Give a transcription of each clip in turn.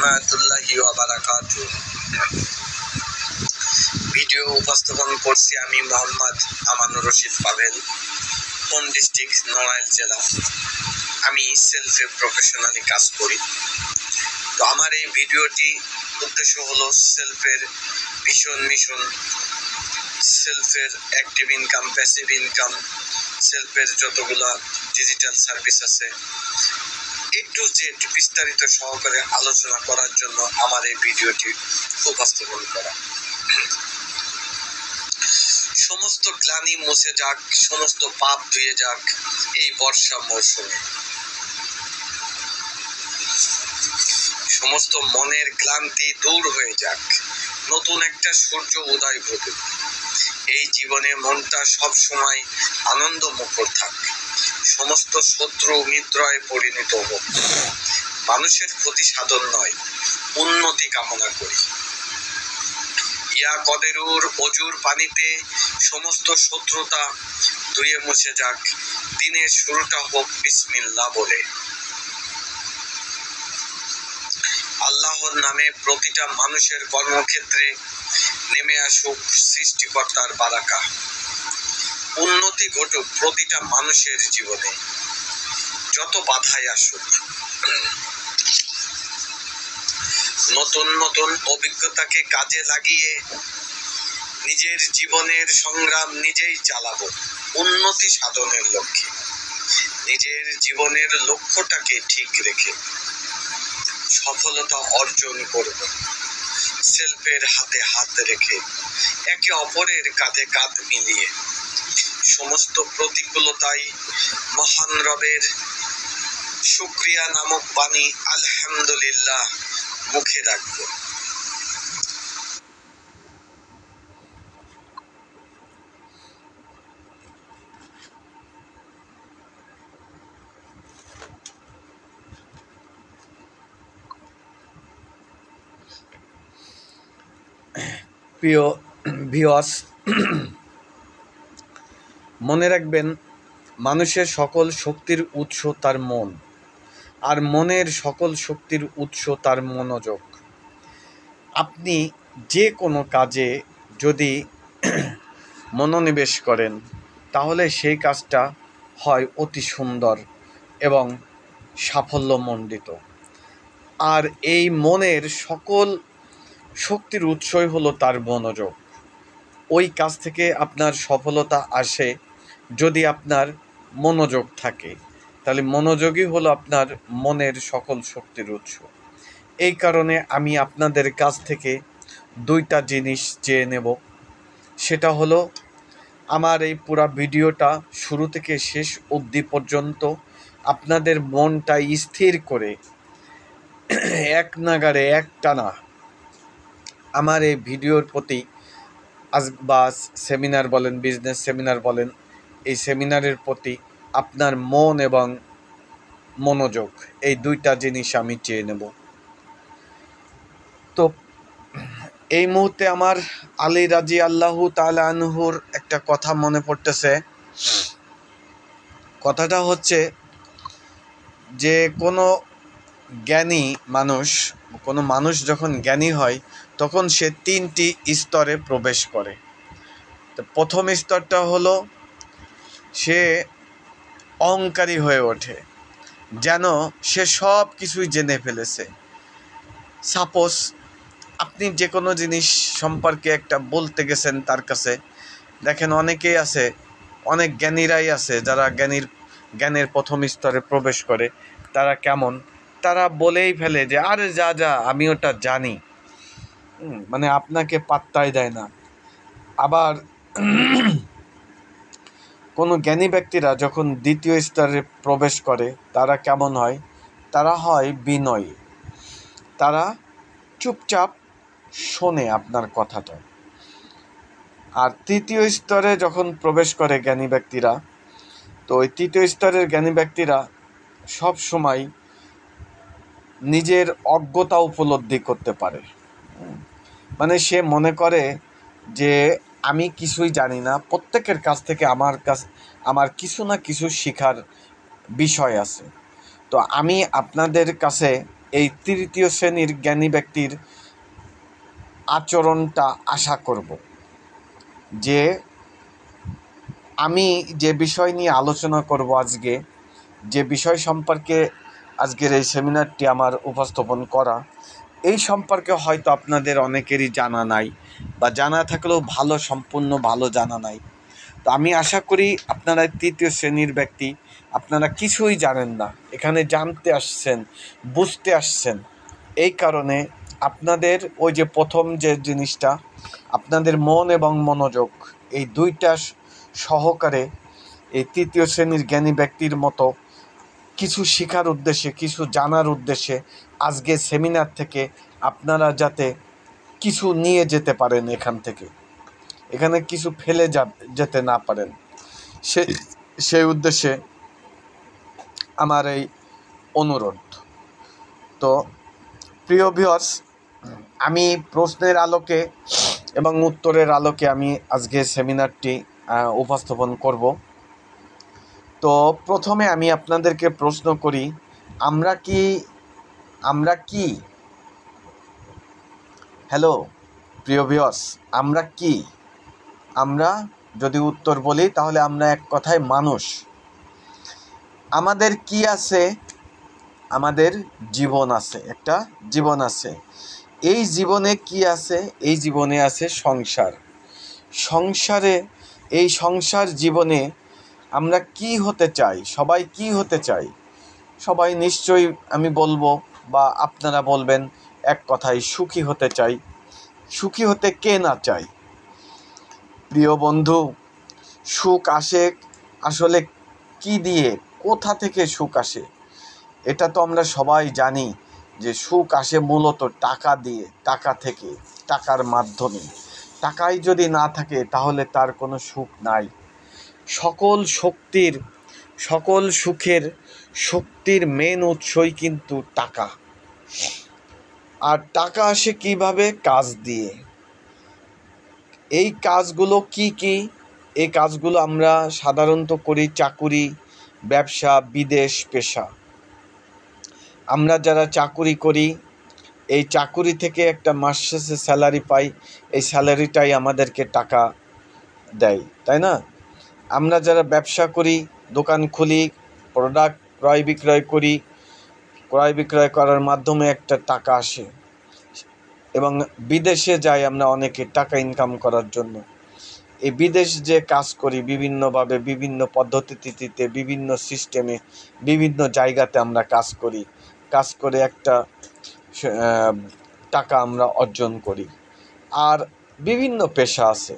রহমাতুল্লাহি ওয়া বারাকাতুহু। ভিডিও উপস্থাপন করছি আমি মোহাম্মদ আমানুর রশিদ পাভেল, হোম ডিস্ট্রিক্ট নড়াইল জেলা। আমি সেলফে প্রফেশনালি কাজ করি। তো আমার এই ভিডিওটি উদ্দেশ্য হলো সেলফের ভীষণ মিশন, সেলফের অ্যাক্টিভ ইনকাম, প্যাসিভ ইনকাম, সেলফের যতগুলা ডিজিটাল সার্ভিস আছে একটু জেড বিস্তারিত সহকারে আলোচনা করার জন্য আমার এই ভিডিওটি উপস্থাপন করা। সমস্ত গ্লানি মুছে যাক, সমস্ত পাপ ধুয়ে যাক এই বর্ষা মৌসুমে। সমস্ত মনের ক্লান্তি দূর হয়ে যাক, নতুন একটা সূর্য উদয় ঘটুক। এই জীবনে মনটা সব সময় আনন্দ মুখর থাক, সমস্ত শত্রু মিত্রয়ে পরিণত হোক। মানুষের ক্ষতি সাধন নয়, উন্নতি কামনা করি। ইয়া কদেরুর অজুর পানিতে সমস্ত শত্রুতা ধুয়ে মুছে যাক, দিনের শুরুটা হোক বিসমিল্লাহ বলে। আল্লাহর নামে প্রতিটা মানুষের কর্মক্ষেত্রে নেমে আসুক সৃষ্টিকর্তার বারাকা। উন্নতি ঘটুক প্রতিটা মানুষের জীবনে, যত বাধাই আসুক। নতুন নতুন অভিজ্ঞতাকে কাজে লাগিয়ে নিজের জীবনের সংগ্রাম নিজেই চালাবো উন্নতি সাধনের লক্ষ্যে। নিজের জীবনের লক্ষ্যটাকে ঠিক রেখে সফলতা অর্জন করব, সেলফের হাতে হাত রেখে একে অপরের কাঁধে কাঁধ মিলিয়ে। সমস্ত প্রতিকূলতাই মহান রবের শুকরিয়া নামক বাণী আলহামদুলিল্লাহ মুখে রাখবো। প্রিয় ভিউয়ার্স, মনে রাখবেন মানুষের সকল শক্তির উৎস তার মন, আর মনের সকল শক্তির উৎস তার মনোযোগ। আপনি যে কোনো কাজে যদি মনোনিবেশ করেন তাহলে সেই কাজটা হয় অতি সুন্দর এবং সাফল্যমণ্ডিত। আর এই মনের সকল শক্তির উৎসই হলো তার মনোযোগ। ওই কাজ থেকে আপনার সফলতা আসে যদি আপনার মনোযোগ থাকে, তাহলে মনোযোগই হলো আপনার মনের সকল শক্তির উৎস। এই কারণে আমি আপনাদের কাছ থেকে দুইটা জিনিস চেয়ে নেব। সেটা হলো আমার এই পুরা ভিডিওটা শুরু থেকে শেষ অবধি পর্যন্ত আপনাদের মনটা স্থির করে এক নাগাড়ে একটানা আমার এই ভিডিওর প্রতি বা সেমিনার বলেন, বিজনেস সেমিনার বলেন, এই সেমিনারের প্রতি আপনার মন এবং মনোযোগ, এই দুইটা জিনিস আমি চেয়ে নেব। তো এই মুহূর্তে আমার আলী রাজি আল্লাহু তাআলা আনহুর একটা কথা মনে পড়তেছে। কথাটা হচ্ছে যে কোনো মানুষ যখন জ্ঞানী হয় তখন সে 3টি স্তরে প্রবেশ করে। তো প্রথম স্তরটা হলো সে অহংকারী হয়ে ওঠে, যেন সে সব কিছুই জেনে ফেলেছে। সাপোজ আপনি যে কোনো জিনিস সম্পর্কে একটা বলতে গেছেন তার কাছে, দেখেন অনেকেই আছে, অনেক জ্ঞানীরাই আছে যারা জ্ঞানের প্রথম স্তরে প্রবেশ করে। তারা কেমন? তারা বলেই ফেলে যে আরে যা আমি ওটা জানি, মানে আপনাকে পাত্তাই দেয় না। আবার কোনো জ্ঞানী ব্যক্তিরা যখন দ্বিতীয় স্তরে প্রবেশ করে তারা কেমন হয়? তারা হয় বিনয়ী, তারা চুপচাপ শোনে আপনার কথাটা। আর তৃতীয় স্তরে যখন প্রবেশ করে জ্ঞানী ব্যক্তিরা, তো ওই তৃতীয় স্তরের জ্ঞানী ব্যক্তিরা সব সময় নিজের অজ্ঞতা উপলব্ধি করতে পারে। মানে সে মনে করে যে আমি কিছুই জানি না, প্রত্যেকের কাছ থেকে আমার কিছু না কিছু শেখার বিষয় আছে। তো আমি আপনাদের কাছে এই তৃতীয় শ্রেণীর জ্ঞানী ব্যক্তির আচরণটা আশা করব। যে আমি যে বিষয় নিয়ে আলোচনা করব আজকে, যে বিষয় সম্পর্কে আজকের এই সেমিনারটি আমার উপস্থাপন করা, এই সম্পর্কে হয়তো আপনাদের অনেকেরই জানা নাই, বা জানা থাকলেও সম্পূর্ণ ভালো জানা নাই। তো আমি আশা করি আপনারা তৃতীয় শ্রেণীর ব্যক্তি, আপনারা কিছুই জানেন না, এখানে জানতে আসছেন, বুঝতে আসছেন। এই কারণে আপনাদের ওই যে প্রথম যে জিনিসটা, আপনাদের মন এবং মনোযোগ, এই দুইটা সহকারে এই তৃতীয় শ্রেণীর জ্ঞানী ব্যক্তির মতো কিছু শেখার উদ্দেশ্যে, কিছু জানার উদ্দেশ্যে আজকে সেমিনার থেকে আপনারা যাতে কিছু নিয়ে যেতে পারেন, এখানে কিছু ফেলে যেতে না পারেন, সেই উদ্দেশ্যে আমার এই অনুরোধ। তো প্রিয় ভিউয়ার্স, আমি প্রশ্নের আলোকে এবং উত্তরের আলোকে আমি আজকে সেমিনারটি উপস্থাপন করব। তো প্রথমে আমি আপনাদেরকে প্রশ্ন করি, আমরা কি হ্যালো প্রিয় ভিউয়ার্স, আমরা কি? আমরা যদি উত্তর বলি তাহলে আমরা এক কথায় মানুষ। আমাদের কি আছে? আমাদের জীবন আছে, একটা জীবন আছে। এই জীবনে কি আছে? এই জীবনে আছে সংসার। এই সংসার জীবনে আমরা কি হতে চাই? সবাই কি হতে চাই? সবাই নিশ্চয়ই, আমি বলবো বা আপনারা বলবেন এক কথায়, সুখী হতে চাই। সুখী হতে কে না চায়? প্রিয় বন্ধু, সুখ আসে আসলে কি দিয়ে? কোথা থেকে সুখ আসে? এটা তো আমরা সবাই জানি যে সুখ আসে মূলত টাকা দিয়ে, টাকা থেকে, টাকার মাধ্যমে। টাকাই যদি না থাকে তাহলে তার কোনো সুখ নাই। সকল সুখের শক্তির মেন উৎসই কিন্তু টাকা। আর টাকা আসে কিভাবে? কাজ দিয়ে। এই কাজগুলো কি কি? এই কাজগুলো আমরা সাধারণত করি চাকুরি, ব্যবসা, বিদেশ, পেশা। আমরা যারা চাকুরি করি, এই চাকুরি থেকে একটা মাস শেষে স্যালারি পাই, এই স্যালারিটাই আমাদেরকে টাকা দেয়, তাই না? আমরা যারা ব্যবসা করি, দোকান খুলি, প্রোডাক্ট ক্রয় বিক্রয় করি, ক্রয় বিক্রয় করার মাধ্যমে একটা টাকা আসে, এবং বিদেশে যাই আমরা অনেকে টাকা ইনকাম করার জন্য। এই বিদেশ যে কাজ করি বিভিন্নভাবে, বিভিন্ন পদ্ধতিতে, বিভিন্ন সিস্টেমে, বিভিন্ন জায়গাতে আমরা কাজ করে একটা টাকা আমরা অর্জন করি। আর বিভিন্ন পেশা আছে,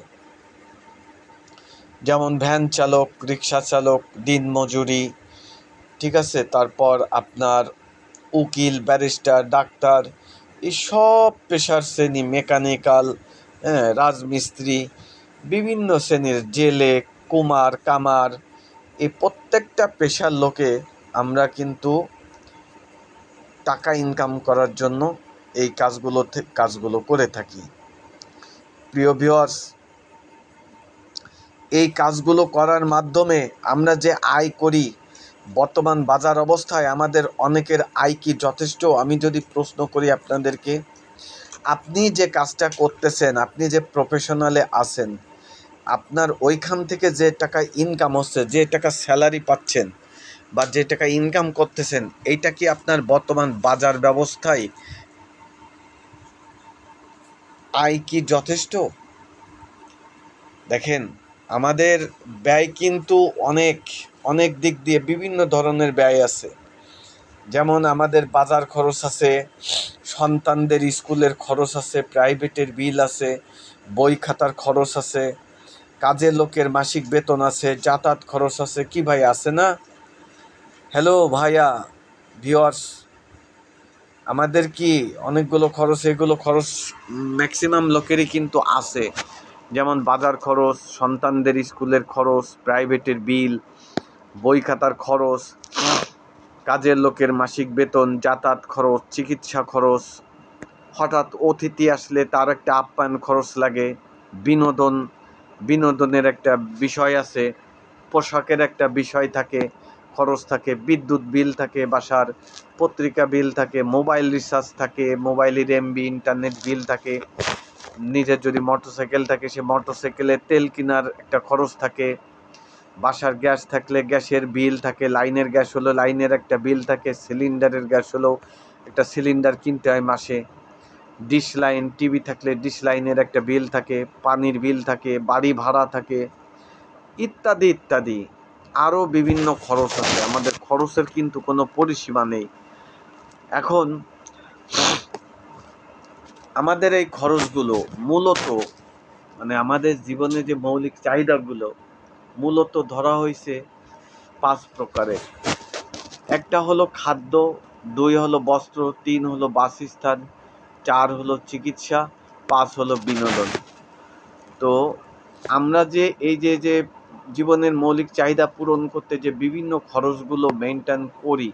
যেমন ভ্যান চালক, রিক্সা চালক, দিনমজুরি, ঠিক আছে, তারপর আপনার উকিল, ব্যারিস্টার, ডাক্তার, এই সব পেশার শ্রেণী, মেকানিক্যাল, রাজমিস্ত্রি, বিভিন্ন শ্রেণীর, জেলে, কুমার, কামার, এই প্রত্যেকটা পেশার লোকে আমরা কিন্তু টাকা ইনকাম করার জন্য এই কাজগুলো করে থাকি। প্রিয় ভিউয়ার্স, এই কাজগুলো করার মাধ্যমে আমরা যে আয় করি, বর্তমান বাজার অবস্থায় আমাদের অনেকের আয় কি যথেষ্ট? আমি যদি প্রশ্ন করি আপনাদেরকে, আপনি যে কাজটা করতেছেন, আপনি যে প্রফেশনালে আছেন, আপনার ওইখান থেকে যে টাকা ইনকাম হচ্ছে, যে টাকা স্যালারি পাচ্ছেন বা যে টাকা ইনকাম করতেছেন, এইটা কি আপনার বর্তমান বাজার ব্যবস্থায় আয় কি যথেষ্ট? দেখেন, আমাদের ব্যয় কিন্তু অনেক দিক দিয়ে বিভিন্ন ধরনের ব্যয় আছে। যেমন আমাদের বাজার খরচ আছে, সন্তানদের স্কুলের খরচ আছে, প্রাইভেটের বিল আছে, বই খাতার খরচ আছে, কাজের লোকের মাসিক বেতন আছে, যাতায়াত খরচ আছে। কি ভাই, আছে না? হ্যালো ভাইয়া, ভিউয়ার্স, আমাদের কি অনেকগুলো খরচ, এগুলো খরচ ম্যাক্সিমাম লোকেরই কিন্তু আছে। যেমন বাজার খরচ, সন্তানদের স্কুলের খরচ, প্রাইভেটের বিল, বই খাতার খরচ, কাজের লোকের মাসিক বেতন, যাতায়াত খরচ, চিকিৎসা খরচ, হঠাৎ অতিথি আসলে তার একটা আপ্যায়ন খরচ লাগে, বিনোদনের একটা বিষয় আছে, পোশাকের একটা বিষয় থাকে, খরচ থাকে, বিদ্যুৎ বিল থাকে, বাসার পত্রিকা বিল থাকে, মোবাইল রিচার্জ থাকে, মোবাইলের এমবি ইন্টারনেট বিল থাকে, নিজের যদি মোটরসাইকেল থাকে সে মোটরসাইকেলের তেল কেনার একটা খরচ থাকে, বাসার গ্যাস থাকলে গ্যাসের বিল থাকে, লাইনের গ্যাস হলো লাইনের একটা বিল থাকে, সিলিন্ডারের গ্যাস হলো একটা সিলিন্ডার কিনতে হয় মাসে, ডিশ লাইন টিভি থাকলে ডিশ লাইনের একটা বিল থাকে, পানির বিল থাকে, বাড়ি ভাড়া থাকে, ইত্যাদি ইত্যাদি আরও বিভিন্ন খরচ আছে। আমাদের খরচের কিন্তু কোনো পরিসীমা নেই। এখন আমাদের এই খরচগুলো মূলত মানে আমাদের জীবনে যে মৌলিক চাহিদাগুলো মূলত ধরা হয়েছে 5 প্রকারের। একটা হলো খাদ্য, 2 হলো বস্ত্র, 3 হলো বাসস্থান, 4 হলো চিকিৎসা, 5 হলো বিনোদন। তো আমরা যে এই যে জীবনের মৌলিক চাহিদা পূরণ করতে যে বিভিন্ন খরচগুলো মেনটেন করি,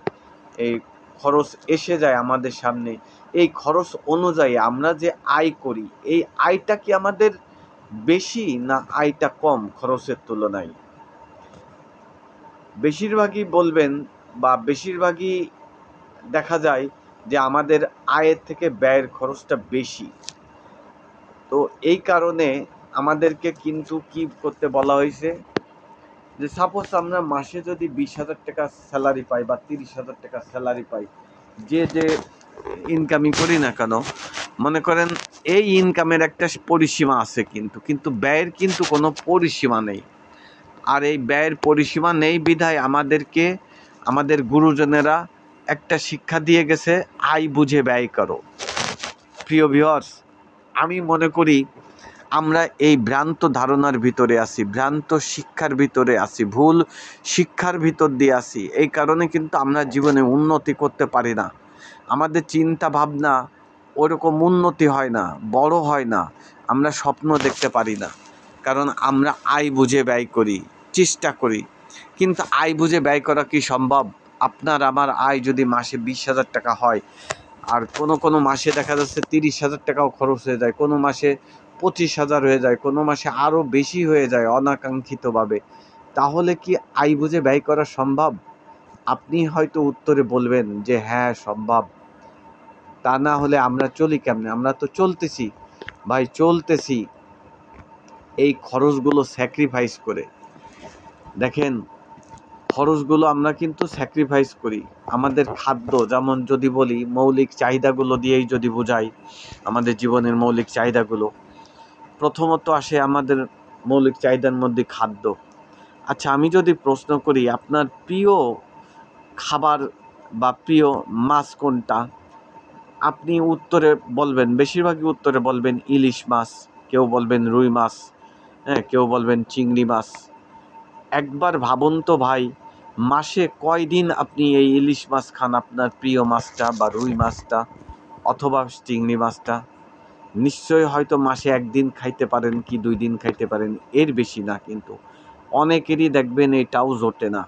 এই খরচ এসে যায় আমাদের সামনে, এই খরচ অনুযায়ী আমরা যে আয় করি, এই আয়টা কি আমাদের বেশি না আয়টা কম খরচের তুলনায়? বেশিরভাগই বলবেন বা বেশিরভাগই দেখা যায় যে আমাদের আয়ের থেকে ব্যয়ের খরচটা বেশি। তো এই কারণে আমাদেরকে কিন্তু কি করতে বলা হয়েছে, যে সাপোজ আমরা মাসে যদি 20,000 টাকা স্যালারি পাই বা 30,000 টাকা স্যালারি পাই, যে ইনকামই করি না কেন, মনে করেন এই ইনকামের একটা পরিসীমা আছে, কিন্তু ব্যয়ের কিন্তু কোনো পরিসীমা নেই। আর এই ব্যয়ের পরিসীমা নেই বিধায় আমাদেরকে আমাদের গুরুজনেরা একটা শিক্ষা দিয়ে গেছে, আয় বুঝে ব্যয় করো। প্রিয় ভিউয়ার্স, আমি মনে করি আমরা এই ভ্রান্ত ধারণার ভিতরে আছি, ভ্রান্ত শিক্ষার ভিতরে আছি, ভুল শিক্ষার ভিতর দিয়ে আছি। এই কারণে কিন্তু আমরা জীবনে উন্নতি করতে পারি না। আমাদের চিন্তা ভাবনা ওরকম উন্নতি হয় না, বড় হয় না, আমরা স্বপ্ন দেখতে পারি না। কারণ আমরা আয় বুঝে ব্যয় করি, চেষ্টা করি, কিন্তু আয় বুঝে ব্যয় করা কি সম্ভব? আপনার আমার আয় যদি মাসে 20,000 টাকা হয়, আর কোনো মাসে দেখা যাচ্ছে 30,000 টাকাও খরচ হয়ে যায়, কোনো মাসে 25,000 হয়ে যায়, কোনো মাসে আরও বেশি হয়ে যায় অনাকাঙ্ক্ষিতভাবে, তাহলে কি আয় বুঝে ব্যয় করা সম্ভব? আপনি হয়তো উত্তরে বলবেন যে হ্যাঁ সম্ভব। তা না হলে আমরা চলি কেমনে? আমরা তো চলতেছি ভাই, চলতেছি এই খরচগুলো স্যাক্রিফাইস করে। দেখেন, খরচগুলো আমরা কিন্তু স্যাক্রিফাইস করি। আমাদের খাদ্য, যেমন যদি বলি মৌলিক চাহিদাগুলো দিয়েই যদি বোঝাই, আমাদের জীবনের মৌলিক চাহিদাগুলো প্রথমত আসে আমাদের মৌলিক চাহিদার মধ্যে খাদ্য। আচ্ছা, আমি যদি প্রশ্ন করি আপনার প্রিয় খাবার বা প্রিয় মাছ কোনটা, আপনি উত্তরে বলবেন, বেশিরভাগই উত্তরে বলবেন ইলিশ মাছ, কেউ বলবেন রুই মাছ, হ্যাঁ, কেউ বলবেন চিংড়ি মাছ। একবার ভাবুন তো ভাই, মাসে কয়দিন আপনি এই ইলিশ মাছ খান, আপনার প্রিয় মাছটা বা রুই মাছটা অথবা চিংড়ি মাছটা? নিশ্চয়ই হয়তো মাসে 1 দিন খাইতে পারেন কি 2 দিন খাইতে পারেন, এর বেশি না। কিন্তু অনেকেরই দেখবেন এটাও জোটে না।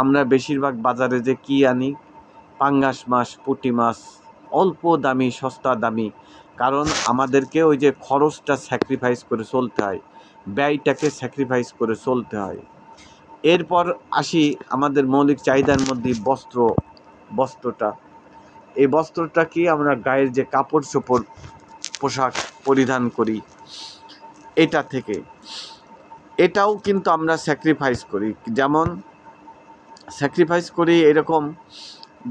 আমরা বেশিরভাগ বাজারে যে কি আনি, পাঙ্গাস মাছ, পুঁটি মাছ, অল্প দামি, সস্তা দামি, কারণ আমাদেরকে ওই যে খরচটা স্যাক্রিফাইস করে চলতে হয়, ব্যয়টাকে স্যাক্রিফাইস করে চলতে হয়। এরপর আসি আমাদের মৌলিক চাহিদার মধ্যে বস্ত্রটা। এই বস্ত্রটা কি, আমরা গায়ের যে কাপড় চোপড় পোশাক পরিধান করি, এটা থেকে এটাও কিন্তু আমরা স্যাক্রিফাইস করি। যেমন স্যাক্রিফাইস করি এরকম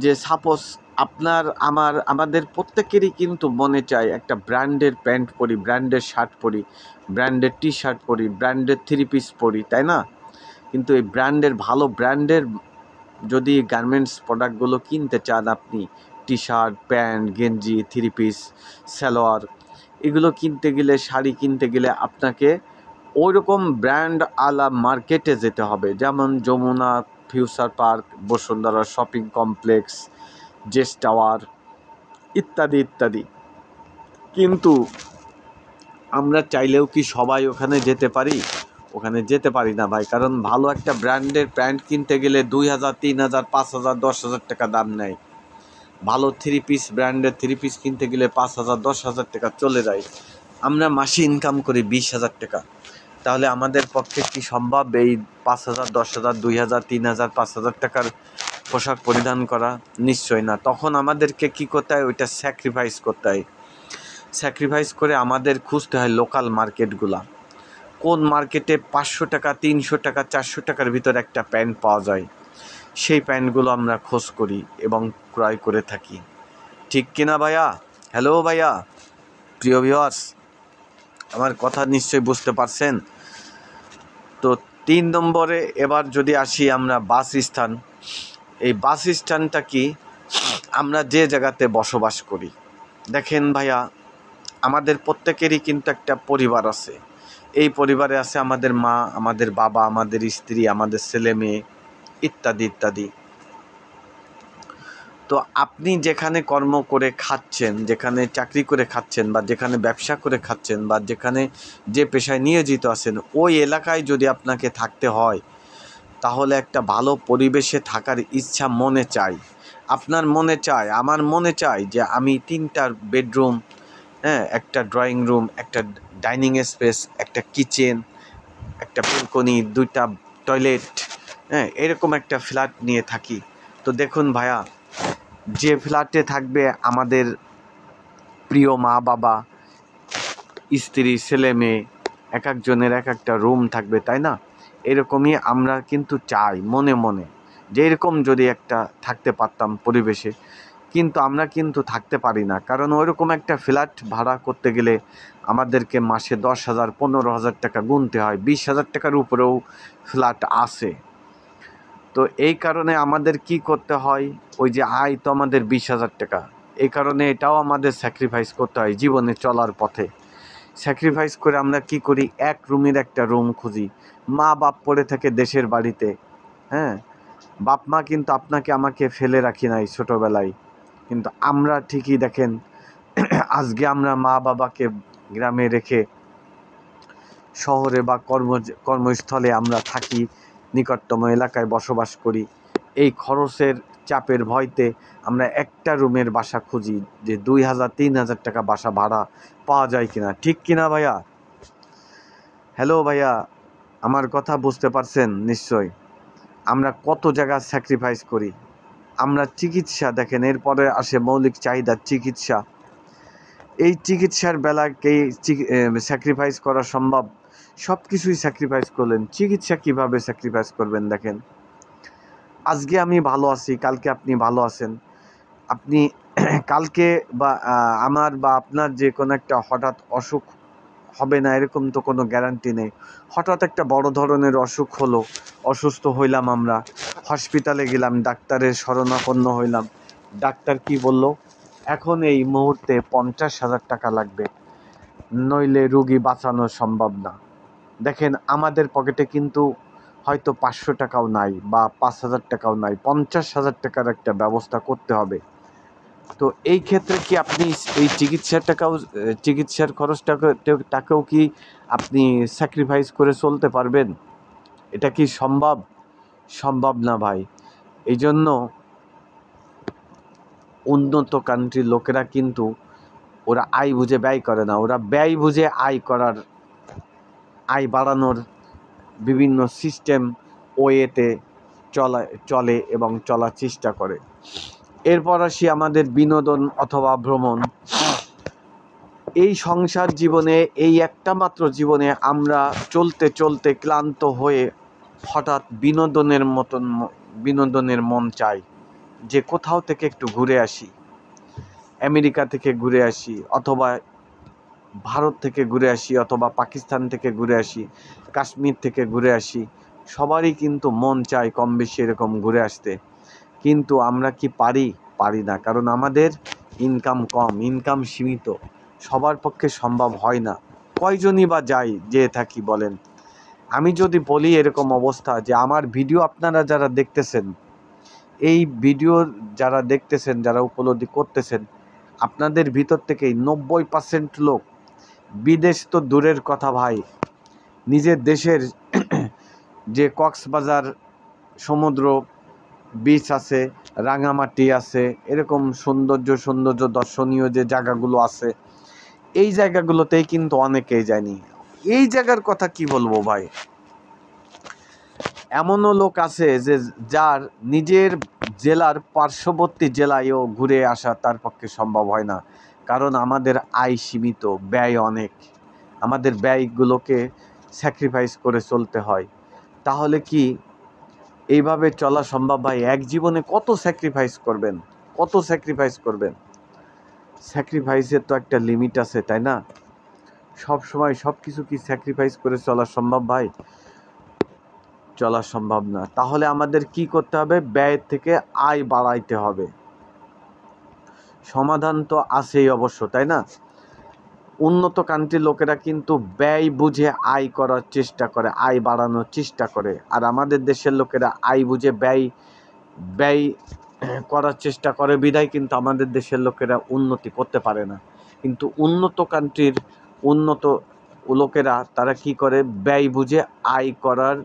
যে সাপোজ আপনার আমাদের প্রত্যেকেরই কিন্তু মনে চায় একটা ব্র্যান্ডের প্যান্ট পরি, ব্র্যান্ডের শার্ট পরি, ব্র্যান্ডের টি শার্ট পরি, ব্র্যান্ডের 3 পিস পরি, তাই না? কিন্তু এই ভালো ব্র্যান্ডের যদি গার্মেন্টস প্রোডাক্টগুলো কিনতে চান আপনি, টি শার্ট, প্যান্ট, গেঞ্জি, 3 পিস, সালোয়ার, এগুলো কিনতে গেলে, শাড়ি কিনতে গেলে আপনাকে ওইরকম ব্র্যান্ড আলা মার্কেটে যেতে হবে, যেমন Jamuna future park, Bashundhara shopping complex, জেস টাওয়ার, ইত্যাদি ইত্যাদি। কিন্তু আমরা চাইলেও কি সবাই ওখানে যেতে পারি? ওখানে যেতে পারি না ভাই, কারণ ভালো একটা ব্র্যান্ডের প্যান্ট কিনতে গেলে 2,000, 3,000, 5,000, 10,000 টাকা দাম নেয়। ভালো 3 পিস, ব্র্যান্ডের 3 পিস কিনতে গেলে 5,000, 10,000 টাকা চলে যায়। আমরা মাসে ইনকাম করি 20,000 টাকা। তাহলে আমাদের পক্ষে কি সম্ভব এই 5,000, 10,000, 2,000, 3,000, 5,000 টাকার পোশাক পরিধান করা? নিশ্চয় না। তখন আমাদেরকে কি করতে হয়? ওইটা স্যাক্রিফাইস করতে হয়। স্যাক্রিফাইস করে আমাদের খুঁজতে হয় লোকাল মার্কেটগুলা। কোন মার্কেটে 500 টাকা, 300 টাকা, 400 টাকার ভিতরে একটা প্যান্ট পাওয়া যায়, সেই প্যান্টগুলো আমরা খোঁজ করি এবং ক্রয় করে থাকি। ঠিক কিনা ভাইয়া? হ্যালো ভাইয়া, প্রিয় ভিউয়ার্স, আমার কথা নিশ্চয়ই বুঝতে পারছেন। তো 3 নম্বরে এবার যদি আসি আমরা বাস স্থান। এই বাস স্ট্যান্ডটা কি? আমরা যে জায়গাতে বসবাস করি। দেখেন ভাইয়া, আমাদের প্রত্যেকেরই কিন্তু একটা পরিবার আছে। এই পরিবারে আছে আমাদের মা, আমাদের বাবা, আমাদের স্ত্রী, আমাদের ছেলে মেয়ে ইত্যাদি ইত্যাদি। তো আপনি যেখানে কর্ম করে খাচ্ছেন, যেখানে চাকরি করে খাচ্ছেন, বা যেখানে ব্যবসা করে খাচ্ছেন, বা যেখানে যে পেশায় নিয়োজিত আছেন, ওই এলাকায় যদি আপনাকে থাকতে হয়, তাহলে একটা ভালো পরিবেশে থাকার ইচ্ছা মনে চাই। আপনার মনে চায়, আমার মনে চায় যে আমি 3টা বেডরুম, একটা ড্রয়িং রুম, একটা ডাইনিং স্পেস, একটা কিচেন, একটা ব্যালকনি, 2টা টয়লেট, এরকম একটা ফ্ল্যাট নিয়ে থাকি। তো দেখুন ভাইয়া, যে ফ্ল্যাটে থাকবে আমাদের প্রিয় মা বাবা, স্ত্রী, ছেলে মেয়ে, এক একজনের এক একটা রুম থাকবে, তাই না? এরকমই আমরা কিন্তু চাই মনে মনে যে এরকম যদি একটা থাকতে পারতাম পরিবেশে, কিন্তু আমরা কিন্তু থাকতে পারি না। কারণ ওইরকম একটা ফ্ল্যাট ভাড়া করতে গেলে আমাদেরকে মাসে 10,000, 15,000 টাকা গুনতে হয়। 20,000 টাকার উপরেও ফ্ল্যাট আছে। তো এই কারণে আমাদের কি করতে হয়? ওই যে আয় তো আমাদের 20,000 টাকা, এই কারণে এটাও আমাদের স্যাক্রিফাইস করতে হয় জীবনে চলার পথে। স্যাক্রিফাইস করে আমরা কি করি? এক রুমের একটা রুম খুঁজি। মা বাপ পড়ে থাকে দেশের বাড়িতে, হ্যাঁ, বাপ মা কিন্তু আপনাকে আমাকে ফেলে রাখি নাই ছোটোবেলায়, কিন্তু আমরা ঠিকই দেখেন আজকে আমরা মা বাবাকে গ্রামে রেখে শহরে বা কর্মস্থলে আমরা থাকি, নিকটতম এলাকায় বসবাস করি। এই খরচের চাপের ভয়তে আমরা একটা রুমের বাসা খুঁজি যে 2,000, 3,000 টাকা বাসা ভাড়া পাওয়া যায় কিনা। ঠিক কিনা ভাইয়া? হ্যালো ভাইয়া, আমার কথা বুঝতে পারছেন নিশ্চয়। আমরা কত জায়গা স্যাক্রিফাইস করি। আমরা চিকিৎসা দেখেন, এরপরে আসে মৌলিক চাহিদা চিকিৎসা। এই চিকিৎসার বেলাকেই স্যাক্রিফাইস করা সম্ভব? সব কিছুই স্যাক্রিফাইস করলেন, চিকিৎসা কিভাবে স্যাক্রিফাইস করবেন? দেখেন, আজকে আমি ভালো আছি, কালকে আপনি ভালো আছেন। আপনি কালকে বা আমার বা আপনার যে কোনো একটা হঠাৎ অসুখ হবে না এরকম তো কোনো গ্যারান্টি নেই। হঠাৎ একটা বড় ধরনের অসুখ হলো, অসুস্থ হইলাম, আমরা হসপিটালে গেলাম, ডাক্তারের শরণাপন্ন হইলাম। ডাক্তার কি বলল? এখন এই মুহূর্তে 50,000 টাকা লাগবে, নইলে রুগী বাঁচানো সম্ভব না। দেখেন, আমাদের পকেটে কিন্তু হয়তো 500 টাকাও নাই বা 5,000 টাকাও নাই, 50,000 টাকার একটা ব্যবস্থা করতে হবে। তো এই ক্ষেত্রে কি আপনি এই চিকিৎসার খরচটাকেও কি আপনি স্যাক্রিফাইস করে চলতে পারবেন? এটা কি সম্ভব? সম্ভব না ভাই। এই জন্য উন্নত কান্ট্রির লোকেরা কিন্তু ওরা আয় বুঝে ব্যয় করে না, ওরা ব্যয় বুঝে আয় বাড়ানোর বিভিন্ন সিস্টেম ওয়েতে চলে এবং চলার চেষ্টা করে। এরপর আসি আমাদের বিনোদন অথবা ভ্রমণ। এই সংসার জীবনে, এই একটা মাত্র জীবনে আমরা চলতে চলতে ক্লান্ত হয়ে হঠাৎ বিনোদনের মন চাই যে কোথাও থেকে একটু ঘুরে আসি। আমেরিকা থেকে ঘুরে আসি, অথবা ভারত থেকে ঘুরে আসি, অথবা পাকিস্তান থেকে ঘুরে আসি, কাশ্মীর থেকে ঘুরে আসি। সবারই কিন্তু মন চায় কম বেশি এরকম ঘুরে আসতে, কিন্তু আমরা কি পারি না, কারণ আমাদের ইনকাম কম, ইনকাম সীমিত, সবার পক্ষে সম্ভব হয় না। কয়জনই বা যেয়ে থাকি বলেন? আমি যদি বলি এরকম অবস্থা যে আমার ভিডিও আপনারা যারা দেখতেছেন, এই ভিডিও যারা দেখতেছেন, যারা উপলব্ধি করতেছেন, আপনাদের ভিতর থেকেই 90% লোক বিদেশ তো দূরের কথা ভাই, নিজের দেশের যে কক্সবাজার সমুদ্র বিচ আছে, রাঙামাটি আছে, এরকম সৌন্দর্য দর্শনীয় যে জায়গাগুলো আছে, এই জায়গাগুলোতেই কিন্তু অনেকেই যায়নি। এই জায়গার কথা কি বলবো ভাই, এমনও লোক আছে যে যার নিজের জেলার পার্শ্ববর্তী জেলায়ও ঘুরে আসা তার পক্ষে সম্ভব হয় না, কারণ আমাদের আয় সীমিত, ব্যয় অনেক, আমাদের ব্যয়গুলোকে স্যাক্রিফাইস করে চলতে হয়। তাহলে কি এইভাবে চলা সম্ভব ভাই? এক জীবনে কত স্যাক্রিফাইস করবেন, কত স্যাক্রিফাইস করবেন? স্যাক্রিফাইসের তো একটা লিমিট আছে, তাই না? সব সময় সব কিছু কি স্যাক্রিফাইস করে চলা সম্ভব ভাই? চলা সম্ভব না। তাহলে আমাদের কি করতে হবে? ব্যয়ের থেকে আয় বাড়াইতে হবে। সমাধান তো আছেই অবশ্য, তাই না? উন্নত কান্ট্রির লোকেরা কিন্তু ব্যয় বুঝে আয় করার চেষ্টা করে, আয় বাড়ানোর চেষ্টা করে, আর আমাদের দেশের লোকেরা আয় বুঝে ব্যয় ব্যয় করার চেষ্টা করে বিধায় কিন্তু আমাদের দেশের লোকেরা উন্নতি করতে পারে না। কিন্তু উন্নত কান্ট্রির উন্নত লোকেরা তারা কি করে? ব্যয় বুঝে আয় করার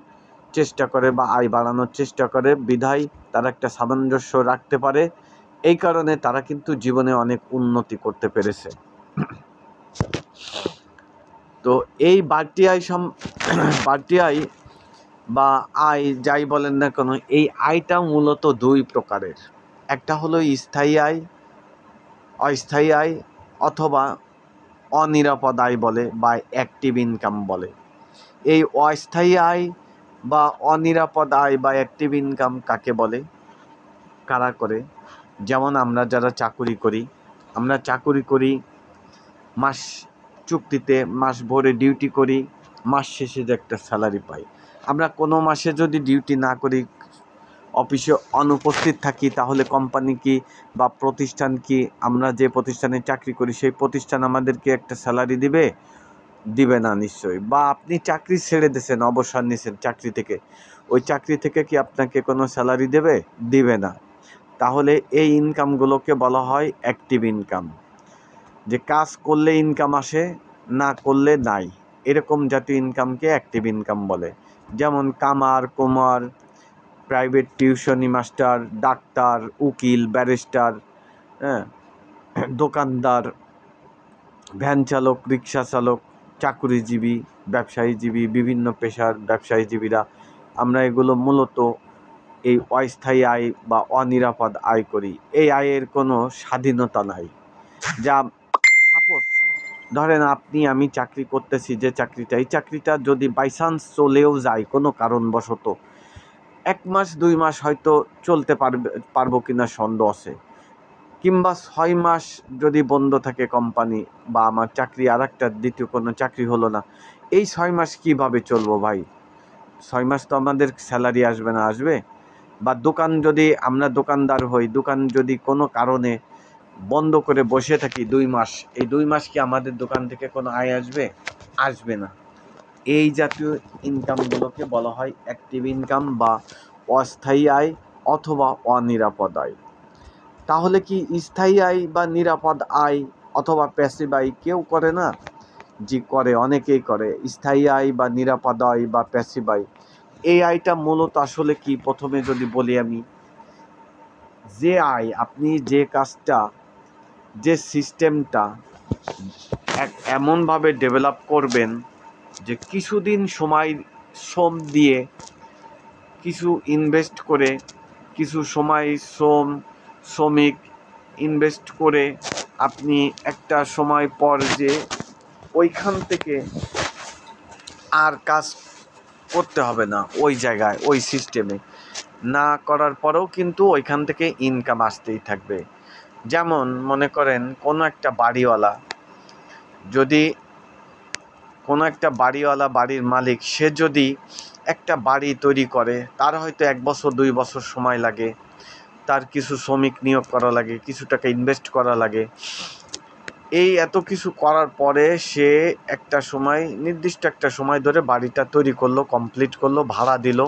চেষ্টা করে বা আয় বাড়ানোর চেষ্টা করে বিধায় তারা একটা সামঞ্জস্য রাখতে পারে। এই কারণে তারা কিন্তু জীবনে অনেক উন্নতি করতে পেরেছে। তো এই বাড়তি আয় বা আয় যাই বলেন না কেন, এই আয়টা মূলত দুই প্রকারের। একটা হলো স্থায়ী আয়, অস্থায়ী আয়, অথবা অনিরাপদ আয় বলে বা অ্যাক্টিভ ইনকাম বলে। এই অস্থায়ী আয় বা অনিরাপদ আয় বা অ্যাক্টিভ ইনকাম কাকে বলে, কারা করে? যেমন আমরা যারা চাকুরি করি, মাস চুক্তিতে মাস ভরে ডিউটি করি, মাস শেষে যে একটা স্যালারি পাই। আমরা কোনো মাসে যদি ডিউটি না করি, অফিসে অনুপস্থিত থাকি, তাহলে কোম্পানি কি বা প্রতিষ্ঠান কি, আমরা যে প্রতিষ্ঠানে চাকরি করি সেই প্রতিষ্ঠান আমাদেরকে একটা স্যালারি দিবে না নিশ্চয়ই। বা আপনি চাকরি ছেড়ে দিয়েছেন, অবসর নিয়েছেন চাকরি থেকে, ওই চাকরি থেকে কি আপনাকে কোনো স্যালারি দিবে না। তাহলে এই ইনকামগুলোকে বলা হয় অ্যাক্টিভ ইনকাম, যে কাজ করলে ইনকাম আসে, না করলে নাই, এরকম জাতীয় ইনকামকে অ্যাক্টিভ ইনকাম বলে। যেমন কামার কুমার, প্রাইভেট টিউশনি মাস্টার, ডাক্তার, উকিল, ব্যারিস্টার, দোকানদার, ভ্যান চালক, রিক্সা চালক, চাকুরিজীবী, ব্যবসায়ীজীবী, বিভিন্ন পেশার ব্যবসায়ীজীবীরা, আমরা এগুলো মূলত এই অস্থায়ী আয় বা অনিরাপদ আয় করি। এই আয়ের কোনো স্বাধীনতা নাই। যা সাপোজ ধরেন আমি চাকরি করতেছি, যে চাকরিটা, এই চাকরিটা যদি বাইচান্স চলেও যায় কোনো কারণবশত, 1 মাস 2 মাস হয়তো চলতে পারবো কিনা সন্দেহ আছে, কিংবা 6 মাস যদি বন্ধ থাকে কোম্পানি বা আমার চাকরি আর একটা দ্বিতীয় কোনো চাকরি হলো না, এই 6 মাস কিভাবে চলবো ভাই? 6 মাস তো আমাদের স্যালারি আসবে না, আসবে? বা দোকান যদি আমরা দোকানদার হই, দোকান যদি কোনো কারণে বন্ধ করে বসে থাকি 2 মাস, এই 2 মাস কি আমাদের দোকান থেকে কোনো আয় আসবে? আসবে না। এই জাতীয় ইনকামগুলোকে বলা হয় অ্যাক্টিভ ইনকাম বা অস্থায়ী আয় অথবা অনিরাপদ আয়। তাহলে কি স্থায়ী আয় বা নিরাপদ আয় অথবা প্যাসিভ আয় কেউ করে না? জি করে, অনেকেই করে। স্থায়ী আয় বা নিরাপদ আয় বা প্যাসিভ আয়, এই আয়টা মূলত আসলে কি, প্রথমে যদি বলি আমি, যে আয় আপনি যে কাজটা, যে সিস্টেমটা এমনভাবে ডেভেলপ করবেন যে কিছুদিন সময় শ্রম দিয়ে, কিছু ইনভেস্ট করে, কিছু সময় শ্রমিক ইনভেস্ট করে আপনি একটা সময় পর যে ওইখান থেকে আর কাজ করতে হবে না, ওই জায়গায় ওই সিস্টেমে না করার পরেও কিন্তু ওইখান থেকে ইনকাম আসতেই থাকবে। যেমন মনে করেন কোনো একটা বাড়িওয়ালা, বাড়ির মালিক, সে যদি একটা বাড়ি তৈরি করে, তার হয়তো 1 বছর 2 বছর সময় লাগে, তার কিছু শ্রমিক নিয়োগ করা লাগে, কিছু টাকা ইনভেস্ট করা লাগে। এই এত কিছু করার পরে সে নির্দিষ্ট একটা সময় ধরে বাড়িটা তৈরি করলো, কমপ্লিট করলো, ভাড়া দিল।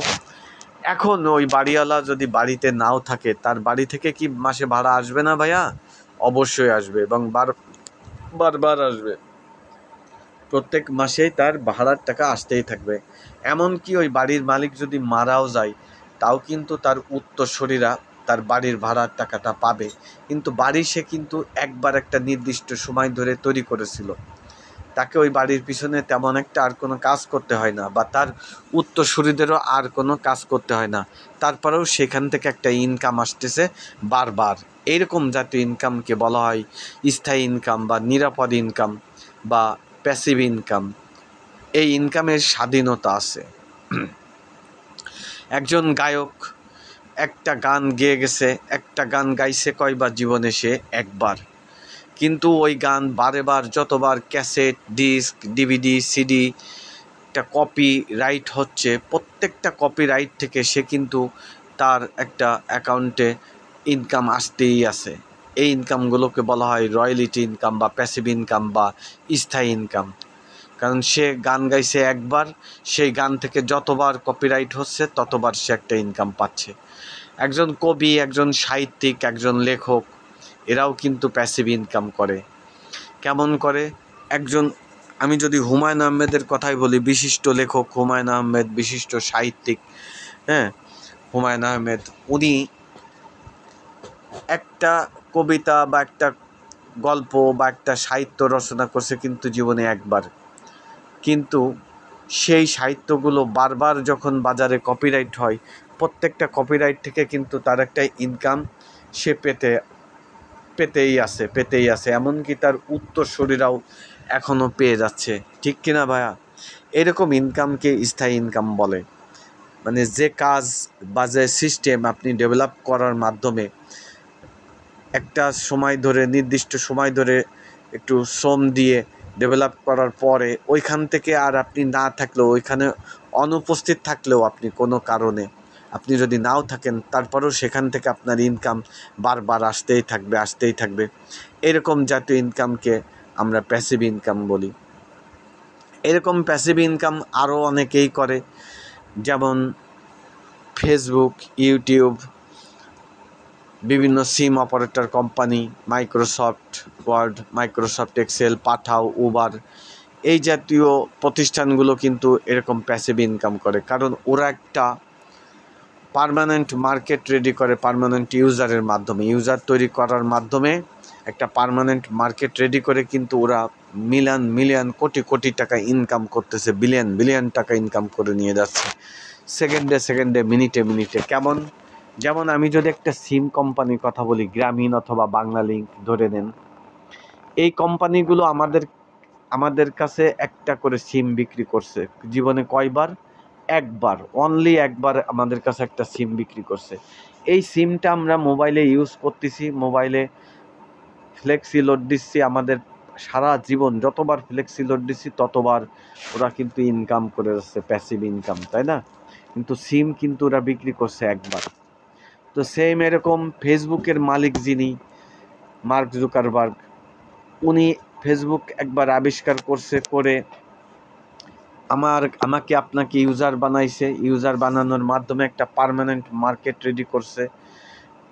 এখন ওই বাড়িওয়ালা যদি বাড়িতে নাও থাকে, তার বাড়ি থেকে কি মাসে ভাড়া আসবে না ভাইয়া? অবশ্যই আসবে, এবং বারবার আসবে। প্রত্যেক মাসেই তার ভাড়ার টাকা আসতেই থাকবে। এমনকি ওই বাড়ির মালিক যদি মারাও যায়, তাও কিন্তু তার উত্তরসূরিরা তার বাড়ির ভাড়ার টাকাটা পাবে। কিন্তু বাড়ি সে কিন্তু একবার একটা নির্দিষ্ট সময় ধরে তৈরি করেছিল, তাকে ওই বাড়ির পিছনে তেমন একটা আর কোনো কাজ করতে হয় না, বা তার উত্তরসূরিদেরও আর কোনো কাজ করতে হয় না, তারপরেও সেখান থেকে একটা ইনকাম আসতেছে বারবার। এইরকম জাতীয় ইনকামকে বলা হয় স্থায়ী ইনকাম বা নিরাপদ ইনকাম বা প্যাসিভ ইনকাম। এই ইনকামের স্বাধীনতা আছে। একজন গায়ক একটা গান গেয়ে গেছে, একটা গান গাইছে কয়বার জীবনে? সে একবার। কিন্তু ওই গান বারেবার যতবার ক্যাসেট, ডিস্ক, ডিভিডি, সিডি একটা কপি রাইট হচ্ছে, প্রত্যেকটা কপি রাইট থেকে সে কিন্তু তার একটা অ্যাকাউন্টে ইনকাম আসতেই আছে। এই ইনকামগুলোকে বলা হয় রয়্যালিটি ইনকাম বা প্যাসিভ ইনকাম বা স্থায়ী ইনকাম। কারণ সে গান গাইছে একবার, সেই গান থেকে যতবার কপিরাইট হচ্ছে ততবার সে একটা ইনকাম পাচ্ছে। একজন কবি, একজন সাহিত্যিক, একজন লেখক, এরাও কিন্তু প্যাসিভ ইনকাম করে। কেমন করে? আমি যদি হুমায়ুন আহমেদের কথাই বলি, বিশিষ্ট লেখক হুমায়ুন আহমেদ, বিশিষ্ট সাহিত্যিক, হুমায়ুন আহমেদ, উনি একটা কবিতা বা একটা গল্প বা একটা সাহিত্য রচনা করছে কিন্তু জীবনে একবার। কিন্তু সেই সাহিত্যগুলো বারবার যখন বাজারে কপিরাইট হয়, প্রত্যেকটা কপিরাইট থেকে কিন্তু তার একটা ইনকাম সে পেতেই আছে। এমনকি তার উত্তরসূরিরাও এখনও পেয়ে যাচ্ছে। ঠিক কিনা ভাইয়া? এরকম ইনকামকে স্থায়ী ইনকাম বলে। মানে যে কাজ বা যে সিস্টেম আপনি ডেভেলপ করার মাধ্যমে একটা সময় ধরে, নির্দিষ্ট সময় ধরে একটু শ্রম দিয়ে ডেভেলপ করার পরে ওইখান থেকে আর আপনি না থাকলেও, ওইখানে অনুপস্থিত থাকলেও, আপনি কোনো কারণে আপনি যদি নাও থাকেন, তারপরেও সেখান থেকে আপনার ইনকাম বারবার আসতেই থাকবে। এরকম জাতীয় ইনকামকে আমরা প্যাসিভ ইনকাম বলি। এরকম প্যাসিভ ইনকাম আরও অনেকেই করে, যেমন ফেসবুক, ইউটিউব, বিভিন্ন SIM operator company, Microsoft Word, Microsoft Excel, Pathao, Uber, এই জাতীয় প্রতিষ্ঠানগুলো কিন্তু এরকম প্যাসিভ ইনকাম করে। কারণ ওরা একটা পার্মানেন্ট মার্কেট রেডি করে, পার্মানেন্ট ইউজারের মাধ্যমে, ইউজার তৈরি করার মাধ্যমে একটা পার্মানেন্ট মার্কেট রেডি করে কিন্তু ওরা মিলিয়ন কোটি টাকা ইনকাম করতেছে, বিলিয়ন টাকা ইনকাম করে নিয়ে যাচ্ছে সেকেন্ডে, মিনিটে। যেমন আমি যদি একটা সিম কোম্পানির কথা বলি, গ্রামীণ অথবা বাংলা লিংক ধরে নেন, এই কোম্পানিগুলো আমাদের কাছে একটা করে সিম বিক্রি করছে জীবনে কয়বার? একবার, অনলি একবার আমাদের কাছে একটা সিম বিক্রি করছে। এই সিমটা আমরা মোবাইলে ইউজ করতেছি, মোবাইলে ফ্লেক্সি লোড দিচ্ছি, আমাদের সারা জীবন যতবার ফ্লেক্সি লোড দিচ্ছি ততবার ওরা কিন্তু ইনকাম করে যাচ্ছে, প্যাসিভ ইনকাম, তাই না? কিন্তু সিম কিন্তু ওরা বিক্রি করছে একবার। তো সেম এরকম ফেসবুকের মালিক যিনি, মার্ক জুকারবার্গ, উনি ফেসবুক একবার আবিষ্কার করছে, করে আমাকে আপনাকে ইউজার বানাইছে, ইউজার বানানোর মাধ্যমে একটা পার্মানেন্ট মার্কেট রেডি করছে।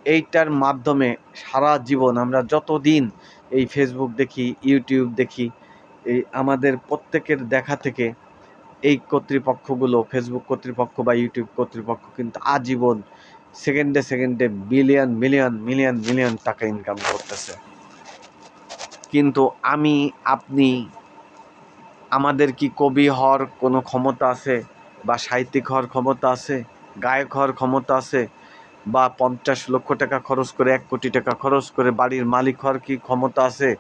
এইটার মাধ্যমে সারা জীবন আমরা যতদিন এই ফেসবুক দেখি, ইউটিউব দেখি, এই আমাদের প্রত্যেকের দেখা থেকে এই কর্তৃপক্ষগুলো, ফেসবুক কর্তৃপক্ষ বা ইউটিউব কর্তৃপক্ষ কিন্তু আজীবন সেকেন্ডে মিলিয়ন টাকা ইনকাম করতেছে। কিন্তু আপনি, আমাদের কি কবি হওয়ার কোনো ক্ষমতা আছে, বা সাহিত্যিক হওয়ার ক্ষমতা আছে, গায়ক হওয়ার ক্ষমতা আছে, বা 50 লক্ষ টাকা খরচ করে, 1 কোটি টাকা খরচ করে বাড়ির মালিক হওয়ার কি ক্ষমতা আছে?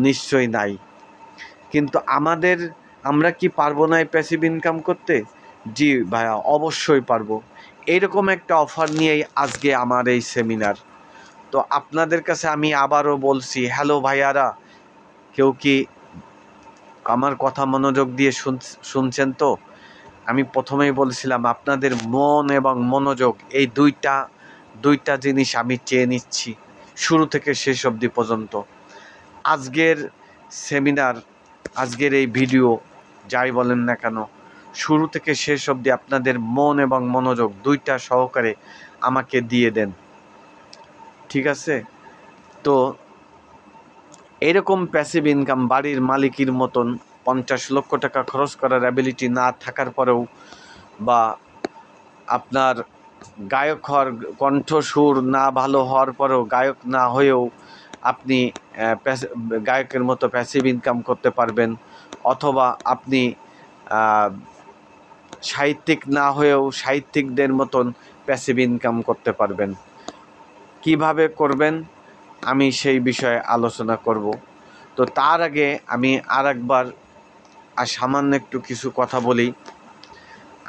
নিশ্চয়ই নাই। কিন্তু আমরা কি পারবো না এই প্যাসিভ ইনকাম করতে? জি ভাইয়া, অবশ্যই পারবো। এইরকম একটা অফার নিয়েই আজকে আমার এই সেমিনার। তো আপনাদের কাছে আমি আবারও বলছি, হ্যালো ভাইয়ারা, কেউ কি আমার কথা মনোযোগ দিয়ে শুনছেন তো? আমি প্রথমেই বলছিলাম, আপনাদের মন এবং মনোযোগ, এই দুইটা জিনিস আমি চেয়ে নিচ্ছি শুরু থেকে শেষ অবধি পর্যন্ত। আজকের সেমিনার, আজকের এই ভিডিও, যাই বলেন না কেন, শুরু থেকে শেষ অবধি আপনাদের মন এবং মনোযোগ দুইটা সহকারে আমাকে দিয়ে দেন, ঠিক আছে? তো এরকম প্যাসিভ ইনকাম, বাড়ির মালিকের মতন 50 লক্ষ টাকা খরচ করার অ্যাবিলিটি না থাকার পরেও, বা আপনার গায়ক হওয়ার কণ্ঠসুর না ভালো হওয়ার পরেও, গায়ক না হয়েও আপনি গায়কের মতো প্যাসিভ ইনকাম করতে পারবেন, অথবা আপনি সাহিত্যিক না হয়েও সাহিত্যিকদের মতন প্যাসিভ ইনকাম করতে পারবেন। কিভাবে করবেন আমি সেই বিষয়ে আলোচনা করব। তো তার আগে আমি আরেকবার সামান্য একটু কিছু কথা বলি।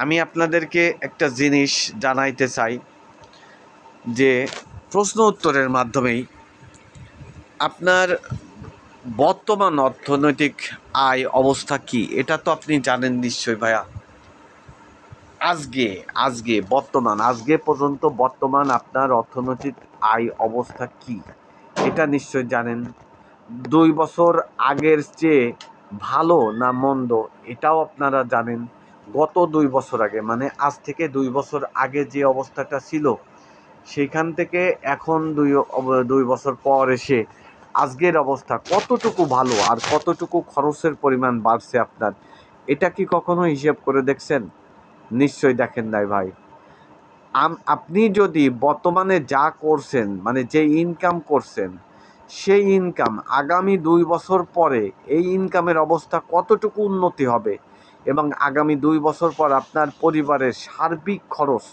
আমি আপনাদেরকে একটা জিনিস জানাইতে চাই যে প্রশ্ন উত্তরের মাধ্যমেই আপনার বর্তমান অর্থনৈতিক আয় অবস্থা কি, এটা তো আপনি জানেন নিশ্চয়ই ভাইয়া। আজকে পর্যন্ত বর্তমান আপনার অর্থনৈতিক আয় অবস্থা কি এটা নিশ্চয় জানেন। 2 বছর আগের চেয়ে ভালো না মন্দ এটাও আপনারা জানেন। গত 2 বছর আগে, মানে আজ থেকে 2 বছর আগে যে অবস্থাটা ছিল, সেখান থেকে এখন 2 বছর পর এসে আজকের অবস্থা কতটুকু ভালো আর কতটুকু খরচের পরিমাণ বাড়ছে আপনার, এটা কি কখনো হিসেব করে দেখছেন? নিশ্চয়ই দেখেন নাই ভাই। আপনি যদি বর্তমানে যা করছেন, মানে যে ইনকাম করছেন, সেই ইনকাম আগামী 2 বছর পরে এই ইনকামের অবস্থা কতটুকু উন্নতি হবে, এবং আগামী 2 বছর পর আপনার পরিবারের সার্বিক খরচ,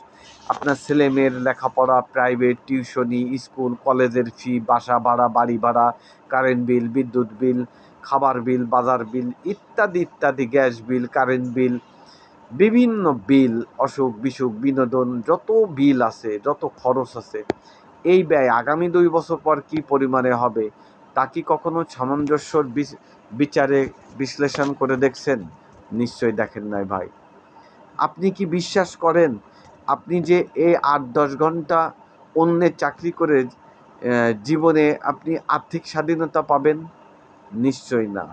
আপনার ছেলে মেয়ের লেখাপড়া, প্রাইভেট টিউশনি, স্কুল কলেজের ফি, বাসা ভাড়া, বাড়ি ভাড়া, কারেন্ট বিল, বিদ্যুৎ বিল, খাবার বিল, বাজার বিল ইত্যাদি ইত্যাদি, গ্যাস বিল, কারেন্ট বিল, বিভিন্ন বিল, অসুখ বিসুখ, বিনোদন, যত বিল আছে, যত খরচ আছে, এই ব্যয় আগামী 2 বছর পর কি পরিমাণে হবে তা কি কখনো সামঞ্জস্যর বিচারে বিশ্লেষণ করে দেখছেন? নিশ্চয়ই দেখেন নাই ভাই। আপনি কি বিশ্বাস করেন আপনি যে এই 8-10 ঘন্টা অন্যের চাকরি করে জীবনে আপনি আর্থিক স্বাধীনতা পাবেন? নিশ্চয়ই না।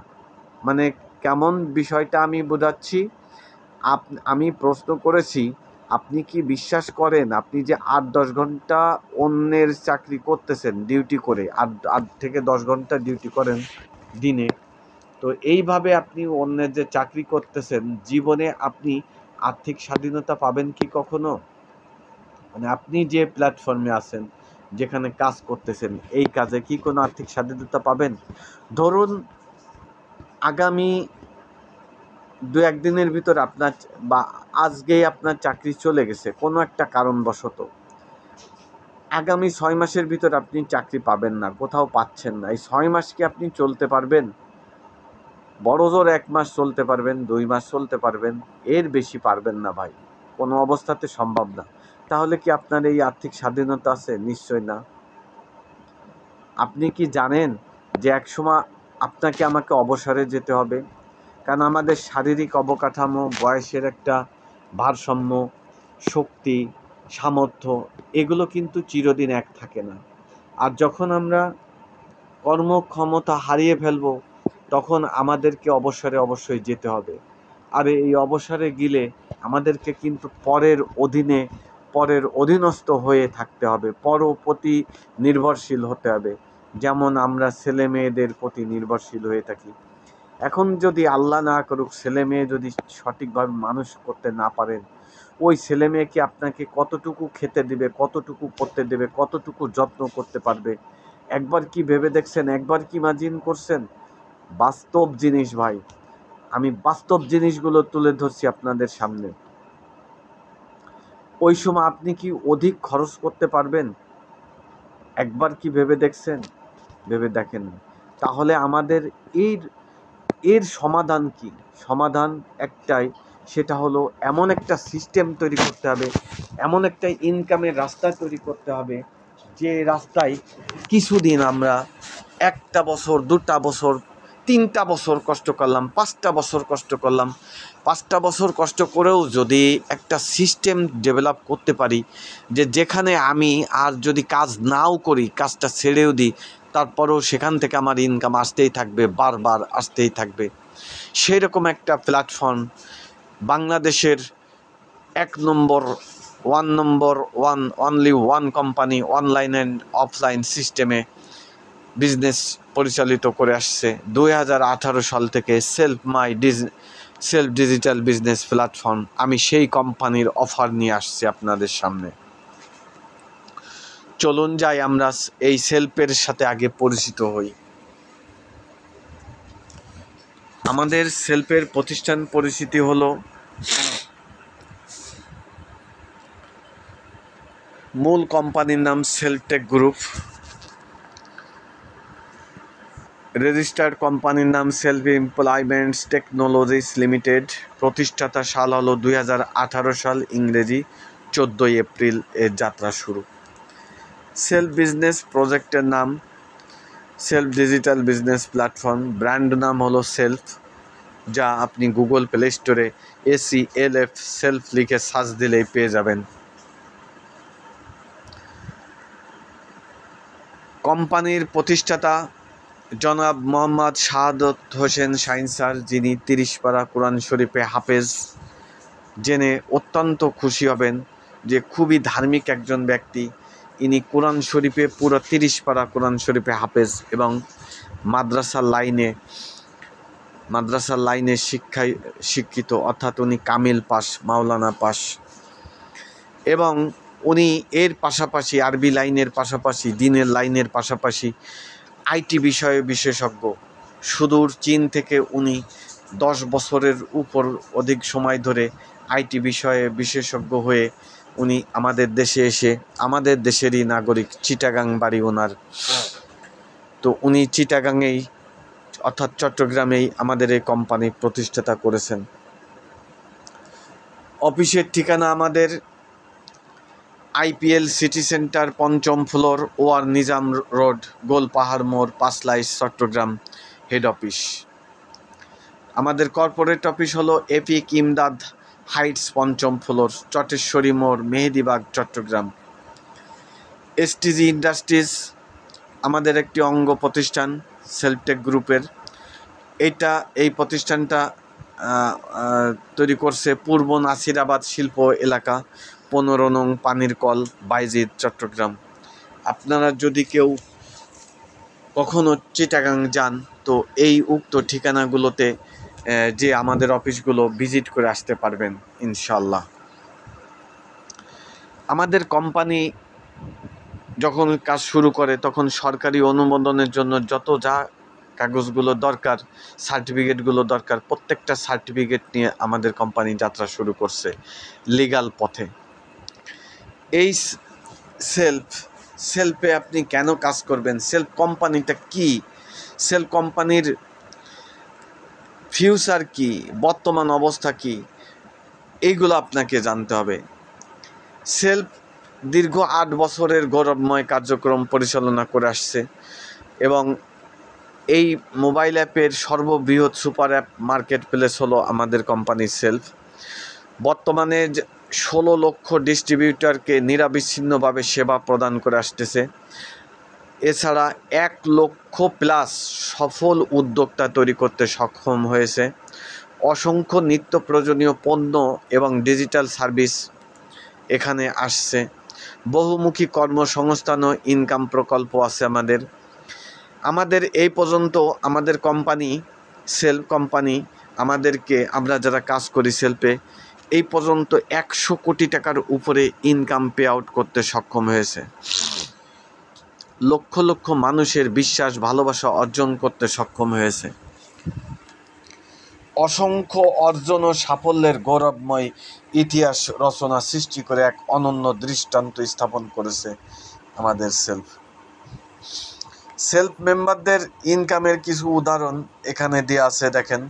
মানে কেমন বিষয়টা আমি বোঝাচ্ছি, আমি প্রশ্ন করেছি, আপনি কি বিশ্বাস করেন আপনি যে 8-10 ঘন্টা অন্যের চাকরি করতেছেন ডিউটি করে, 8 থেকে 10 ঘন্টা ডিউটি করেন দিনে, তো এইভাবে আপনি অন্যের যে চাকরি করতেছেন, জীবনে আপনি আর্থিক স্বাধীনতা পাবেন কি কখনো? মানে আপনি যে প্ল্যাটফর্মে আছেন, যেখানে কাজ করতেছেন, এই কাজে কি কোনো আর্থিক স্বাধীনতা পাবেন? ধরুন আগামী 2-1 দিনের ভিতর আপনার বা আজকেই আপনার চাকরি চলে গেছে কোনো একটা কারণবশত, আগামী 6 মাসের ভিতর আপনি চাকরি পাবেন না, কোথাও পাচ্ছেন না। এই 6 মাস কি আপনি চলতে পারবেন? বড় জোর 1 মাস চলতে পারবেন, 2 মাস চলতে পারবেন, এর বেশি পারবেন না ভাই, কোনো অবস্থাতে সম্ভব না। তাহলে কি আপনার এই আর্থিক স্বাধীনতা আছে? নিশ্চয় না। আপনি কি জানেন যে একসময় আপনাকে আমাকে অবসরে যেতে হবে? কারণ আমাদের শারীরিক অবকাঠামো, বয়সের একটা ভারসাম্য, শক্তি, সামর্থ্য, এগুলো কিন্তু চিরদিন এক থাকে না। আর যখন আমরা কর্মক্ষমতা হারিয়ে ফেলব, তখন আমাদেরকে অবসরে অবশ্যই যেতে হবে। আর এই অবসরে গেলে আমাদেরকে কিন্তু পরের অধীনস্থ হয়ে থাকতে হবে, প্রতি নির্ভরশীল হতে হবে, যেমন আমরা ছেলে মেয়েদের প্রতি নির্ভরশীল হয়ে থাকি। এখন যদি আল্লাহ না করুক ছেলে মেয়ে যদি সঠিকভাবে মানুষ করতে না পারেন, ওই ছেলে মেয়েকে আপনাকে কতটুকু খেতে দেবে, কতটুকু পড়তে দেবে, কতটুকু যত্ন করতে পারবে? একবার কি ভেবে দেখছেন? একবার কি ইমাজিন করছেন? বাস্তব জিনিস ভাই, আমি বাস্তব জিনিসগুলো তুলে ধরছি আপনাদের সামনে। ওই সময় আপনি কি অধিক খরচ করতে পারবেন? একবার কি ভেবে দেখছেন? ভেবে দেখেন। তাহলে আমাদের এর সমাধান কি? সমাধান একটাই, সেটা হলো এমন একটা সিস্টেম তৈরি করতে হবে, এমন একটা ইনকামের রাস্তা তৈরি করতে হবে, যে রাস্তায় কিছুদিন আমরা 1টা বছর, 2টা বছর, 3টা বছর কষ্ট করলাম, 5টা বছর কষ্ট করলাম, 5টা বছর কষ্ট করেও যদি একটা সিস্টেম ডেভেলপ করতে পারি, যেখানে আমি আর যদি কাজ নাও করি, কাজটা ছেড়েও দিই, তারপরেও সেখান থেকে আমার ইনকাম আসতেই থাকবে, বারবার আসতেই থাকবে, সেরকম একটা প্ল্যাটফর্ম বাংলাদেশের 1 কোম্পানি অনলাইন অ্যান্ড অফলাইন সিস্টেমে বিজনেস পরিচালিত করে আসছে 2018 সাল থেকে। সেলফ ডিজিটাল বিজনেস প্ল্যাটফর্ম, আমি সেই কোম্পানির অফার নিয়ে আসছি আপনাদের সামনে। চলুন যাই আমরা এই সেলফের সাথে আগে পরিচিত হই। আমাদের সেলফের প্রতিষ্ঠান পরিচিতি হলো মূল কোম্পানির নাম সেলটেক গ্রুপ, রেজিস্টার্ড কোম্পানির নাম সেলফ এমপ্লয়মেন্টস টেকনোলজিস লিমিটেড, প্রতিষ্ঠাতা সাল হলো 2018 সাল, ইংরেজি 14 এপ্রিল এর যাত্রা শুরু। সেলফ বিজনেস প্রজেক্টের নাম self digital business platform, brand নাম হলো সেলফ, যা আপনি গুগল প্লে স্টোরে SELF সেলফ লিখে সার্চ দিলেই পেয়ে যাবেন। কোম্পানির প্রতিষ্ঠাতা জনাব মোহাম্মদ শাহাদত হোসেন শাহিন স্যার, যিনি 30 পারা কোরআন শরীফে হাফেজ। জেনে অত্যন্ত খুশি হবেন যে খুবই ধার্মিক একজন ব্যক্তি। ইনি কোরআন শরীফে পুরো 30 পারা কোরআন শরীফে হাফেজ এবং মাদ্রাসার লাইনে শিক্ষায় শিক্ষিত, অর্থাৎ উনি কামিল পাস, মাওলানা পাস। এবং উনি এর পাশাপাশি আরবি লাইনের পাশাপাশি দ্বীনের লাইনের পাশাপাশি IT বিষয়ে বিশেষজ্ঞ। সুদূর চীন থেকে উনি 10 বছরের উপর অধিক সময় ধরে IT বিষয়ে বিশেষজ্ঞ হয়ে উনি আমাদের দেশে এসে, আমাদের দেশেরই নাগরিক, চিটাগাং বাড়ি ওনার, তো উনি চিটাগাংয়েই অর্থাৎ চট্টগ্রামেই আমাদের এই কোম্পানি প্রতিষ্ঠাতা করেছেন। অফিসের ঠিকানা আমাদের IPL সিটি সেন্টার, 5ম ফ্লোর, ওয়ার নিজাম রোড, গোলপাহাড় মোড়, পাঁচলাইশ, চট্টগ্রাম হেড অফিস। আমাদের কর্পোরেট অফিস হলো এপিক ইমদাদ হাইটস, 5ম ফ্লোর, চটেশ্বরী মোড়, মেহেদিবাগ, চট্টগ্রাম। STG ইন্ডাস্ট্রিজ আমাদের একটি অঙ্গ প্রতিষ্ঠান সেলফটেক গ্রুপের। এই প্রতিষ্ঠানটা তৈরি করছে পূর্ব নাসিরাবাদ শিল্প এলাকা, 15 নং পানির কল, বাইজিদ, চট্টগ্রাম। আপনারা যদি কেউ কখনো চিটাগাং যান তো এই উক্ত ঠিকানাগুলোতে যে আমাদের অফিসগুলো ভিজিট করে আসতে পারবেন ইনশাল্লাহ। আমাদের কোম্পানি যখন কাজ শুরু করে তখন সরকারি অনুমোদনের জন্য যত যা কাগজগুলো দরকার, সার্টিফিকেটগুলো দরকার, প্রত্যেকটা সার্টিফিকেট নিয়ে আমাদের কোম্পানি যাত্রা শুরু করছে লিগ্যাল পথে। এই সেলফে আপনি কেন কাজ করবেন, সেলফ কোম্পানিটা কি, সেলফ কোম্পানির ফিউচার কি, বর্তমান অবস্থা কি, এইগুলো আপনাকে জানতে হবে। সেলফ দীর্ঘ 8 বছরের গৌরবময় কার্যক্রম পরিচালনা করে আসছে এবং এই মোবাইল অ্যাপের সর্ববৃহৎ সুপার অ্যাপ মার্কেট প্লেস হলো আমাদের কোম্পানির সেলফ। বর্তমানে 16 লক্ষ ডিস্ট্রিবিউটরকে নিরবিচ্ছিন্নভাবে সেবা প্রদান করে আসতেছে। এছাড়া 1 লক্ষ প্লাস সফল উদ্যোক্তা তৈরি করতে সক্ষম হয়েছে। অসংখ্য নিত্য প্রয়োজনীয় পণ্য এবং ডিজিটাল সার্ভিস এখানে আসছে। বহুমুখী কর্মসংস্থান ও ইনকাম প্রকল্প আছে আমাদের এই পর্যন্ত আমাদের কোম্পানি সেলফ কোম্পানি আমাদেরকে, আমরা যারা কাজ করি সেলফে, এই পর্যন্ত 100 কোটি টাকার উপরে ইনকাম পে আউট করতে সক্ষম হয়েছে। লক্ষ লক্ষ মানুষের বিশ্বাস ভালোবাসা অর্জন করতে সক্ষম হয়েছে। অসংখ্য অর্জন ও সাফল্যের গৌরবময় ইতিহাস রচনা সৃষ্টি করে এক অনন্য দৃষ্টান্ত স্থাপন করেছে আমাদের সেলফ মেম্বারদের ইনকামের কিছু উদাহরণ এখানে দেওয়া আছে। দেখেন,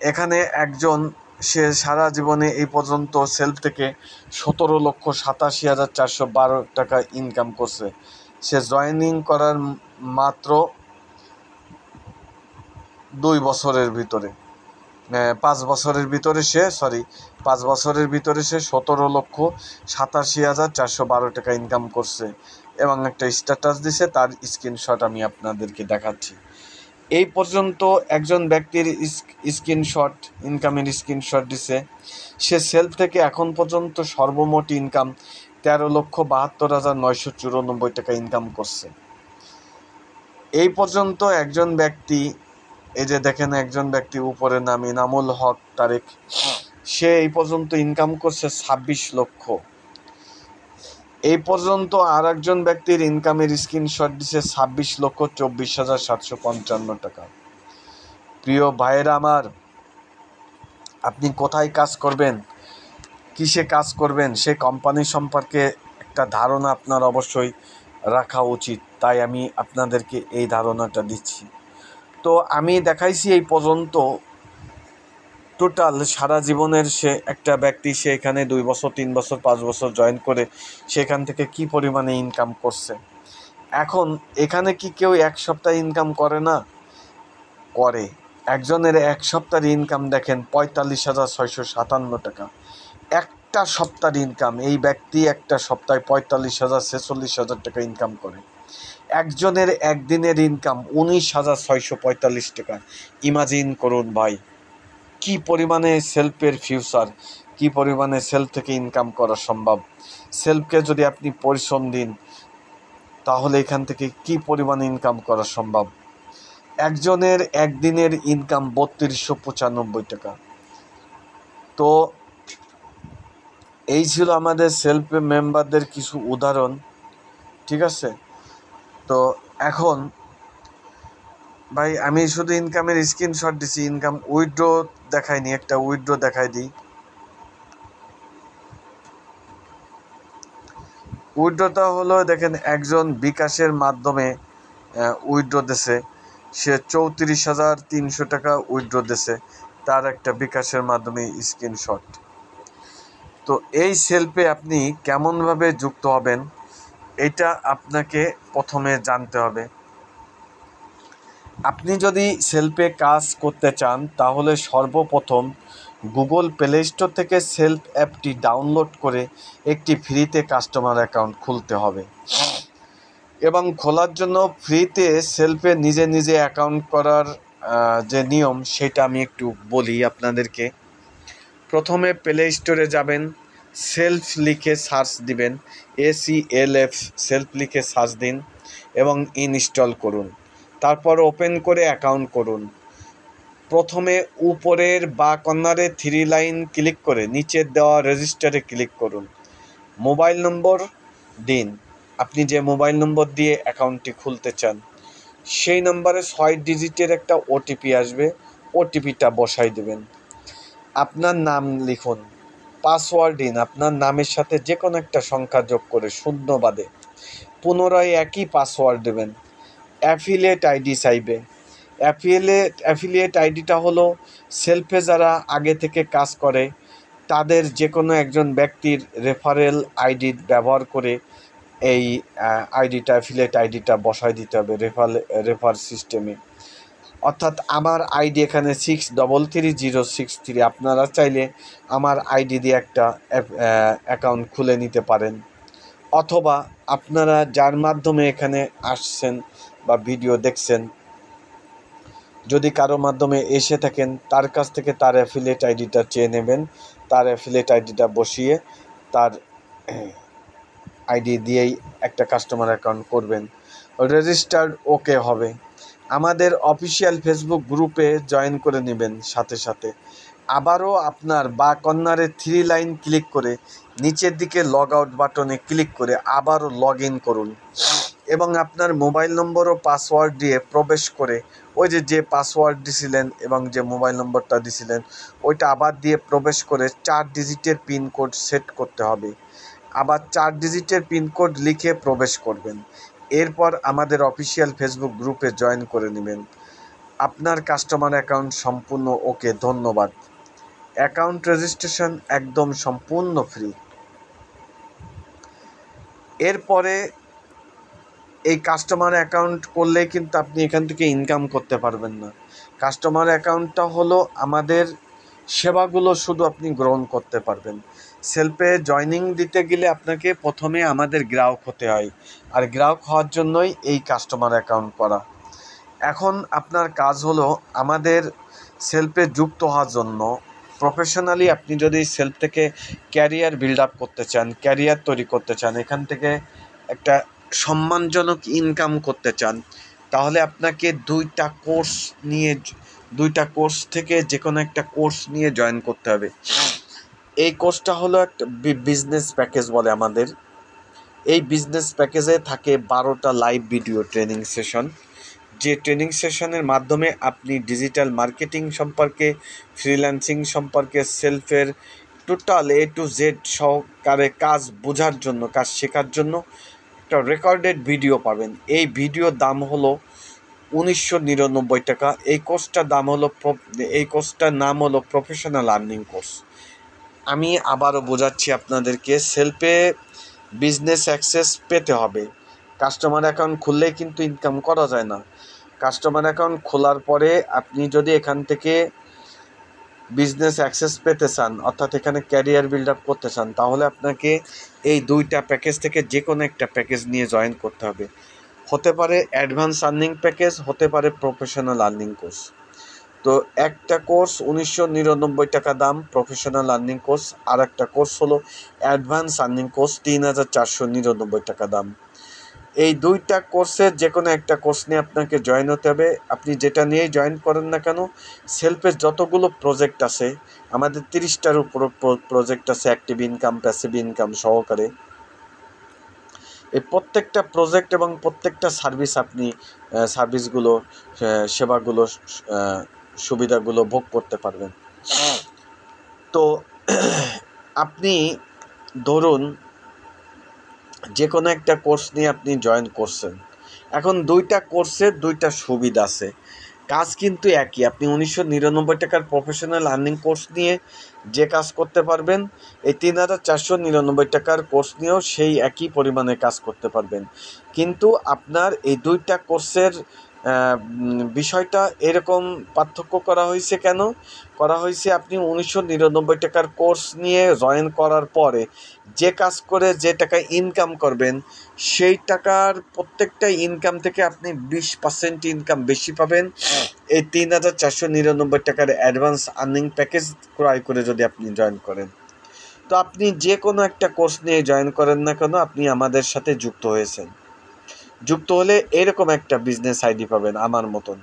এখানে একজন সে সারা জীবনে এই পর্যন্ত সেলফ থেকে 17,87,412 টাকা ইনকাম করছে। সে জয়েনিং করার মাত্র 5 বছরের ভিতরে সে 17,87,412 টাকা ইনকাম করছে এবং একটা স্ট্যাটাস দিছে, তার স্ক্রিনশট আমি আপনাদেরকে দেখাচ্ছি। এই পর্যন্ত একজন ব্যক্তির ইনকামের স্ক্রিনশট দিছে। সে সেলফ থেকে এখন পর্যন্ত সর্বমোট ইনকাম 13,72,994 টাকা ইনকাম করছে। এই পর্যন্ত একজন ব্যক্তি, এই যে দেখেন একজন ব্যক্তি উপরে নাম ইনামুল হক তারেক, সে এই পর্যন্ত ইনকাম করছে 26 লক্ষ। এই পর্যন্ত আর একজন ব্যক্তির ইনকামের স্ক্রিনশট দিছে 26,24,755 টাকা। প্রিয় ভাইয়েরা আমার, আপনি কোথায় কাজ করবেন, কিসে কাজ করবেন, সে কোম্পানি সম্পর্কে একটা ধারণা আপনার অবশ্যই রাখা উচিত। তাই আমি আপনাদেরকে এই ধারণাটা দিচ্ছি। তো আমি দেখাইছি এই পর্যন্ত টোটাল সারা জীবনের সে একটা ব্যক্তি সে এখানে 2 বছর 3 বছর 5 বছর জয়েন করে সেখান থেকে কি পরিমাণে ইনকাম করছে। এখন এখানে কি কেউ এক সপ্তাহ ইনকাম করে না? করে। একজনের এক সপ্তাহের ইনকাম দেখেন 45,657 টাকা। একটা সপ্তাহের ইনকাম, এই ব্যক্তি একটা সপ্তাহে 45,000 46,000 টাকা ইনকাম করে। একজনের একদিনের ইনকাম 19,645 টাকা। ইমাজিন করুন ভাই, কি পরিমাণে সেলফের ফিউচার, কি পরিমাণে সেলফ থেকে ইনকাম করা সম্ভব। সেলফকে যদি আপনি পরিশ্রম দিন তাহলে এখান থেকে কি পরিমাণে ইনকাম করা সম্ভব। একজনের একদিনের ইনকাম 3295 টাকা। তো এই ছিল আমাদের সেলফ মেম্বারদের কিছু উদাহরণ, ঠিক আছে। তো এখন ভাই আমি শুধু ইনকামের স্ক্রিনশট দিছি, ইনকাম উইথড্র দেখাইনি। একটা উইথড্র দেখাই দিই। উইথড্রটা হলো দেখেন, একজন বিকাশের মাধ্যমে উইথড্র দিছে, সে 34,300 টাকা উইথড্র দিছে, তার একটা বিকাশের মাধ্যমে স্ক্রিনশট। তো এই সেলফে আপনি কেমনভাবে যুক্ত হবেন এটা আপনাকে প্রথমে জানতে হবে। আপনি যদি সেলফে কাজ করতে চান তাহলে সর্বপ্রথম গুগল প্লে স্টোর থেকে সেলফ অ্যাপটি ডাউনলোড করে একটি ফ্রিতে কাস্টমার অ্যাকাউন্ট খুলতে হবে এবং খোলার জন্য ফ্রিতে সেলফে নিজে নিজে অ্যাকাউন্ট করার যে নিয়ম সেটা আমি একটু বলি আপনাদেরকে। প্রথমে প্লে স্টোরে যাবেন, সেলফ লিখে সার্চ দিবেন, SELF সেলফ লিখে সার্চ দিন এবং ইনস্টল করুন। তারপর ওপেন করে অ্যাকাউন্ট করুন। প্রথমে উপরের বা কর্নারে 3 লাইন ক্লিক করে নিচের দেওয়া রেজিস্টারে ক্লিক করুন। মোবাইল নম্বর দিন, আপনি যে মোবাইল নম্বর দিয়ে অ্যাকাউন্টটি খুলতে চান সেই নম্বরে 6 ডিজিটের একটা OTP আসবে, OTPটা বসাই দেবেন। আপনার নাম লিখুন, পাসওয়ার্ড দিন, আপনার নামের সাথে যে কোনো একটা সংখ্যা যোগ করে শূন্য বাদে পুনরায় একই পাসওয়ার্ড দেবেন। অ্যাফিলিয়েট আইডি চাইবে। অ্যাফিলিয়েট আইডিটা হলো সেলফে যারা আগে থেকে কাজ করে তাদের যে কোনো একজন ব্যক্তির রেফারেল আইডি ব্যবহার করে এই অ্যাফিলিয়েট আইডিটা বসায় দিতে হবে রেফার সিস্টেমে। অর্থাৎ আমার আইডি এখানে 633063। আপনারা চাইলে আমার আইডি দিয়ে একটা অ্যাকাউন্ট খুলে নিতে পারেন, অথবা আপনারা যার মাধ্যমে এখানে আসছেন বা ভিডিও দেখছেন যদি কারো মাধ্যমে এসে থাকেন তার কাছ থেকে তার অ্যাফিলিয়েট আইডিটা চেয়ে নেবেন, তার অ্যাফিলিয়েট আইডিটা বসিয়ে তার আইডি দিয়েই একটা কাস্টমার অ্যাকাউন্ট করবেন, রেজিস্টার্ড ওকে হবে। আমাদের অফিসিয়াল ফেসবুক গ্রুপে জয়েন করে নেবেন। সাথে সাথে আবারও আপনার বা কর্নারে 3 লাইন ক্লিক করে নিচের দিকে লগ আউট বাটনে ক্লিক করে আবারও লগ ইন করুন এবং আপনার মোবাইল নম্বর ও পাসওয়ার্ড দিয়ে প্রবেশ করে ওই যে পাসওয়ার্ড দিছিলেন এবং যে মোবাইল নম্বরটা দিছিলেন ওইটা আবার দিয়ে প্রবেশ করে 4 ডিজিটের পিনকোড সেট করতে হবে। আবার 4 ডিজিটের পিনকোড লিখে প্রবেশ করবেন। এরপর আমাদের অফিসিয়াল ফেসবুক গ্রুপে জয়েন করে নেবেন। আপনার কাস্টমার অ্যাকাউন্ট সম্পূর্ণ ওকে। ধন্যবাদ। অ্যাকাউন্ট রেজিস্ট্রেশন একদম সম্পূর্ণ ফ্রি। এরপরে এই কাস্টমার অ্যাকাউন্ট করলে কিন্তু আপনি এখান থেকে ইনকাম করতে পারবেন না। কাস্টমার অ্যাকাউন্টটা হলো আমাদের সেবাগুলো শুধু আপনি গ্রহণ করতে পারবেন। সেলফে জয়নিং দিতে গেলে আপনাকে প্রথমে আমাদের গ্রাহক হতে হয়, আর গ্রাহক হওয়ার জন্যই এই কাস্টমার অ্যাকাউন্ট করা। এখন আপনার কাজ হলো আমাদের সেলফে যুক্ত হওয়ার জন্য প্রফেশনালি আপনি যদি সেলফ থেকে ক্যারিয়ার বিল্ড আপ করতে চান, ক্যারিয়ার তৈরি করতে চান, এখান থেকে একটা সম্মানজনক ইনকাম করতে চান, তাহলে আপনাকে 2টা কোর্স থেকে যে কোনো একটা কোর্স নিয়ে জয়েন করতে হবে। এই কোর্সটা হলো একটা বিজনেস প্যাকেজ বলে আমাদের। এই বিজনেস প্যাকেজে থাকে 12টা লাইভ ভিডিও ট্রেনিং সেশন, যে ট্রেনিং সেশনের মাধ্যমে আপনি ডিজিটাল মার্কেটিং সম্পর্কে, ফ্রিল্যান্সিং সম্পর্কে, সেলফের টোটাল A to Z সহকারে কাজ বোঝার জন্য, কাজ শেখার জন্য একটা রেকর্ডেড ভিডিও পাবেন। এই ভিডিওর দাম হলো 1999 টাকা। এই কোর্সটার নাম হলো প্রফেশনাল আর্নিং কোর্স। আমি আবারও বোঝাচ্ছি আপনাদেরকে, সেলফে বিজনেস অ্যাক্সেস পেতে হবে। কাস্টমার অ্যাকাউন্ট খুললেই কিন্তু ইনকাম করা যায় না। কাস্টমার অ্যাকাউন্ট খোলার পরে আপনি যদি এখান থেকে বিজনেস অ্যাক্সেস পেতে চান, অর্থাৎ এখানে ক্যারিয়ার বিল্ড আপ করতে চান, তাহলে আপনাকে এই 2টা প্যাকেজ থেকে যে কোনো একটা প্যাকেজ নিয়ে জয়েন করতে হবে। হতে পারে অ্যাডভান্স আর্নিং প্যাকেজ, হতে পারে প্রফেশনাল আর্নিং কোর্স। তো একটা কোর্স 1999 টাকা দাম প্রফেশনাল আর্নিং কোর্স, আর একটা কোর্স হলো অ্যাডভান্স আর্নিং কোর্স 3499 টাকা দাম। এই 2টা কোর্সের যে কোনো একটা কোর্স নিয়ে আপনাকে জয়েন হতে হবে। আপনি যেটা নিয়েই জয়েন করেন না কেন, সেলফের যতগুলো প্রজেক্ট আছে, আমাদের 30টার উপর প্রজেক্ট আছে অ্যাক্টিভ ইনকাম, প্যাসিভ ইনকাম সহকারে। এই প্রত্যেকটা প্রজেক্ট এবং প্রত্যেকটা সার্ভিসগুলো, সেবাগুলো, সুবিধাগুলো ভোগ করতে পারবেন। তো আপনি ধরুন যে কোনো একটা কোর্স নিয়ে আপনি জয়েন করছেন। এখন 2টা কোর্সের 2টা সুবিধা আছে, কাজ কিন্তু একই। আপনি 1999 টাকার প্রফেশনাল আর্নিং কোর্স নিয়ে যে কাজ করতে পারবেন, এই 3499 টাকার কোর্স নিয়েও সেই একই পরিমাণে কাজ করতে পারবেন। কিন্তু আপনার এই 2টা কোর্সের বিষয়টা এরকম পার্থক্য করা হয়েছে কেন করা হয়েছে, আপনি 1999 টাকার কোর্স নিয়ে জয়েন করার পরে যে কাজ করে যে টাকা ইনকাম করবেন, সেই টাকার প্রত্যেকটা ইনকাম থেকে আপনি 20% ইনকাম বেশি পাবেন এই 3499 টাকার অ্যাডভান্স আর্নিং প্যাকেজ ক্রয় করে যদি আপনি জয়েন করেন। তো আপনি যে কোনো একটা কোর্স নিয়ে জয়েন করেন না কেন, আপনি আমাদের সাথে যুক্ত হয়েছেন। যুক্ত হলে এরকম একটা বিজনেস আইডি পাবেন আমার মতন।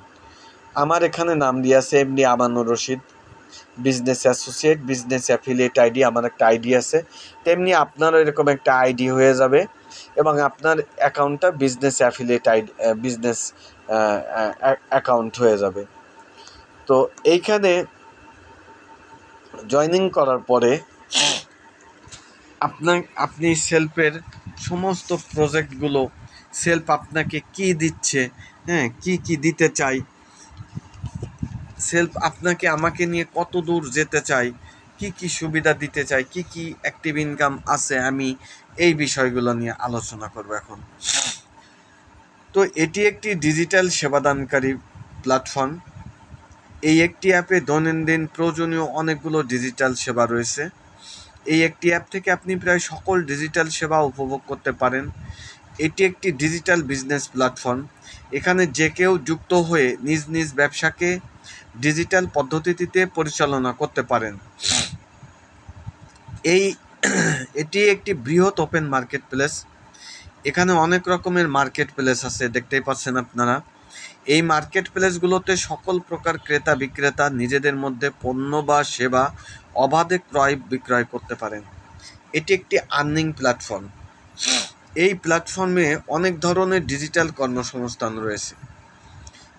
আমার এখানে নাম দিয়ে আছে এমনি Amanur Rashid, business associate, business affiliate ID, আমার একটা আইডি আছে। তেমনি আপনারও এরকম একটা আইডি হয়ে যাবে এবং আপনার অ্যাকাউন্টটা business affiliate ID, business account হয়ে যাবে। তো এইখানে জয়েনিং করার পরে আপনি সেলফের সমস্ত প্রজেক্টগুলো, সেলফ আপনাকে কি দিচ্ছে, কি দিতে চাই, সেলফ আপনাকে আমাকে নিয়ে কত দূর যেতে চাই, কি সুবিধা দিতে চাই, কি অ্যাক্টিভ ইনকাম আছে, আমি এই বিষয়গুলো নিয়ে আলোচনা করব এখন। তো এটি একটি ডিজিটাল সেবাদানকারী প্ল্যাটফর্ম। এই একটি অ্যাপে দৈনন্দিন প্রয়োজনীয় অনেকগুলো ডিজিটাল সেবা রয়েছে। এই একটি অ্যাপ থেকে আপনি প্রায় সকল ডিজিটাল সেবা উপভোগ করতে পারেন। এটি একটি ডিজিটাল বিজনেস প্ল্যাটফর্ম। এখানে যে কেউ যুক্ত হয়ে নিজ নিজ ব্যবসাকে ডিজিটাল পদ্ধতিতে পরিচালনা করতে পারেন। এটি একটি বৃহৎ ওপেন মার্কেট প্লেস। এখানে অনেক রকমের মার্কেট প্লেস আছে, দেখতেই পাচ্ছেন আপনারা। এই মার্কেট প্লেসগুলোতে সকল প্রকার ক্রেতা বিক্রেতা নিজেদের মধ্যে পণ্য বা সেবা অবাধে ক্রয় বিক্রয় করতে পারেন। এটি একটি আর্নিং প্ল্যাটফর্ম। এই প্ল্যাটফর্মে অনেক ধরনের ডিজিটাল কর্মসংস্থান রয়েছে।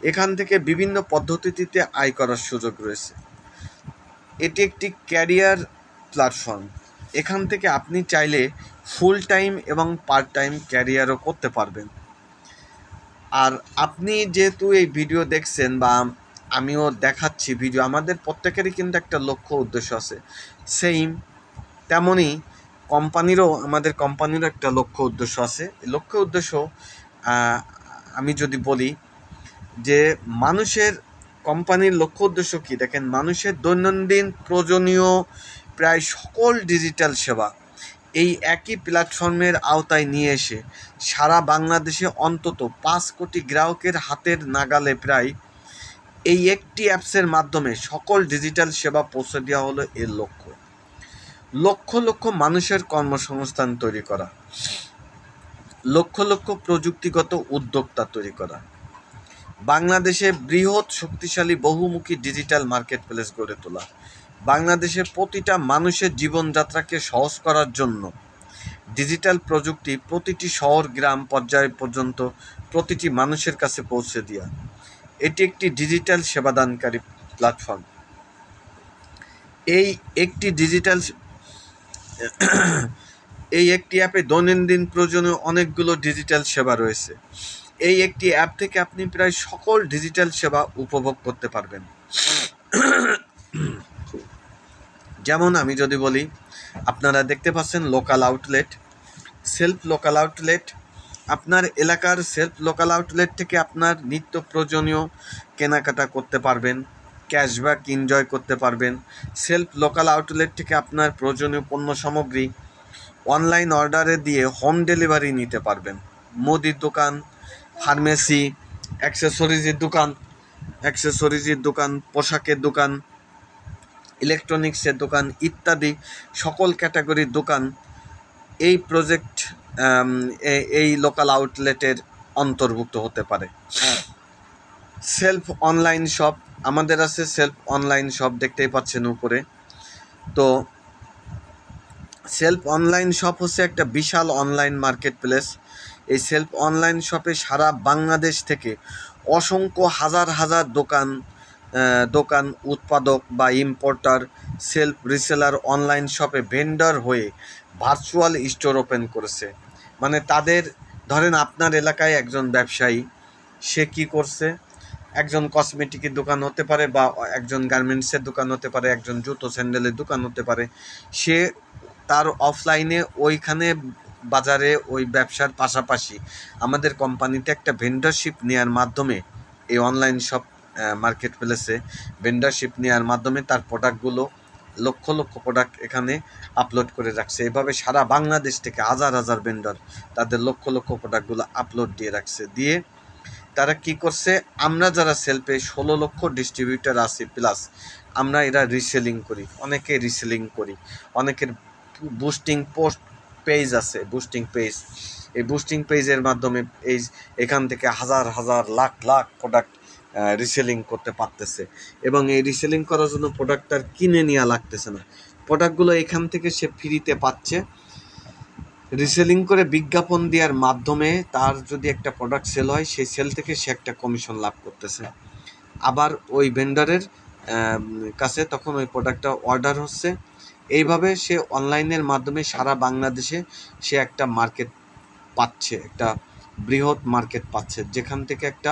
এখান থেকে বিভিন্ন পদ্ধতিতে আয় করার সুযোগ রয়েছে। এটি একটি ক্যারিয়ার প্ল্যাটফর্ম। এখান থেকে আপনি চাইলে ফুল টাইম এবং পার্ট টাইম ক্যারিয়ারও করতে পারবেন। আর আপনি যেহেতু এই ভিডিও দেখছেন বা আমিও দেখাচ্ছি ভিডিও, আমাদের প্রত্যেকেরই কিন্তু একটা লক্ষ্য উদ্দেশ্য আছে। তেমনই আমাদের কোম্পানিরও একটা লক্ষ্য উদ্দেশ্য আছে। লক্ষ্য উদ্দেশ্য আমি যদি বলি যে কোম্পানির লক্ষ্য উদ্দেশ্য কী, দেখেন, মানুষের দৈনন্দিন প্রয়োজনীয় প্রায় সকল ডিজিটাল সেবা এই একই প্ল্যাটফর্মের আওতায় নিয়ে এসে সারা বাংলাদেশে অন্তত 5 কোটি গ্রাহকের হাতের নাগালে প্রায় এই একটি অ্যাপসের মাধ্যমে সকল ডিজিটাল সেবা পৌঁছে দেওয়া হলো এর লক্ষ্য। লক্ষ লক্ষ মানুষের কর্মসংস্থান তৈরি করা, লক্ষ লক্ষ প্রযুক্তিগত উদ্যোক্তা তৈরি করা, বাংলাদেশে বৃহৎ শক্তিশালী বহুমুখী ডিজিটাল মার্কেট প্লেস গড়ে তোলা, বাংলাদেশের প্রতিটা মানুষের জীবনযাত্রাকে সহজ করার জন্য ডিজিটাল প্রযুক্তি প্রতিটি শহর গ্রাম পর্যায় পর্যন্ত প্রতিটি মানুষের কাছে পৌঁছে দেওয়া। এটি একটি ডিজিটাল সেবাদানকারী প্ল্যাটফর্ম। এই একটি ডিজিটাল এই একটি অ্যাপে দৈনন্দিন প্রয়োজনীয় অনেকগুলো ডিজিটাল সেবা রয়েছে। এই একটি অ্যাপ থেকে আপনি প্রায় সকল ডিজিটাল সেবা উপভোগ করতে পারবেন। যেমন আমি যদি বলি, আপনারা দেখতে পাচ্ছেন local outlet, self local outlet. আপনার এলাকার সেলফ লোকাল আউটলেট থেকে আপনার নিত্য প্রয়োজনীয় কেনাকাটা করতে পারবেন, ক্যাশব্যাক এনজয় করতে পারবেন। সেলফ লোকাল আউটলেট থেকে আপনার প্রয়োজনীয় পণ্য সামগ্রী অনলাইন অর্ডারে দিয়ে হোম ডেলিভারি নিতে পারবেন। মুদির দোকান, ফার্মেসি, অ্যাক্সেসরিজের দোকান, পোশাকের দোকান, ইলেকট্রনিক্সের দোকান ইত্যাদি সকল ক্যাটাগরির দোকান এই লোকাল আউটলেটের অন্তর্ভুক্ত হতে পারে। সেলফ অনলাইন শপ, আমাদের আছে সেলফ অনলাইন শপ, দেখতেই পাচ্ছেন উপরে। তো সেলফ অনলাইন শপ হচ্ছে একটা বিশাল অনলাইন মার্কেট প্লেস। এই সেলফ অনলাইন শপে সারা বাংলাদেশ থেকে অসংখ্য হাজার হাজার দোকান উৎপাদক বা ইম্পোর্টার সেলফ রিসেলার অনলাইন শপে ভেন্ডর হয়ে ভার্চুয়াল স্টোর ওপেন করেছে। মানে তাদের, ধরেন আপনার এলাকায় একজন ব্যবসায়ী, সে কি করছে, একজন কসমেটিকের দোকান হতে পারে, বা একজন গার্মেন্টসের দোকান হতে পারে, একজন জুতো স্যান্ডেলের দোকান হতে পারে। সে তার অফলাইনে ওইখানে বাজারে ওই ব্যবসার পাশাপাশি আমাদের কোম্পানিতে একটা ভেন্ডরশিপ নেওয়ার মাধ্যমে, এই অনলাইন শপ মার্কেট প্লেসে ভেন্ডরশিপ নেওয়ার মাধ্যমে তার প্রোডাক্টগুলো লক্ষ লক্ষ প্রোডাক্ট এখানে আপলোড করে রাখছে। এভাবে সারা বাংলাদেশ থেকে হাজার হাজার ভেন্ডর তাদের লক্ষ লক্ষ প্রোডাক্টগুলো আপলোড দিয়ে রাখছে। দিয়ে তারা কি করছে, আমরা যারা সেলফে 16 লক্ষ ডিস্ট্রিবিউটার আছি প্লাস, আমরা এরা রিসেলিং করি, অনেকে রিসেলিং করি, অনেকের বুস্টিং পোস্ট পেজ আছে, বুস্টিং পেজ। এই বুস্টিং পেজের মাধ্যমে এখান থেকে হাজার হাজার লাখ লাখ প্রোডাক্ট রিসেলিং করতে পারতেছে, এবং এই রিসেলিং করার জন্য প্রোডাক্ট আর কিনে নেওয়া লাগতেছে না, প্রোডাক্টগুলো এখান থেকে সে ফ্রিতে পাচ্ছে। রিসেলিং করে বিজ্ঞাপন দেওয়ার মাধ্যমে তার যদি একটা প্রোডাক্ট সেল হয়, সেই সেল থেকে সে একটা কমিশন লাভ করতেছে। আবার ওই ভেন্ডারের কাছে তখন ওই প্রোডাক্টটা অর্ডার হচ্ছে। এইভাবে সে অনলাইনের মাধ্যমে সারা বাংলাদেশে সে একটা মার্কেট পাচ্ছে, একটা বৃহৎ মার্কেট পাচ্ছে, যেখান থেকে একটা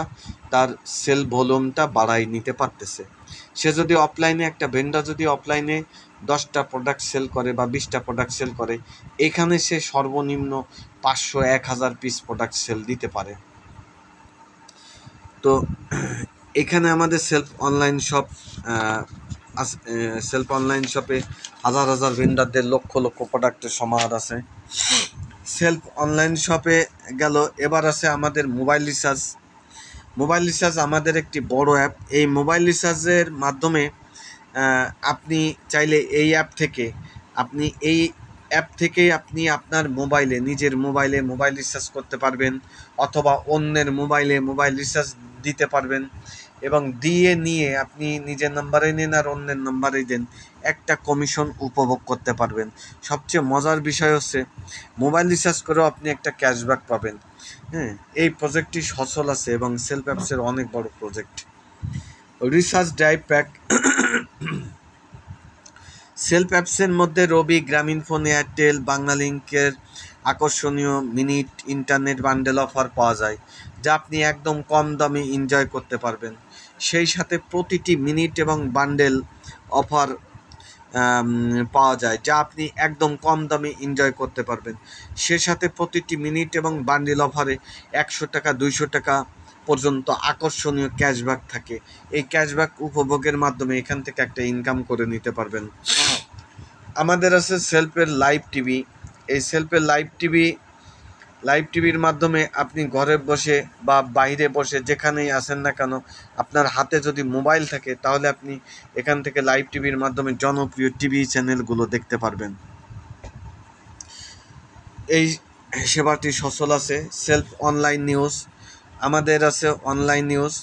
তার সেল ভলিউমটা বাড়াই নিতে পারতেছে। সে যদি অফলাইনে, একটা ভেন্ডার যদি অফলাইনে 10টা প্রোডাক্ট সেল করে বা 20টা প্রোডাক্ট সেল করে, এখানে সে সর্বনিম্ন 500-1000 পিস প্রোডাক্ট সেল দিতে পারে। তো এখানে আমাদের সেলফ অনলাইন শপে হাজার হাজার ভেন্ডারদের লক্ষ লক্ষ প্রোডাক্টের সমাহার আছে। সেলফ অনলাইন শপে গেল, এবার আছে আমাদের মোবাইল রিচার্জ আমাদের একটি বড় অ্যাপ। এই মোবাইল রিচার্জের মাধ্যমে আপনি চাইলে এই অ্যাপ থেকেই আপনি আপনার মোবাইলে, নিজের মোবাইলে মোবাইল রিচার্জ করতে পারবেন, অথবা অন্যের মোবাইলে মোবাইল রিচার্জ দিতে পারবেন, এবং নিয়ে আপনি নিজের নাম্বারে নেন আর অন্যের নাম্বারে দেন, একটা কমিশন উপভোগ করতে পারবেন। সবচেয়ে মজার বিষয় হচ্ছে, মোবাইল রিচার্জ করেও আপনি একটা ক্যাশব্যাক পাবেন। হ্যাঁ, এই প্রজেক্টটি সচল আছে এবং সেলফ অ্যাপসের অনেক বড় project. Recharge drive pack, self অ্যাপসের মধ্যে রবি, গ্রামীণফোন, এয়ারটেল, বাংলালিংকের আকর্ষণীয় মিনিট ইন্টারনেট বান্ডেল অফার পাওয়া যায়, যা আপনি একদম কম দামে এনজয় করতে পারবেন। সেই সাথে প্রতিটি মিনিট এবং বান্ডেল অফার পাওয়া যায়, যা আপনি একদম কম দামে এনজয় করতে পারবেন। সে সাথে প্রতিটি মিনিট এবং বান্ডেল অফারে 100 টাকা 200 টাকা পর্যন্ত আকর্ষণীয় ক্যাশব্যাক থাকে। এই ক্যাশব্যাক উপভোগের মাধ্যমে এখান থেকে একটা ইনকাম করে নিতে পারবেন। আমাদের আছে সেলফের লাইভ টিভি। এই সেলফের লাইভ টিভির মাধ্যমে আপনি ঘরে বসে বা বাইরে বসে যেখানেই আসেন না কেন, আপনার হাতে যদি মোবাইল থাকে, তাহলে আপনি এখান থেকে লাইভ টিভির মাধ্যমে জনপ্রিয় টিভি চ্যানেলগুলো দেখতে পারবেন। এই সেবাটি সচল আছে। সেলফ অনলাইন নিউজ, আমাদের আছে অনলাইন নিউজ।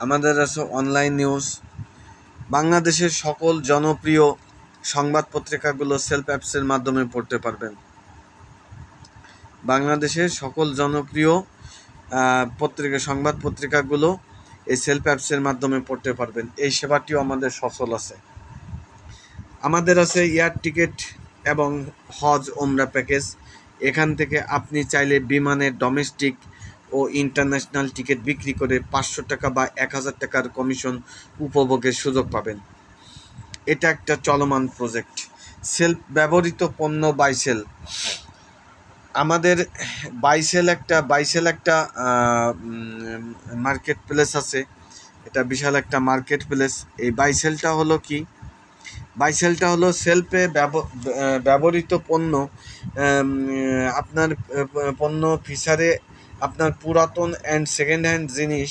আমাদের আছে অনলাইন নিউজ। বাংলাদেশের সকল জনপ্রিয় সংবাদ পত্রিকাগুলো সেলফ অ্যাপসের মাধ্যমে পড়তে পারবেন। বাংলাদেশের সকল জনপ্রিয় সংবাদ পত্রিকাগুলো এই সেলফ অ্যাপসের মাধ্যমে পড়তে পারবেন। এই সেবাটিও আমাদের সচল আছে। আমাদের আছে এয়ার টিকিট এবং হজ ওমরা প্যাকেজ। এখান থেকে আপনি চাইলে বিমানের ডোমেস্টিক ও ইন্টারন্যাশনাল টিকিট বিক্রি করে 500 টাকা বা 1000 টাকার কমিশন উপভোগের সুযোগ পাবেন। এটা একটা চলমান প্রজেক্ট। সেলফ ব্যবহৃত পণ্য বাইসেল। আমাদের বাইসেল একটা মার্কেট প্লেস আছে। এটা বিশাল একটা মার্কেট প্লেস। এই বাইসেলটা হলো কি? বাইসেলটা হলো সেলফে ব্যবহৃত পণ্য। আপনার পণ্য ফিচারে আপনার পুরাতন অ্যান্ড সেকেন্ড হ্যান্ড জিনিস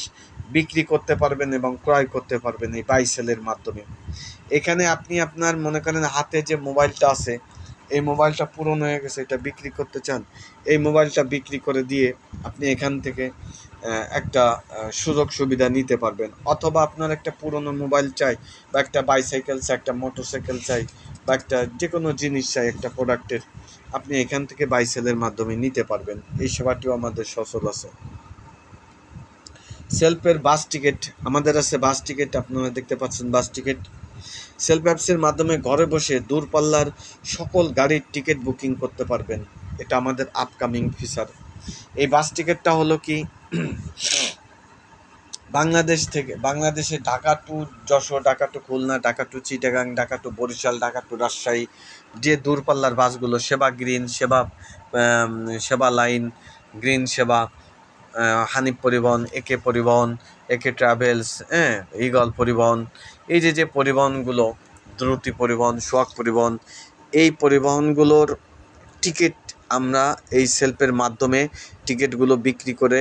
বিক্রি করতে পারবেন এবং ক্রয় করতে পারবেন এই বাইসেলের মাধ্যমে। এখানে আপনি আপনার মনে করেন হাতে যে মোবাইলটা আছে, এই মোবাইলটা পুরনো হয়ে গেছে, এটা বিক্রি করতে চান, এই মোবাইলটা বিক্রি করে দিয়ে আপনি এখান থেকে একটা সুযোগ সুবিধা নিতে পারবেন। অথবা আপনার একটা পুরনো মোবাইল চাই, বা একটা বাইসাইকেল চাই, একটা মোটরসাইকেল চাই, বা একটা যে কোনো জিনিস চাই একটা প্রোডাক্টের, আপনি এখান থেকে বাইসেলের মাধ্যমে নিতে পারবেন। এই সেবাটিও আমাদের সচল আছে। সেলফের বাস টিকিট। আমাদের আছে বাস টিকিট। আপনারা দেখতে পাচ্ছেন বাস টিকিট। সেলফ অ্যাপসের মাধ্যমে ঘরে বসে দূরপাল্লার সকল গাড়ির টিকিট বুকিং করতে পারবেন। এটা আমাদের আপকামিং ফিচার। এই বাস টিকিটটা হলো কি, বাংলাদেশে Dhaka to Jessore, Dhaka to Khulna, Dhaka to Chittagong, Dhaka to Barishal, Dhaka to Rajshahi যে দূরপাল্লার বাসগুলো, সেবা গ্রিন, সেবা লাইন, গ্রিন সেবা, হানিফ পরিবহন, একে পরিবহন, একে ট্রাভেলস, ইগল পরিবহন, এই যে পরিবহনগুলো, দ্রুতি পরিবহন, সোহাগ পরিবহন, এই পরিবহনগুলোর টিকিট আমরা এই সেলফের মাধ্যমে টিকিটগুলো বিক্রি করে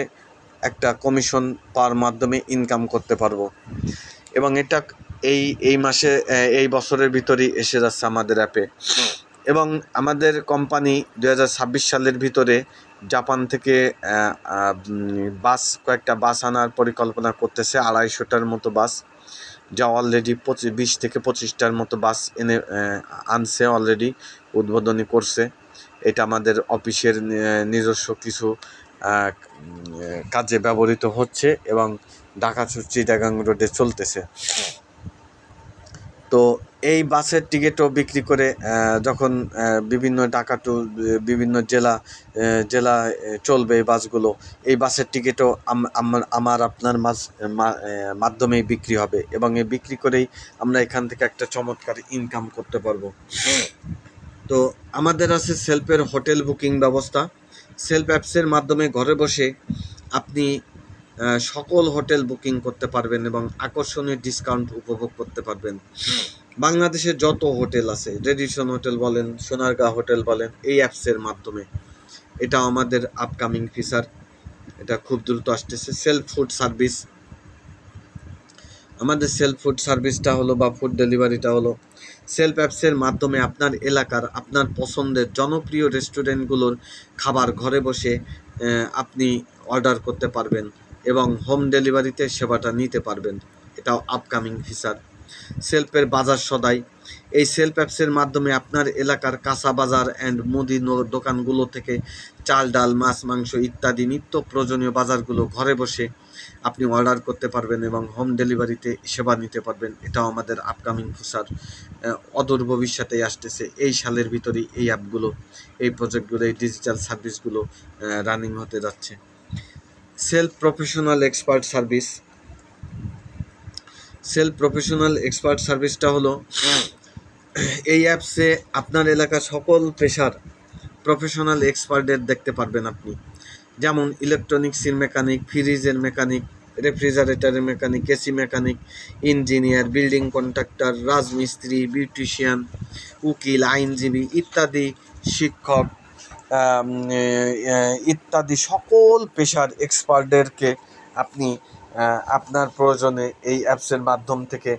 একটা কমিশন পাওয়ার মাধ্যমে ইনকাম করতে পারবো। এবং এটা এই মাসে এই বছরের ভিতরেই এসে যাচ্ছে আমাদের অ্যাপে। এবং আমাদের কোম্পানি 2026 সালের ভিতরে জাপান থেকে কয়েকটা বাস আনার পরিকল্পনা করতেছে, 250টার মতো বাস, যা অলরেডি 20 থেকে 25টার মতো বাস আনছে, অলরেডি উদ্বোধনী করছে। এটা আমাদের অফিসের নিজস্ব কিছু কাজে ব্যবহৃত হচ্ছে এবং ঢাকা চিটাগাং রোডে চলতেছে। তো এই বাসের টিকিটও বিক্রি করে যখন বিভিন্ন ঢাকা টু বিভিন্ন জেলা চলবে এই বাসগুলো, এই বাসের টিকিটও আমার আপনার মাধ্যমেই বিক্রি হবে এবং এই বিক্রি করেই আমরা এখান থেকে একটা চমৎকার ইনকাম করতে পারবো। তো আমাদের আছে সেলফের হোটেল বুকিং ব্যবস্থা। সেলফ অ্যাপসের মাধ্যমে ঘরে বসে আপনি সকল হোটেল বুকিং করতে পারবেন এবং আকর্ষণীয় ডিসকাউন্ট উপভোগ করতে পারবেন। বাংলাদেশে যত হোটেল আছে, রেডিসন হোটেল বলেন, সোনারগাঁ হোটেল বলেন, এই অ্যাপসের মাধ্যমে। এটা আমাদের আপকামিং ফিচার, এটা খুব দ্রুত আসতেছে। Self food service. আমাদের সেলফ ফুড সার্ভিসটা হলো বা ফুড ডেলিভারিটা হলো সেলফ অ্যাপসের মাধ্যমে আপনার এলাকার আপনার পছন্দের জনপ্রিয় রেস্টুরেন্টগুলোর খাবার ঘরে বসে আপনি অর্ডার করতে পারবেন এবং হোম ডেলিভারিতে সেবাটা নিতে পারবেন। এটাও আপকামিং ফিচার। সেলফের বাজার সদাই। এই সেলফ অ্যাপসের মাধ্যমে আপনার এলাকার কাঁচা বাজার অ্যান্ড মুদি দোকানগুলো থেকে চাল, ডাল, মাছ, মাংস ইত্যাদি নিত্য প্রয়োজনীয় বাজারগুলো ঘরে বসে আপনি অর্ডার করতে পারবেন এবং হোম ডেলিভারিতে সেবা নিতে পারবেন। এটাও আমাদের আপকামিং ফিচার। অদূর ভবিষ্যতেই আসতেছে, এই সালের ভিতরেই এই অ্যাপগুলো, এই প্রজেক্টগুলো, এই ডিজিটাল সার্ভিসগুলো রানিং হতে যাচ্ছে। Self professional expert service. Self professional expert সার্ভিসটা হলো এই অ্যাপসে আপনার এলাকার সকল পেশার প্রফেশনাল এক্সপার্টদের দেখতে পারবেন আপনি। যেমন ইলেকট্রনিক্সের মেকানিক, ফ্রিজের মেকানিক, রেফ্রিজারেটরের mechanic, AC mechanic, engineer, building contractor, রাজমিস্ত্রি, বিউটিশিয়ান, উকিল, আইনজীবী ইত্যাদি, শিক্ষক ইত্যাদি সকল পেশার এক্সপার্টদেরকে আপনি আপনার প্রয়োজনে এই অ্যাপসের মাধ্যম থেকে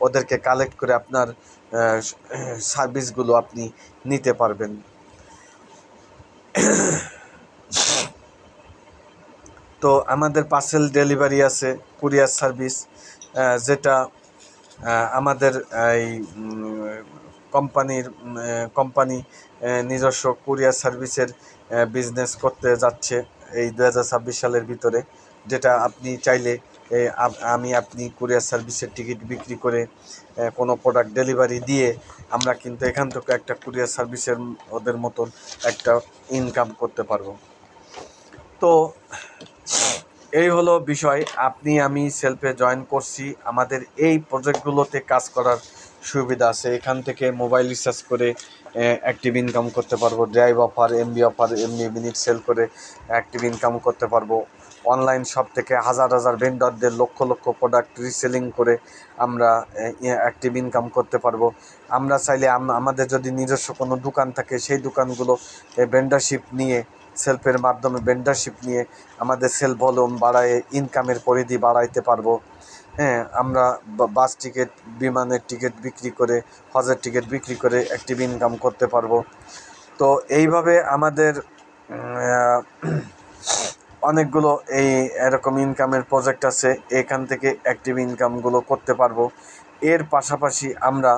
ওদেরকে কালেক্ট করে আপনার সার্ভিসগুলো আপনি নিতে পারবেন। তো আমাদের পার্সেল ডেলিভারি আছে, কুরিয়ার সার্ভিস, যেটা আমাদের এই কোম্পানি নিজস্ব কুরিয়ার সার্ভিসের বিজনেস করতে যাচ্ছে এই 2026 সালের ভিতরে, যেটা আপনি চাইলে আপনি কুরিয়ার সার্ভিসের টিকিট বিক্রি করে কোনো প্রোডাক্ট ডেলিভারি দিয়ে আমরা কিন্তু এখান থেকে একটা কুরিয়ার সার্ভিসের ওদের মতন একটা ইনকাম করতে পারবো। তো এই হলো বিষয়। আমি সেলফে জয়েন করছি। আমাদের এই প্রজেক্টগুলোতে কাজ করার সুবিধা আছে। এখান থেকে মোবাইল রিচার্জ করে অ্যাক্টিভ ইনকাম করতে পারবো, drive offer, MB minute sell করে অ্যাক্টিভ ইনকাম করতে পারবো। অনলাইন শপ থেকে হাজার হাজার ভেন্ডরদের লক্ষ লক্ষ প্রোডাক্ট রিসেলিং করে আমরা অ্যাক্টিভ ইনকাম করতে পারবো। আমরা চাইলে আমাদের যদি নিজস্ব কোনো দোকান থাকে, সেই দোকানগুলো ভেন্ডারশিপ নিয়ে, সেলফের মাধ্যমে ভেন্ডারশিপ নিয়ে আমাদের সেল ভলিউম বাড়ায় ইনকামের পরিধি বাড়াইতে পারবো। হ্যাঁ, আমরা বাস টিকিট, বিমানের টিকিট বিক্রি করে, হজের টিকিট বিক্রি করে অ্যাক্টিভ ইনকাম করতে পারবো। তো এইভাবে আমাদের অনেকগুলো এরকম ইনকামের প্রজেক্ট আছে, এখান থেকে অ্যাক্টিভ ইনকামগুলো করতে পারবো। এর পাশাপাশি আমরা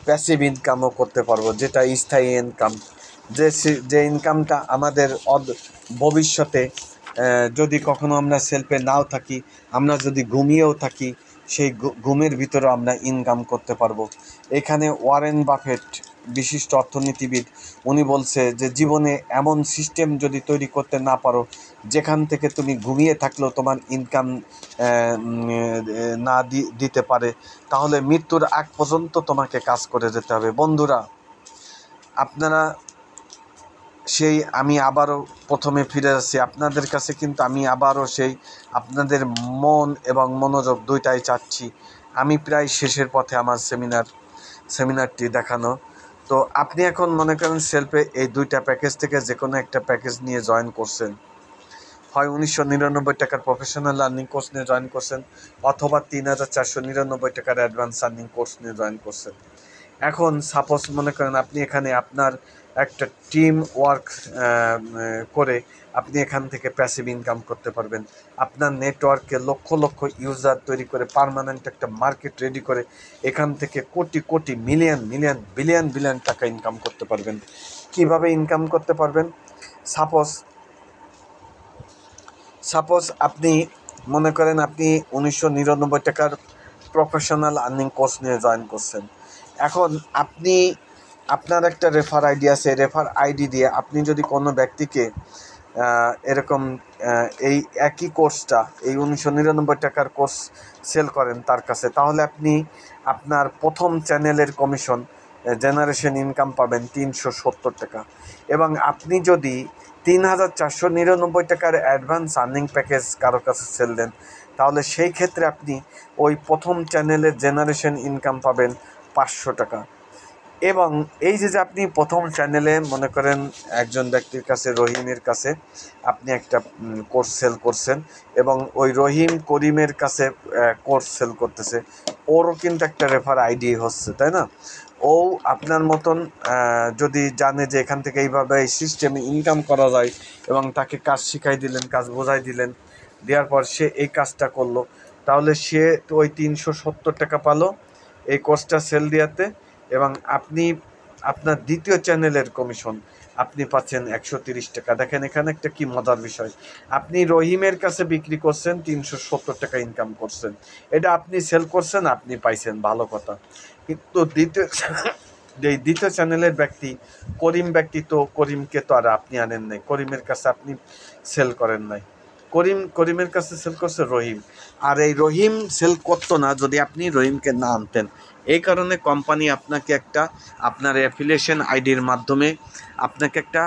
প্যাসিভ ইনকামও করতে পারবো, যেটা স্থায়ী ইনকাম, যে ইনকামটা আমাদের ভবিষ্যতে যদি কখনো আমরা সেলফে নাও থাকি, আমরা যদি ঘুমিয়েও থাকি, সেই ঘুমের ভিতরেও আমরা ইনকাম করতে পারবো। এখানে ওয়ারেন বাফেট, বিশিষ্ট অর্থনীতিবিদ, উনি বলছে যে জীবনে এমন সিস্টেম যদি তৈরি করতে না পারো যেখান থেকে তুমি ঘুমিয়ে থাকলেও তোমার ইনকাম না দিতে পারে, তাহলে মৃত্যুর আগ পর্যন্ত তোমাকে কাজ করে যেতে হবে। বন্ধুরা, আপনারা আমি আবারও প্রথমে ফিরে আসছি আপনাদের কাছে, কিন্তু আমি আবারও আপনাদের মন এবং মনোযোগ দুইটাই চাচ্ছি। আমি প্রায় শেষের পথে আমার সেমিনারটি দেখানো। তো আপনি এখন মনে করেন সেলফে এই দুইটা প্যাকেজ থেকে যে কোনো একটা প্যাকেজ নিয়ে জয়েন করছেন, হয় 1999 টাকার প্রফেশনাল লার্নিং কোর্স নিয়ে জয়েন করছেন, অথবা 3499 টাকার অ্যাডভান্স লার্নিং কোর্স নিয়ে জয়েন করছেন। এখন সাপোজ মনে করেন আপনি এখানে আপনার একটা টিম ওয়ার্ক করে আপনি এখান থেকে প্যাসিভ ইনকাম করতে পারবেন। আপনার নেটওয়ার্কে লক্ষ লক্ষ ইউজার তৈরি করে পার্মানেন্ট একটা মার্কেট রেডি করে এখান থেকে crore crore million million billion billion টাকা ইনকাম করতে পারবেন। কিভাবে ইনকাম করতে পারবেন? সাপোজ আপনি মনে করেন আপনি 1999 টাকার প্রফেশনাল আর্নিং কোর্স নিয়ে জয়েন করছেন। এখন আপনার একটা রেফার আইডি আছে, রেফার আইডি দিয়ে আপনি যদি কোনো ব্যক্তিকে এরকম এই একই কোর্সটা, এই 1999 টাকার কোর্স সেল করেন তার কাছে, তাহলে আপনি আপনার প্রথম চ্যানেলের কমিশন জেনারেশন ইনকাম পাবেন 370 টাকা। এবং আপনি যদি 3499 টাকার অ্যাডভান্স আর্নিং প্যাকেজ কারো কাছে সেল দেন, তাহলে সেই ক্ষেত্রে আপনি ওই প্রথম চ্যানেলের জেনারেশন ইনকাম পাবেন 500 টাকা। এবং এই যে আপনি প্রথম চ্যানেলে মনে করেন একজন ব্যক্তির কাছে, রহিমের কাছে আপনি একটা কোর্স সেল করছেন, এবং ওই রহিম করিমের কাছে কোর্স সেল করতেছে, ওরও কিন্তু একটা রেফার আইডি হচ্ছে, তাই না? ও আপনার মতন যদি জানে যে এখান থেকে এইভাবে এই সিস্টেমে ইনকাম করা যায়, এবং তাকে কাজ শিখাই দিলেন, কাজ বোঝাই দিলেন, দেওয়ার পর সে এই কাজটা করলো, তাহলে সে তো ওই 370 টাকা পালো এই কোর্সটা সেল দেওয়াতে। এবং আপনি আপনার দ্বিতীয় চ্যানেলের কমিশন আপনি পাচ্ছেন 130 টাকা। দেখেন এখানে একটা কি মজার বিষয়, আপনি রহিমের কাছে বিক্রি করছেন, 370 টাকা ইনকাম করছেন, এটা আপনি সেল করছেন, আপনি পাইছেন, ভালো কথা। কিন্তু দ্বিতীয় চ্যানেলের ব্যক্তি ব্যক্তি, তো করিমকে তো আর আপনি আনেন নাই, করিমের কাছে আপনি সেল করেন নাই, করিমের কাছে সেল করছে রহিম। আর এই রহিম সেল করতো না যদি আপনি রহিমকে না আনতেন। এই কারণে কোম্পানি আপনাকে আপনার অ্যাফিলিয়েশন আইডির মাধ্যমে আপনাকে একটা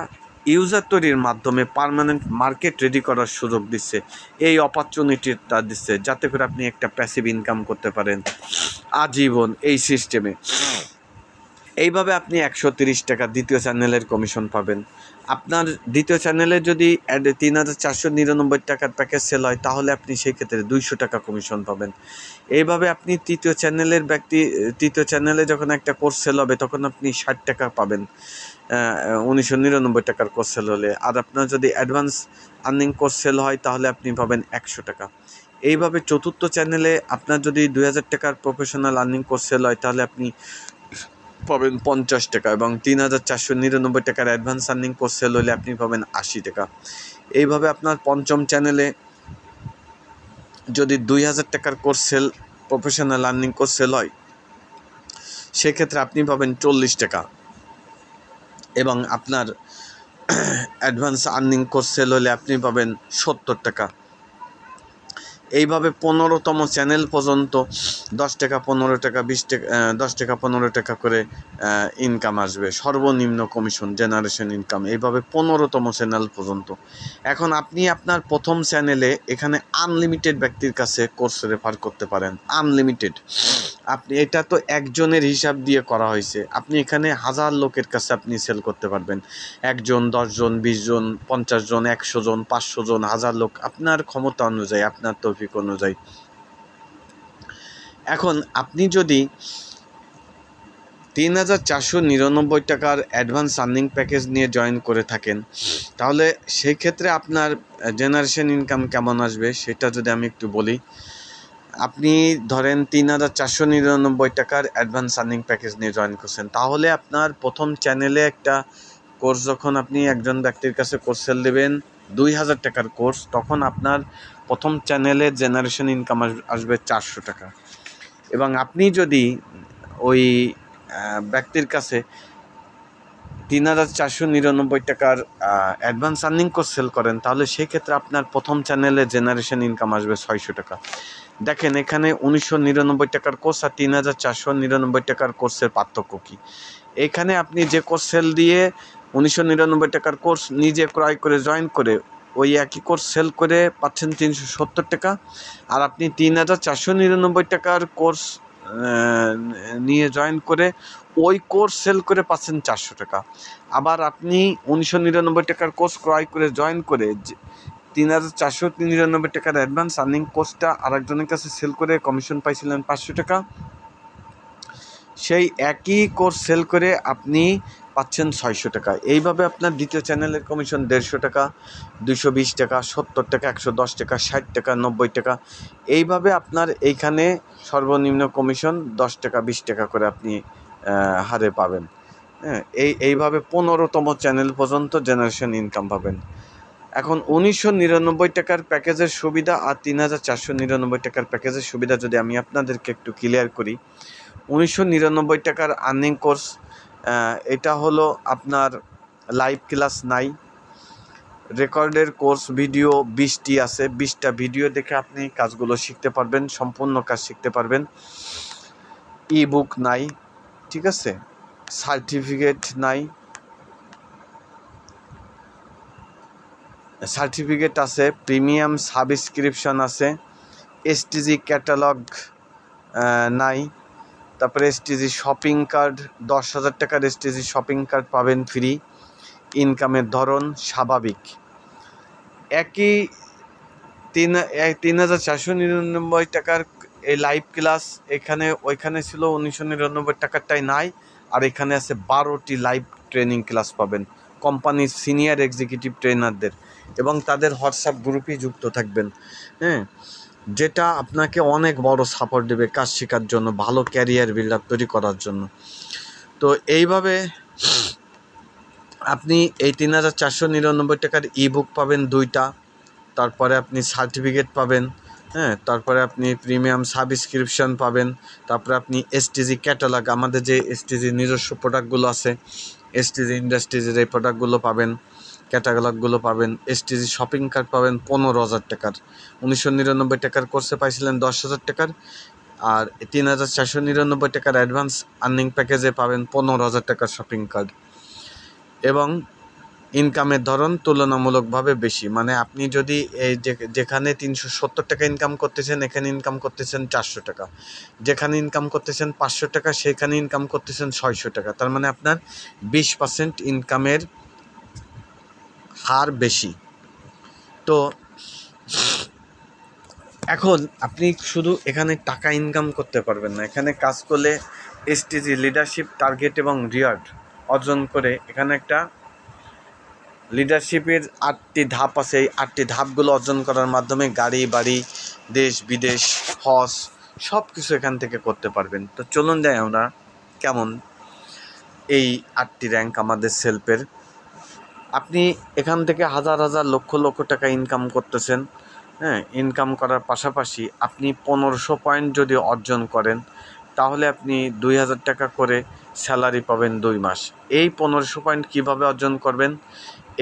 ইউজার তৈরির মাধ্যমে পার্মানেন্ট মার্কেট রেডি করার সুযোগ দিচ্ছে, এই অপরচুনিটিটা দিচ্ছে, যাতে করে আপনি একটা প্যাসিভ ইনকাম করতে পারেন আজীবন এই সিস্টেমে। এইভাবে আপনি 130 টাকা দ্বিতীয় চ্যানেলের কমিশন পাবেন। আপনার দ্বিতীয় চ্যানেলে যদি 3,499 টাকার প্যাকেজ সেল হয় তাহলে আপনি সেই ক্ষেত্রে 200 টাকা কমিশন পাবেন। এইভাবে আপনি তৃতীয় চ্যানেলে যখন একটা কোর্স সেল হবে তখন আপনি 60 টাকা পাবেন 1999 টাকার কোর্স সেল হলে। আর আপনার যদি অ্যাডভান্স আর্নিং কোর্স সেল হয় তাহলে আপনি পাবেন 100 টাকা। এইভাবে চতুর্থ চ্যানেলে আপনার যদি 2000 টাকার প্রফেশনাল আর্নিং কোর্স সেল হয় তাহলে আপনি পাবেন 50 টাকা, এবং 3,499 টাকার অ্যাডভান্স আর্নিং কোর্স সেল হলে আপনি পাবেন 80 টাকা। এইভাবে আপনার পঞ্চম চ্যানেলে যদি 2000 টাকার course sell professional earning course sell হয় সেক্ষেত্রে আপনি পাবেন 40 টাকা, এবং আপনার অ্যাডভান্স আর্নিং কোর্স সেল হলে আপনি পাবেন 70 টাকা। এইভাবে 15তম চ্যানেল পর্যন্ত 10 টাকা 15 টাকা 20 টাকা 10 টাকা 15 টাকা করে ইনকাম আসবে, সর্বনিম্ন কমিশন জেনারেশন ইনকাম। এইভাবে 15তম চ্যানেল পর্যন্ত। এখন আপনি আপনার প্রথম চ্যানেলে এখানে আনলিমিটেড ব্যক্তির কাছে কোর্স রেফার করতে পারেন, আনলিমিটেড। আপনি এটা তো একজনের হিসাব দিয়ে করা হয়েছে, আপনি এখানে 1000 লোকের কাছে আপনি সেল করতে পারবেন। 1 জন 10 জন 20 জন 50 জন 100 জন 500 জন 1000 লোক, আপনার ক্ষমতা অনুযায়ী আপনার তৌফিক অনুযায়ী। এখন আপনি যদি 3,499 টাকার অ্যাডভান্স আর্নিং প্যাকেজ নিয়ে জয়েন করে থাকেন তাহলে সেই ক্ষেত্রে আপনার জেনারেশন ইনকাম কেমন আসবে সেটা যদি আমি একটু বলি। আপনি ধরেন 3,499 টাকার অ্যাডভান্স আর্নিং প্যাকেজ নিয়ে জয়েন করছেন, তাহলে আপনার প্রথম চ্যানেলে একটা কোর্স যখন আপনি একজন ব্যক্তির কাছে কোর্স সেল দেবেন 2000 টাকার কোর্স, তখন আপনার প্রথম চ্যানেলে জেনারেশন ইনকাম আসবে 400 টাকা। এবং আপনি যদি ওই ব্যক্তির কাছে 3,499 টাকার অ্যাডভান্স আর্নিং কোর্স সেল করেন তাহলে সেই ক্ষেত্রে আপনার প্রথম চ্যানেলে জেনারেশন ইনকাম আসবে 600 টাকা। দেখেন এখানে 1999 টাকার কোর্স আর 3,499 টাকার কোর্সের পার্থক্য কী। এখানে আপনি যে কোর্স সেল দিয়ে 1999 টাকার কোর্স নিজে ক্রয় করে জয়েন করে ওই একই কোর্স সেল করে পাচ্ছেন 370 টাকা, আর আপনি 3,499 টাকার কোর্স নিয়ে জয়েন করে ওই কোর্স সেল করে পাচ্ছেন 400 টাকা। আবার আপনি 1999 টাকার কোর্স ক্রয় করে জয়েন করে 3,499 টাকার অ্যাডভান্স আর্নিং কোর্সটা আরেকজনের কাছে সেল করে কমিশন পাইছিলেন 500 টাকা। সেই একই কোর্স সেল করে আপনি পাচ্ছেন 600 টাকা। এইভাবে আপনার দ্বিতীয় চ্যানেলের কমিশন 150 টাকা 220 টাকা 70 টাকা 110 টাকা 60 টাকা 90 টাকা। এইভাবে আপনার এইখানে সর্বনিম্ন কমিশন 10 টাকা 20 টাকা করে আপনি হারে পাবেন। হ্যাঁ, এইভাবে 15তম চ্যানেল পর্যন্ত জেনারেশন ইনকাম পাবেন। এখন 1999 টাকার প্যাকেজের সুবিধা আর 3,499 টাকার প্যাকেজের সুবিধা যদি আমি আপনাদেরকে একটু ক্লিয়ার করি। 1999 টাকার আর্নিং কোর্স এটা হলো আপনার লাইভ ক্লাস নাই, রেকর্ডের কোর্স ভিডিও 20টি আছে, 20টা ভিডিও দেখে আপনি কাজগুলো শিখতে পারবেন, সম্পূর্ণ কাজ শিখতে পারবেন। ই বুক নাই, ঠিক আছে, সার্টিফিকেট নাই, সার্টিফিকেট আছে, প্রিমিয়াম সাবস্ক্রিপশন আছে, এসটিজি ক্যাটালগ নাই, তারপরে এসটিজি শপিং কার্ড 10,000 টাকার এসটিজি শপিং কার্ড পাবেন ফ্রি। ইনকামের ধরন স্বাভাবিক। একই 3,499 টাকার এই লাইভ ক্লাস ওইখানে ছিল 1999 টাকারটাই নাই, আর এখানে আছে 12টি লাইভ ট্রেনিং ক্লাস পাবেন কোম্পানির সিনিয়র এক্সিকিউটিভ ট্রেনারদের, এবং তাদের হোয়াটসঅ্যাপ গ্রুপে যুক্ত থাকবেন। হ্যাঁ, যেটা আপনাকে অনেক বড় সাপোর্ট দেবে কাজ শেখার জন্য, ভালো ক্যারিয়ার বিল্ড আপ তৈরি করার জন্য। তো এইভাবে আপনি এই 3,499 টাকার ই বুক পাবেন 2টা, তারপরে আপনি সার্টিফিকেট পাবেন, হ্যাঁ, তারপরে আপনি প্রিমিয়াম সাবস্ক্রিপশন পাবেন, তারপরে আপনি এসটিজি ক্যাটালগ, আমাদের যে এসটিজি নিজস্ব প্রোডাক্টগুলো আছে এসটিজি ইন্ডাস্ট্রিজের এই প্রোডাক্টগুলো পাবেন, ক্যাটালগুলো পাবেন। এসটিজি শপিং কার্ড পাবেন 15,000 টাকার, 1999 টাকার কোর্সে পাইছিলেন 10,000 টাকার, আর 3,499 টাকার অ্যাডভান্স আর্নিং প্যাকেজে পাবেন 15,000 টাকার শপিং কার্ড। এবং ইনকামের ধরন তুলনামূলকভাবে বেশি। মানে আপনি যদি এই যেখানে 370 টাকা ইনকাম করতেছেন, এখানে ইনকাম করতেছেন 400 টাকা, যেখানে ইনকাম করতেছেন 500 টাকা, সেখানে ইনকাম করতেছেন 600 টাকা। তার মানে আপনার 20% ইনকামের হার বেশি। তো এখন আপনি শুধু এখানে টাকা ইনকাম করতে পারবেন না, এখানে কাজ করলে এসটিজি, লিডারশিপ, টার্গেট এবং রিওয়ার্ড অর্জন করে এখানে একটা লিডারশিপের 8টি ধাপ আছে। এই 8টি ধাপগুলো অর্জন করার মাধ্যমে গাড়ি, বাড়ি, দেশ বিদেশ, হজ সব কিছু এখান থেকে করতে পারবেন। তো চলুন যাই আমরা কেমন এই 8টি র্যাঙ্ক আমাদের সেলফের। আপনি এখান থেকে হাজার হাজার লক্ষ লক্ষ টাকা ইনকাম করতেছেন। হ্যাঁ, ইনকাম করার পাশাপাশি আপনি 1500 পয়েন্ট যদি অর্জন করেন তাহলে আপনি 2000 টাকা করে স্যালারি পাবেন 2 মাস। এই 1500 পয়েন্ট কীভাবে অর্জন করবেন?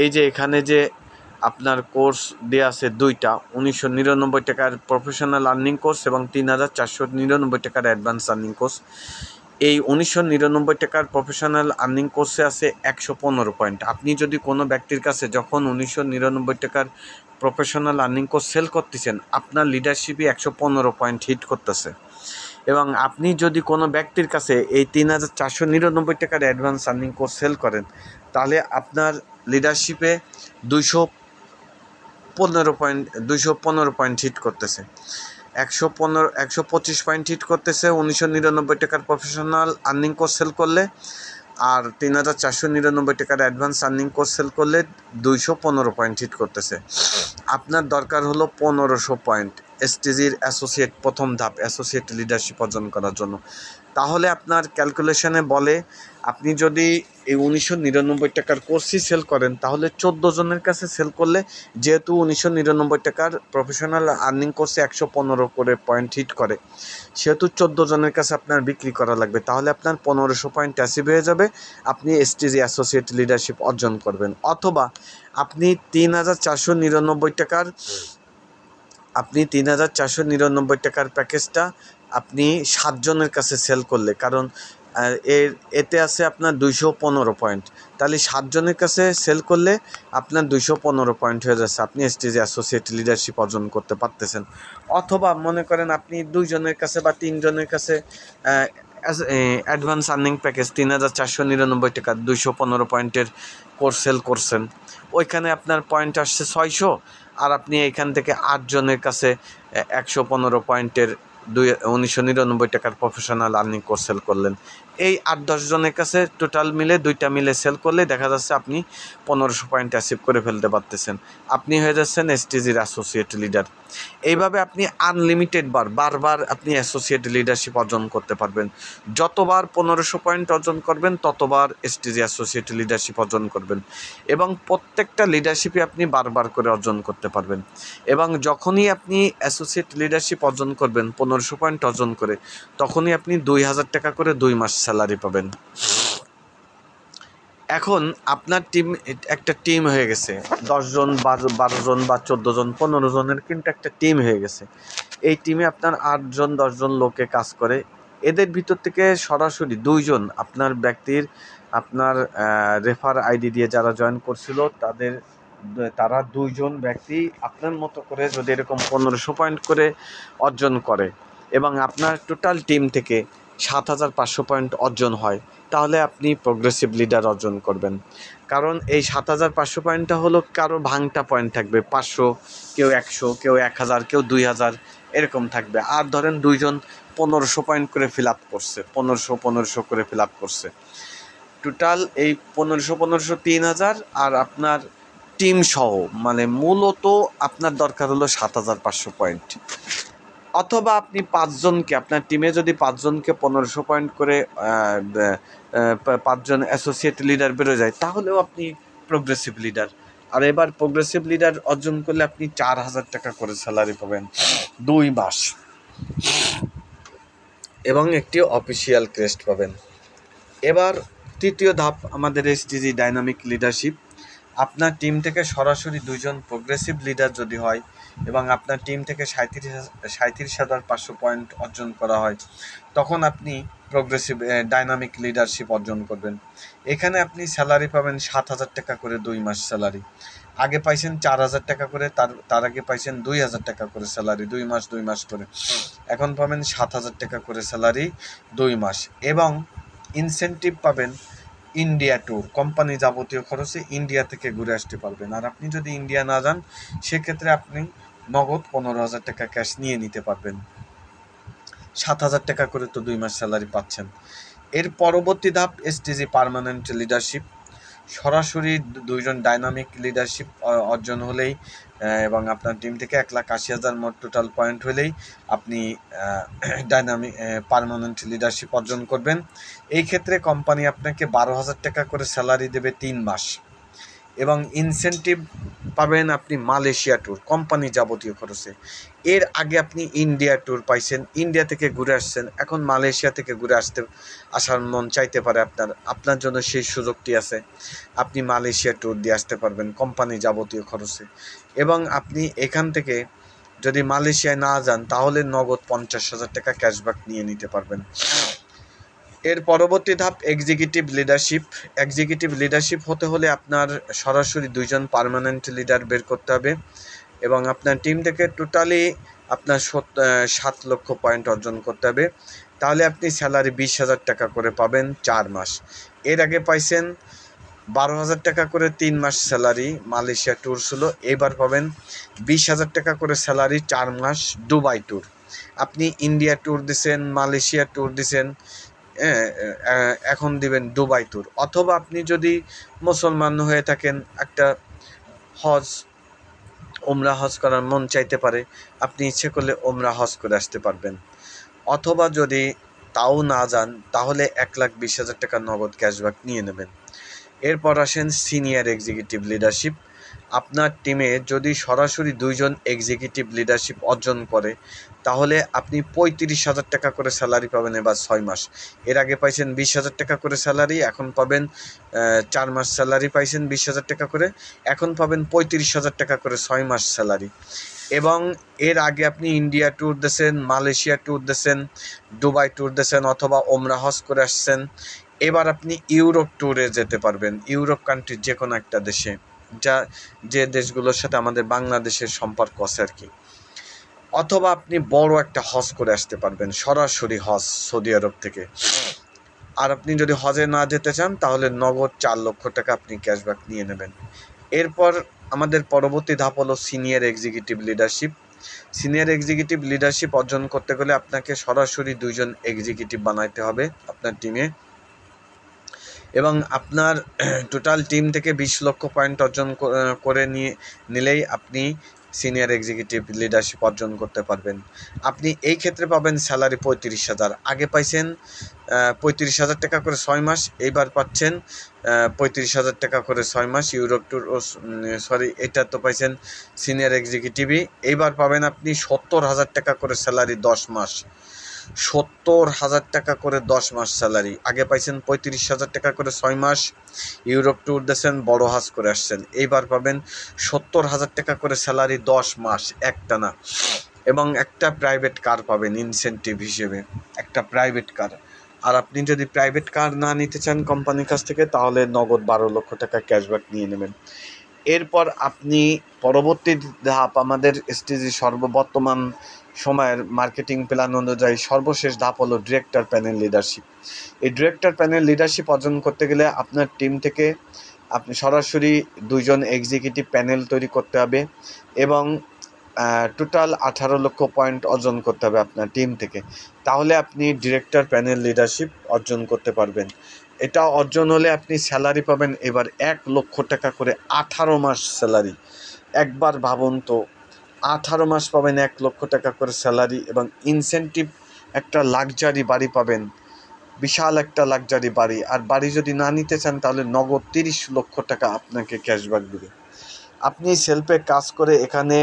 এই যে এখানে যে আপনার কোর্স দেওয়া আছে দুইটা, 1999 টাকার প্রফেশনাল আর্নিং কোর্স এবং 3499 টাকার অ্যাডভান্স আর্নিং কোর্স। এই 1999 টাকার প্রফেশনাল আর্নিং কোর্সে আছে 115 পয়েন্ট। আপনি যদি কোনো ব্যক্তির কাছে যখন 1999 টাকার প্রফেশনাল আর্নিং কোর্স সেল করতেছেন, আপনার লিডারশিপই 115 পয়েন্ট হিট করতেছে। এবং আপনি যদি কোনো ব্যক্তির কাছে এই 3499 টাকার অ্যাডভান্স আর্নিং কোর্স সেল করেন তাহলে আপনার লিডারশিপে 215 পয়েন্ট হিট করতেছে। 125 পয়েন্ট হিট করতেছে 1999 টাকার প্রফেশনাল আর্নিং কোর্স সেল করলে, আর 3499 টাকার অ্যাডভান্স আর্নিং কোর্স সেল করলে 215 পয়েন্ট হিট করতেছে। আপনার দরকার হলো 1500 পয়েন্ট এসটিজির অ্যাসোসিয়েট, প্রথম ধাপ অ্যাসোসিয়েট লিডারশিপ অর্জন করার জন্য। তাহলে আপনার ক্যালকুলেশনে বলে আপনি যদি এই 1999 টাকার কোর্সই সেল করেন তাহলে 14 জনের কাছে সেল করলে, যেহেতু 1999 টাকার প্রফেশনাল আর্নিং কোর্সে 115 করে পয়েন্ট হিট করে, সেহেতু 14 জনের কাছে আপনার বিক্রি করা লাগবে। তাহলে আপনার 1500 পয়েন্ট অ্যাচিভ হয়ে যাবে, আপনি এসটিজি অ্যাসোসিয়েট লিডারশিপ অর্জন করবেন। অথবা আপনি 3499 টাকার আপনি 3499 টাকার প্যাকেজটা আপনি 7 জনের কাছে সেল করলে, কারণ এতে আছে আপনার 215 পয়েন্ট, তাহলে 7 জনের কাছে সেল করলে আপনার 215 পয়েন্ট হয়ে যাচ্ছে, আপনি এসটিজি অ্যাসোসিয়েট লিডারশিপ অর্জন করতে পারতেছেন। অথবা মনে করেন আপনি 2 জনের কাছে বা 3 জনের কাছে অ্যাডভান্স আর্নিং প্যাকেজ 3499 টাকা 215 পয়েন্টের কোর্স সেল করছেন, ওইখানে আপনার পয়েন্ট আসছে 600, আর আপনি এখান থেকে 8 জনের কাছে 115 পয়েন্টের 1999 টাকার প্রফেশনাল আর্নিং কোর্স সেল করলেন। এই 8-10 জনের কাছে টোটাল মিলে দুইটা মিলে সেল করলে দেখা যাচ্ছে আপনি 1500 পয়েন্ট অ্যাচিভ করে ফেলতে পারতেছেন, আপনি হয়ে যাচ্ছেন এসটিজির অ্যাসোসিয়েট লিডার। এইভাবে আপনি আনলিমিটেড বারবার আপনি অ্যাসোসিয়েট লিডারশিপ অর্জন করতে পারবেন। যতবার 1500 পয়েন্ট অর্জন করবেন ততবার এসটিজি অ্যাসোসিয়েট লিডারশিপ অর্জন করবেন, এবং প্রত্যেকটা লিডারশিপই আপনি বারবার করে অর্জন করতে পারবেন। এবং যখনই আপনি অ্যাসোসিয়েট লিডারশিপ অর্জন করবেন 1500 পয়েন্ট অর্জন করে, তখনই আপনি 2000 টাকা করে 2 মাস স্যালারি পাবেন। এখন আপনার একটা টিম হয়ে গেছে, 10 জন 12 জন বা 14 জন 15 জনের কিন্তু একটা টিম হয়ে গেছে। এই টিমে আপনার 8 জন 10 জন লোকে কাজ করে, এদের ভিতর থেকে সরাসরি 2 জন আপনার ব্যক্তির আপনার রেফার আইডি দিয়ে যারা জয়েন করছিল তারা 2 জন ব্যক্তি আপনার মতো করে যদি এরকম 1500 পয়েন্ট করে অর্জন করে এবং আপনার টোটাল টিম থেকে 7500 পয়েন্ট অর্জন হয়, তাহলে আপনি প্রোগ্রেসিভ লিডার অর্জন করবেন। কারণ এই 7500 পয়েন্টটা হলো কারো ভাঙটা পয়েন্ট থাকবে, 500, কেউ 100, কেউ 1000, কেউ 2000 এরকম থাকবে। আর ধরেন 2 জন 1500 পয়েন্ট করে ফিল আপ করছে, 1500 করে ফিল আপ করছে, টোটাল এই 1500 3000, আর আপনার টিম সহ মানে মূলত আপনার দরকার হলো 7500 পয়েন্ট। অথবা আপনি 5 জনকে, আপনার টিমে যদি 5 জনকে 1500 পয়েন্ট করে 5 জন অ্যাসোসিয়েট লিডার বেরোয় যায়, তাহলেও আপনি প্রোগ্রেসিভ লিডার। আর এবার প্রোগ্রেসিভ লিডার অর্জন করলে আপনি 4000 টাকা করে স্যালারি পাবেন 2 মাস, এবং একটি অফিসিয়াল ক্রেস্ট পাবেন। এবার তৃতীয় ধাপ আমাদের এসটিজি ডাইনামিক লিডারশিপ। আপনার টিম থেকে সরাসরি 2 জন প্রোগ্রেসিভ লিডার যদি হয় এবং আপনার টিম থেকে 37,500 পয়েন্ট অর্জন করা হয়, তখন আপনি প্রোগ্রেসিভ ডাইনামিক লিডারশিপ অর্জন করবেন। এখানে আপনি স্যালারি পাবেন 7,000 টাকা করে 2 মাস স্যালারি। আগে পাইছেন 4,000 টাকা করে, তার আগে পাইছেন 2,000 টাকা করে স্যালারি 2 মাস করে। এখন পাবেন 7,000 টাকা করে স্যালারি 2 মাস, এবং ইনসেনটিভ পাবেন ইন্ডিয়া ট্যুর, কোম্পানি যাবতীয় খরচে ইন্ডিয়া থেকে ঘুরে আসতে পারবেন। আর আপনি যদি ইন্ডিয়া না যান, সেক্ষেত্রে আপনি নগদ 15,000 টাকা ক্যাশ নিয়ে নিতে পারবেন। 7,000 টাকা করে তো 2 মাস স্যালারি পাচ্ছেন। এর পরবর্তী ধাপ এসটিজি পার্মানেন্ট লিডারশিপ। সরাসরি 2জন ডাইনামিক লিডারশিপ অর্জন হলেই এবং আপনার টিম থেকে 1,80,000 মোট টোটাল পয়েন্ট হলেই আপনি ডাইনামিক পার্মানেন্ট লিডারশিপ অর্জন করবেন। এই ক্ষেত্রে কোম্পানি আপনাকে 12,000 টাকা করে স্যালারি দেবে 3 মাস, এবং ইনসেনটিভ পাবেন আপনি মালয়েশিয়া ট্যুর, কোম্পানি যাবতীয় খরচে। এর আগে আপনি ইন্ডিয়া ট্যুর পাইছেন, ইন্ডিয়া থেকে ঘুরে আসছেন, এখন মালয়েশিয়া থেকে ঘুরে আসার মন চাইতে পারে আপনার জন্য সেই সুযোগটি আছে। আপনি মালয়েশিয়া ট্যুর দিয়ে আসতে পারবেন কোম্পানি যাবতীয় খরচে, এবং আপনি এখান থেকে যদি মালয়েশিয়ায় না যান, তাহলে নগদ 50,000 টাকা ক্যাশব্যাক নিয়ে নিতে পারবেন। এর পরবর্তী ধাপ এক্সিকিউটিভ লিডারশিপ। এক্সিকিউটিভ লিডারশিপ হতে হলে আপনার সরাসরি 2জন পার্মানেন্ট লিডার বের করতে হবে, এবং আপনার টিম থেকে টোটালি আপনার 7 লক্ষ পয়েন্ট অর্জন করতে হবে। তাহলে আপনি স্যালারি 20,000 টাকা করে পাবেন 4 মাস। এর আগে পাইছেন 12,000 টাকা করে 3 মাস স্যালারি, মালয়েশিয়া ট্যুর ছিল। এবার পাবেন 20,000 টাকা করে স্যালারি 4 মাস দুবাই ট্যুর। আপনি ইন্ডিয়া ট্যুর দিছেন, মালয়েশিয়া ট্যুর দিছেন, এখন দিবেন দুবাই ট্যুর। অথবা আপনি যদি মুসলমান হয়ে থাকেন, একটা ওমরা হজ করার মন চাইতে পারে, আপনি ইচ্ছে করলে ওমরা হজ করে আসতে পারবেন। অথবা যদি তাও না যান, তাহলে 1,20,000 টাকা নগদ ক্যাশব্যাক নিয়ে নেবেন। এরপর আসেন সিনিয়র এক্সিকিউটিভ লিডারশিপ। আপনার টিমে যদি সরাসরি 2জন এক্সিকিউটিভ লিডারশিপ অর্জন করে, তাহলে আপনি 35,000 টাকা করে স্যালারি পাবেন এবার 6 মাস। এর আগে পাইছেন 20,000 টাকা করে স্যালারি, এখন পাবেন 4 মাস স্যালারি পাইছেন 20,000 টাকা করে, এখন পাবেন 35,000 টাকা করে 6 মাস স্যালারি। এবং এর আগে আপনি ইন্ডিয়া ট্যুর দিয়েছেন, মালয়েশিয়া ট্যুর দিয়েছেন, দুবাই ট্যুর দিয়েছেন, অথবা ওমরা হজ করে আসছেন। এবার আপনি ইউরোপ ট্যুরে যেতে পারবেন, ইউরোপ কান্ট্রির যে কোনো একটা দেশে, যে দেশগুলোর সাথে আমাদের বাংলাদেশের সম্পর্ক আছে আর কি। অথবা আপনি বড় একটা হজ করে আসতে পারবেন, সরাসরি হজ সৌদি আরব থেকে। আর আপনি যদি হজে না যেতে চান, তাহলে নগদ 4 লক্ষ টাকা আপনি ক্যাশব্যাক নিয়ে নেবেন। এরপর আমাদের পরবর্তী ধাপ হলো senior executive leadership. Senior executive leadership অর্জন করতে গেলে আপনাকে সরাসরি 2জন এক্সিকিউটিভ বানাইতে হবে আপনার টিমে, এবং আপনার টোটাল টিম থেকে 20 লক্ষ পয়েন্ট অর্জন করে নিলেই আপনি সিনিয়র এক্সিকিউটিভ লিডারশিপ অর্জন করতে পারবেন। আপনি এই ক্ষেত্রে পাবেন স্যালারি 35,000। আগে পাইছেন 35,000 টাকা করে 6 মাস, এইবার পাচ্ছেন 35,000 টাকা করে 6 মাস ইউরোপ ট্যুর। এটা তো পাইছেন সিনিয়র এক্সিকিউটিভই। এইবার পাবেন আপনি 70,000 টাকা করে স্যালারি 10 মাস। 70,000 টাকা করে 10 মাস স্যালারি। আগে পাইছেন 35,000 টাকা করে 6 মাস, ইউরোপ ট্যুর দিয়েছেন, বড় হাজ করে আসছেন। এইবার পাবেন 70,000 টাকা করে স্যালারি 10 মাস একটানা, এবং একটা প্রাইভেট কার পাবেন ইনসেনটিভ হিসেবে, একটা প্রাইভেট কার। আর আপনি যদি প্রাইভেট কার না নিতে চান কোম্পানির কাছ থেকে, তাহলে নগদ 12 লক্ষ টাকা ক্যাশব্যাক নিয়ে নেবেন। এরপর আপনি পরবর্তী ধাপ, আমাদের এসটিজি বর্তমান সময়ের মার্কেটিং প্ল্যান অনুযায়ী সর্বশেষ ধাপ হলো ডিরেক্টর প্যানেল লিডারশিপ। এই ডিরেক্টর প্যানেল লিডারশিপ অর্জন করতে গেলে আপনার টিম থেকে আপনি সরাসরি 2জন এক্সিকিউটিভ প্যানেল তৈরি করতে হবে, এবং টোটাল 18 লক্ষ পয়েন্ট অর্জন করতে হবে আপনার টিম থেকে। তাহলে আপনি ডিরেক্টর প্যানেল লিডারশিপ অর্জন করতে পারবেন। এটা অর্জন হলে আপনি স্যালারি পাবেন এবার 1 লক্ষ টাকা করে 18 মাস স্যালারি। একবার ভাবুন তো, 18 মাস পাবেন 1 লক্ষ টাকা করে স্যালারি, এবং ইনসেনটিভ একটা লাক্সারি বাড়ি পাবেন, বিশাল একটা লাক্সারি বাড়ি। আর বাড়ি যদি না নিতে চান, তাহলে নগদ 30 লক্ষ টাকা আপনাকে ক্যাশব্যাক দেবে। আপনি সেলফে কাজ করে এখানে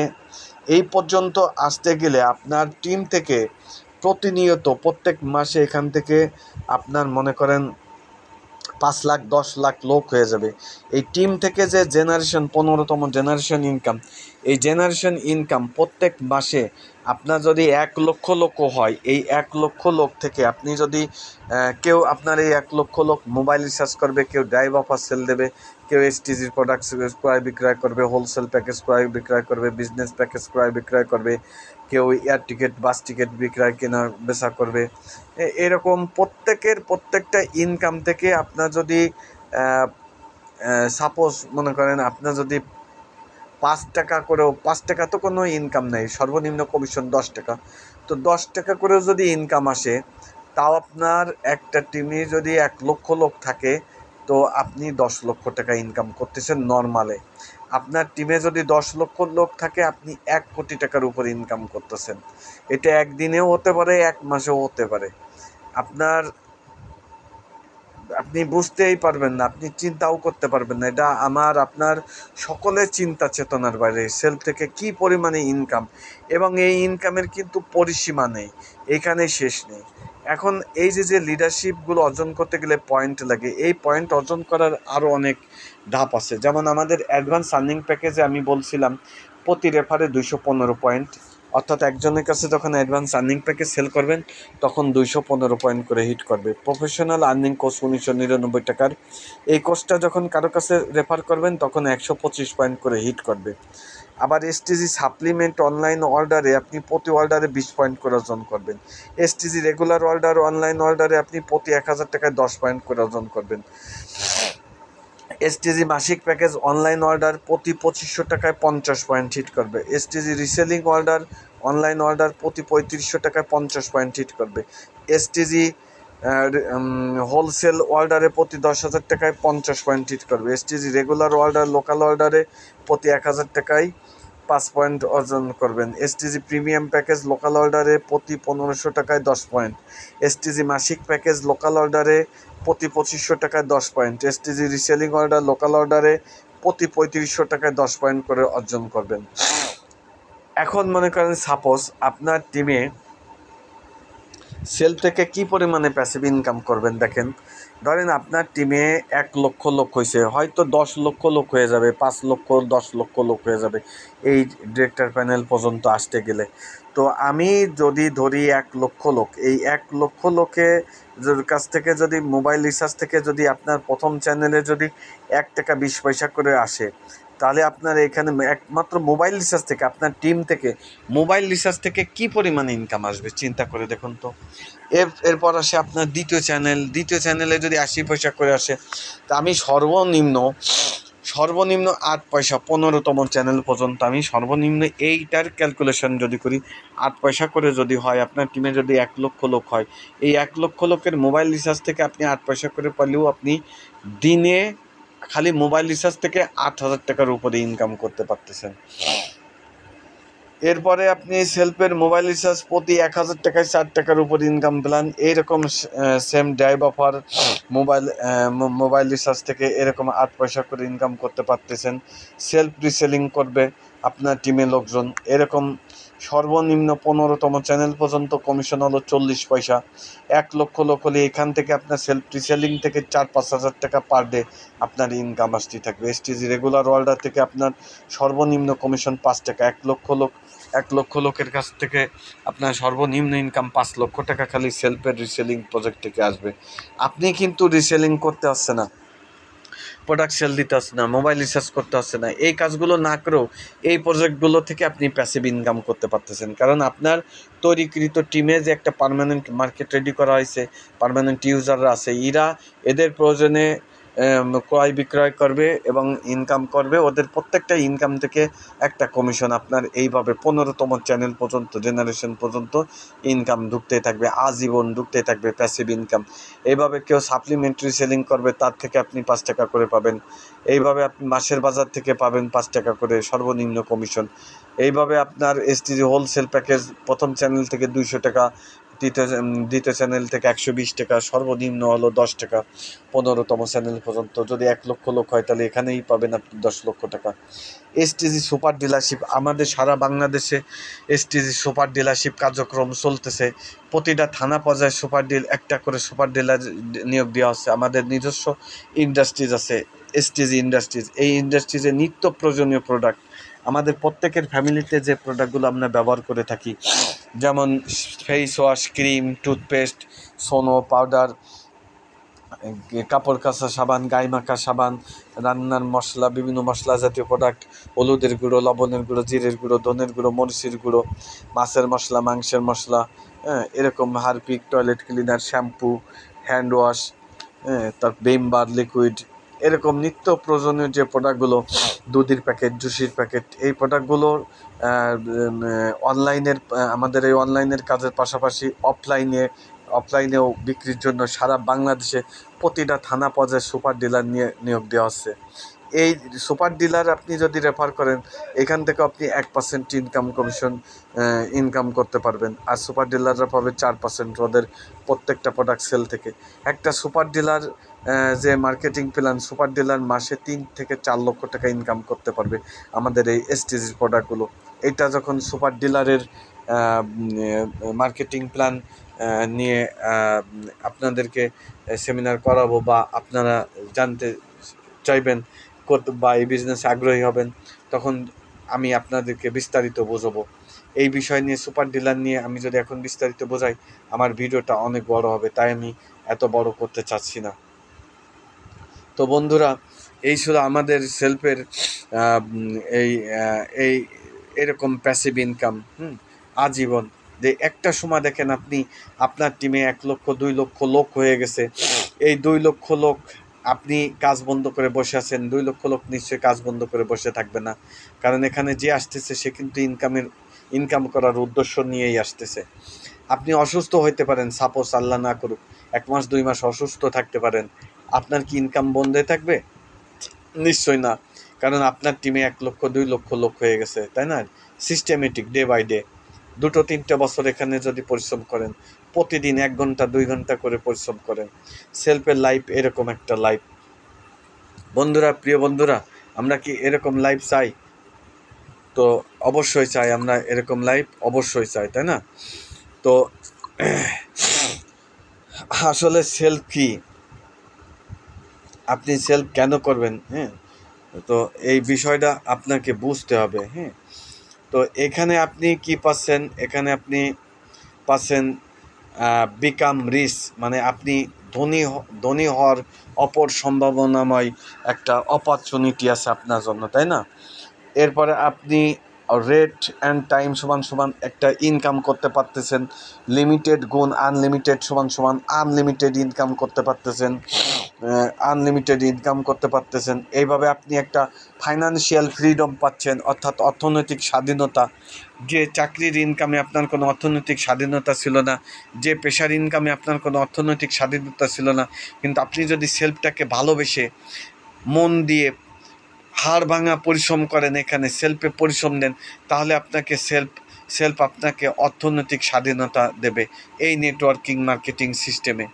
এই পর্যন্ত আসতে গেলে আপনার টিম থেকে প্রতিনিয়ত প্রত্যেক মাসে এখান থেকে আপনার মনে করেন 5 লাখ 10 লাখ লোক হয়ে যাবে। এই টিম থেকে যে জেনারেশন 15তম জেনারেশন ইনকাম, এই জেনারেশন ইনকাম প্রত্যেক মাসে আপনার যদি 1 লক্ষ লোকও হয়, এই 1 লক্ষ লোক থেকে আপনি যদি কেউ আপনার এই 1 লক্ষ লোক মোবাইল রিচার্জ করবে, কেউ ড্রাইভ অফার সেল দেবে, কেউ এসটিজির প্রোডাক্ট ক্রয় বিক্রয় করবে, হোলসেল প্যাকেজ ক্রয় বিক্রয় করবে, বিজনেস প্যাকেজ ক্রয় বিক্রয় করবে, কেউ এয়ার টিকিট বাস টিকিট বিক্রয় কেনা বেচা করবে। এরকম প্রত্যেকটা ইনকাম থেকে আপনার যদি সাপোজ মনে করেন আপনার যদি 5 টাকা করেও, 5 টাকা তো কোনো ইনকাম নেই, সর্বনিম্ন কমিশন 10 টাকা, তো 10 টাকা করেও যদি ইনকাম আসে, তাও আপনার একটা টিমে যদি 1 লক্ষ লোক থাকে, তো আপনি 10 লক্ষ টাকা ইনকাম করতেছেন নর্মালে। আপনার টিমে যদি 10 লক্ষ লোক থাকে, আপনি 1 কোটি টাকার উপর ইনকাম করতেছেন। এটা একদিনেও হতে পারে, 1 মাসেও হতে পারে। আপনি বুঝতেই পারবেন না, আপনি চিন্তাও করতে পারবেন না। এটা আপনার সকলের চিন্তা চেতনার বাইরে। সেল থেকে কি পরিমাণে ইনকাম, এবং এই ইনকামের কিন্তু পরিসীমা নেই, এখানে শেষ নেই। এখন এই যে লিডারশিপগুলো অর্জন করতে গেলে পয়েন্ট লাগে, এই পয়েন্ট অর্জন করার আরও অনেক ধাপ আছে। যেমন আমাদের অ্যাডভান্স আর্নিং প্যাকেজে আমি বলছিলাম প্রতি রেফারে 215 পয়েন্ট, অর্থাৎ একজনের কাছে যখন অ্যাডভান্স আর্নিং প্যাকেজ সেল করবেন তখন 215 পয়েন্ট করে হিট করবে। প্রফেশনাল আর্নিং কোর্স 1999 টাকার, এই কোর্সটা যখন কারো কাছে রেফার করবেন তখন 125 পয়েন্ট করে হিট করবে। আবার এসটিজি সাপ্লিমেন্ট অনলাইন অর্ডারে আপনি প্রতি অর্ডারে 20 পয়েন্ট করে অর্জন করবেন। এসটিজি রেগুলার অর্ডার অনলাইন অর্ডারে আপনি প্রতি 1000 টাকায় 10 পয়েন্ট করে অর্জন করবেন। এসটিজি মাসিক প্যাকেজ অনলাইন অর্ডার প্রতি 2500 টাকায় 50 পয়েন্ট হিট করবে। STG reselling order online order প্রতি 3500 টাকায় 50 পয়েন্ট হিট করবে। এসটিজি হোলসেল অর্ডারে প্রতি 10,000 টাকায় 50 পয়েন্ট হিট করবে। এসটিজি রেগুলার অর্ডার লোকাল অর্ডারে প্রতি 1000 টাকায় 5 পয়েন্ট অর্জন করবেন। এসটিজি প্রিমিয়াম প্যাকেজ লোকাল অর্ডারে প্রতি 1500 টাকায় 10 পয়েন্ট। এসটিজি মাসিক প্যাকেজ লোকাল অর্ডারে প্রতি 2500 টাকায় 10 point. STG reselling order local অর্ডারে প্রতি 3500 টাকায় 10 পয়েন্ট করে অর্জন করবেন। এখন মনে করেন সাপোজ আপনার টিমে সেল থেকে কি পরিমাণে প্যাসিভ ইনকাম করবেন দেখেন। ধরেন আপনার টিমে 1 লক্ষ লোক হয়েছে, হয়তো 10 লক্ষ লোক হয়ে যাবে, 5 লক্ষ 10 লক্ষ লোক হয়ে যাবে এই ডিরেক্টর প্যানেল পর্যন্ত আসতে গেলে। তো আমি যদি ধরি 1 লক্ষ লোক, এই 1 লক্ষ লোকের কাছ থেকে যদি মোবাইল রিচার্জ থেকে যদি আপনার প্রথম চ্যানেলে যদি 1 টাকা 20 পয়সা করে আসে, তাহলে আপনার এখানে একমাত্র মোবাইল রিচার্জ থেকে, আপনার টিম থেকে মোবাইল রিচার্জ থেকে কি পরিমাণ ইনকাম আসবে চিন্তা করে দেখুন তো। এরপর আসে আপনার দ্বিতীয় চ্যানেলে যদি 80 পয়সা করে আসে, তা আমি সর্বনিম্ন 8 পয়সা 15তম চ্যানেল পর্যন্ত আমি সর্বনিম্ন এইটার ক্যালকুলেশন যদি করি, 8 পয়সা করে যদি হয়, আপনার টিমে যদি 1 লক্ষ লোক হয়, এই 1 লক্ষ লোকের মোবাইল রিচার্জ থেকে আপনি 8 পয়সা করে পেলেও আপনি দিনে খালি মোবাইল রিচার্জ থেকে 8,000 টাকার উপরে ইনকাম করতে পারতেছেন। এরপরে আপনি সেলফের মোবাইল রিচার্জ প্রতি 1000 টাকায় 4 টাকার উপর ইনকাম প্ল্যান, এইরকম same drive offer mobile recharge থেকে এরকম 8 পয়সা করে ইনকাম করতে পারতেছেন। সেলফ রিসেলিং করবে আপনার টিমের লোকজন, এরকম সর্বনিম্ন 15তম চ্যানেল পর্যন্ত কমিশন হলো 40 পয়সা। 1 লক্ষ লোক হলে এখান থেকে আপনার সেলফ রিসেলিং থেকে 4-5 হাজার টাকা পার ডে আপনার ইনকাম আসতে থাকবে। এসটিজি রেগুলার অর্ডার থেকে আপনার সর্বনিম্ন কমিশন 5 টাকা। 1 লক্ষ লোকের কাছ থেকে আপনার সর্বনিম্ন ইনকাম 5 লক্ষ টাকা খালি সেলফের রিসেলিং প্রজেক্ট থেকে আসবে। আপনি কিন্তু রিসেলিং করতে আসছে না, প্রোডাক্ট সেল দিতে আসছে না, মোবাইল রিচার্জ করতে আসছে না, এই কাজগুলো না করেও এই প্রজেক্টগুলো থেকে আপনি প্যাসিভ ইনকাম করতে পারতেছেন। কারণ আপনার তৈরিকৃত টিমে যে একটা পার্মানেন্ট মার্কেট রেডি করা হয়েছে, পার্মানেন্ট ইউজাররা আছে, এদের প্রয়োজনে ক্রয় বিক্রয় করবে এবং ইনকাম করবে। ওদের প্রত্যেকটা ইনকাম থেকে একটা কমিশন আপনার এইভাবে 15তম চ্যানেল পর্যন্ত জেনারেশন পর্যন্ত ইনকাম ঢুকতেই থাকবে, আজীবন ঢুকতেই থাকবে প্যাসিভ ইনকাম। এইভাবে কেউ সাপ্লিমেন্টারি সেলিং করবে, তার থেকে আপনি 5 টাকা করে পাবেন। এইভাবে আপনি মাসের বাজার থেকে পাবেন 5 টাকা করে সর্বনিম্ন কমিশন। এইভাবে আপনার এসটিজি হোলসেল প্যাকেজ প্রথম চ্যানেল থেকে 200 টাকা, দ্বিতীয় চ্যানেল থেকে 120 টাকা, সর্বনিম্ন হলো 10 টাকা 15তম চ্যানেল পর্যন্ত। যদি 1 লক্ষ লোক হয় তাহলে এখানেই পাবেন আপনি 10 লক্ষ টাকা। এসটিজি সুপার ডিলারশিপ, আমাদের সারা বাংলাদেশে এসটিজি সুপার ডিলারশিপ কার্যক্রম চলতেছে। প্রতিটা থানা পর্যায়ে একটা করে সুপার ডিলার নিয়োগ দেওয়া হচ্ছে। আমাদের নিজস্ব ইন্ডাস্ট্রিজ আছে, এসটিজি ইন্ডাস্ট্রিজ। এই ইন্ডাস্ট্রিজে নিত্য প্রয়োজনীয় প্রোডাক্ট, আমাদের প্রত্যেকের ফ্যামিলিতে যে প্রোডাক্টগুলো আমরা ব্যবহার করে থাকি, যেমন ফেস ওয়াশ, ক্রিম, টুথপেস্ট, সোনো পাউডার, কাপড় কাচা সাবান, গায়ে মাখা সাবান, রান্নার মশলা, বিভিন্ন মশলা জাতীয় প্রোডাক্ট, হলুদের গুঁড়ো, লবণের গুঁড়ো, জিরের গুঁড়ো, ধনের গুঁড়ো, মরিচের গুঁড়ো, মাছের মশলা, মাংসের মশলা, এরকম Harpic, toilet cleaner, shampoo, hand wash, তার ভিম বার লিকুইড, এরকম নিত্য প্রয়োজনীয় যে প্রোডাক্টগুলো, দুধের প্যাকেট, জুসির প্যাকেট, এই প্রোডাক্টগুলোর অনলাইনের আমাদের এই অনলাইনের কাজের পাশাপাশি অফলাইনেও বিক্রির জন্য সারা বাংলাদেশে প্রতিটা থানা পর্যায়ে সুপার ডিলার নিয়োগ দেওয়া হচ্ছে। এই সুপার ডিলার আপনি যদি রেফার করেন, এখান থেকে আপনি 1% কমিশন ইনকাম করতে পারবেন। আর সুপার ডিলাররা পাবে 4% ওদের প্রত্যেকটা প্রোডাক্ট সেল থেকে। একটা সুপার ডিলার যে মার্কেটিং প্ল্যান, সুপার ডিলার মাসে 3 থেকে 4 লক্ষ টাকা ইনকাম করতে পারবে আমাদের এই এসটিজির প্রোডাক্টগুলো। এটা যখন সুপার ডিলারের মার্কেটিং প্ল্যান নিয়ে আপনাদেরকে সেমিনার করাবো, বা আপনারা জানতে চাইবেন বা এই বিজনেসে আগ্রহী হবেন, তখন আমি আপনাদেরকে বিস্তারিত বোঝাবো এই বিষয় নিয়ে। সুপার ডিলার নিয়ে আমি যদি এখন বিস্তারিত বোঝাই, আমার ভিডিওটা অনেক বড় হবে, তাই আমি এত বড় করতে চাচ্ছি না। তো বন্ধুরা, এই ছিল আমাদের সেলফের এই এই এরকম প্যাসিভ ইনকাম আজীবন। যে একটা সময় দেখেন আপনি আপনার টিমে 1 লক্ষ 2 লক্ষ লোক হয়ে গেছে, এই 2 লক্ষ লোক আপনি কাজ বন্ধ করে বসে আছেন। 2 লক্ষ লোক নিশ্চয়ই কাজ বন্ধ করে বসে থাকবে না, কারণ এখানে যে আসতেছে সে কিন্তু ইনকাম করার উদ্দেশ্য নিয়েই আসতেছে। আপনি অসুস্থ হইতে পারেন, সাপোজ আল্লাহ না করুক, 1 মাস 2 মাস অসুস্থ থাকতে পারেন, আপনার কি ইনকাম বন্ধ হয়ে থাকবে? নিশ্চয়ই না, কারণ আপনার টিমে 1 লক্ষ 2 লক্ষ লোক হয়ে গেছে, তাই না? সিস্টেমেটিক, ডে বাই ডে 2-3 বছর এখানে যদি পরিশ্রম করেন, প্রতিদিন 1 ঘন্টা 2 ঘন্টা করে পরিশ্রম করেন, সেলফের লাইফ এরকম একটা লাইফ। বন্ধুরা, প্রিয় বন্ধুরা, আমরা কি এরকম লাইফ চাই? তো অবশ্যই চাই, আমরা এরকম লাইফ অবশ্যই চাই, তাই না? তো আসলে সেলফ কি, আপনি সেলফ কেন করবেন, তো এই বিষয়টা আপনাকে বুঝতে হবে। তো এখানে আপনি কি পাচ্ছেন? এখানে আপনি পাচ্ছেন বিকাম রিচ, মানে আপনি ধনী হওয়ার অপর সম্ভাবনাময় একটা অপরচুনিটি আছে আপনার জন্য, তাই না? এরপরে আপনি রেট অ্যান্ড টাইম সমান একটা ইনকাম করতে পারতেছেন। লিমিটেড গুণ আনলিমিটেড সমান আনলিমিটেড ইনকাম করতে পারতেছেন। এইভাবে আপনি একটা ফাইনান্সিয়াল ফ্রিডম পাচ্ছেন, অর্থাৎ অর্থনৈতিক স্বাধীনতা। যে চাকরির ইনকামে আপনার কোনো অর্থনৈতিক স্বাধীনতা ছিল না, যে পেশার ইনকামে আপনার কোনো অর্থনৈতিক স্বাধীনতা ছিল না, কিন্তু আপনি যদি সেলফটাকে ভালোবেসে মন দিয়ে হাড় ভাঙা পরিশ্রম করেন, এখানে সেলফে পরিশ্রম দেন, তাহলে আপনাকে সেলফ আপনাকে অর্থনৈতিক স্বাধীনতা দেবে। এই নেটওয়ার্কিং মার্কেটিং সিস্টেমে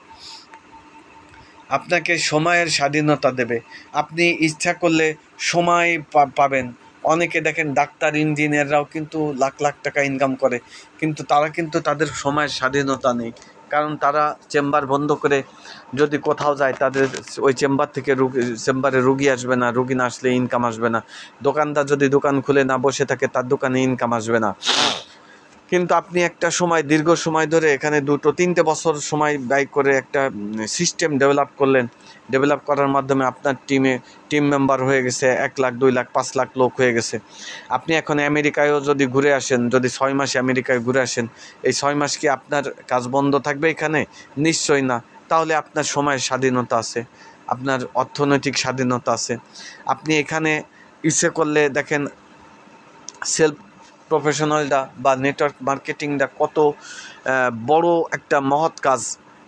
আপনাকে সময়ের স্বাধীনতা দেবে। আপনি ইচ্ছা করলে সময় পাবেন। অনেকে দেখেন ডাক্তার, ইঞ্জিনিয়াররাও কিন্তু লাখ লাখ টাকা ইনকাম করে, কিন্তু তারা কিন্তু তাদের সময়ের স্বাধীনতা নেই, কারণ তারা চেম্বার বন্ধ করে যদি কোথাও যায়, তাদের ওই চেম্বারে রুগী আসবে না, রুগী না আসলে ইনকাম আসবে না। দোকানদার যদি দোকান খুলে না বসে থাকে, তার দোকানে ইনকাম আসবে না। কিন্তু আপনি একটা সময়, দীর্ঘ সময় ধরে এখানে 2-3 বছর সময় ব্যয় করে একটা সিস্টেম ডেভেলপ করার মাধ্যমে আপনার টিম মেম্বার হয়ে গেছে 1 লাখ 2 লাখ 5 লাখ লোক হয়ে গেছে। আপনি এখন আমেরিকায়ও যদি ঘুরে আসেন, যদি 6 মাসে আমেরিকায় ঘুরে আসেন, এই 6 মাস কি আপনার কাজ বন্ধ থাকবে এখানে? নিশ্চয়ই না। তাহলে আপনার সময়ের স্বাধীনতা আছে, আপনার অর্থনৈতিক স্বাধীনতা আছে। আপনি এখানে ইচ্ছে করলে দেখেন, সেলফ প্রফেশনালটা বা নেটওয়ার্ক মার্কেটিংটা কত বড় একটা মহৎ কাজ।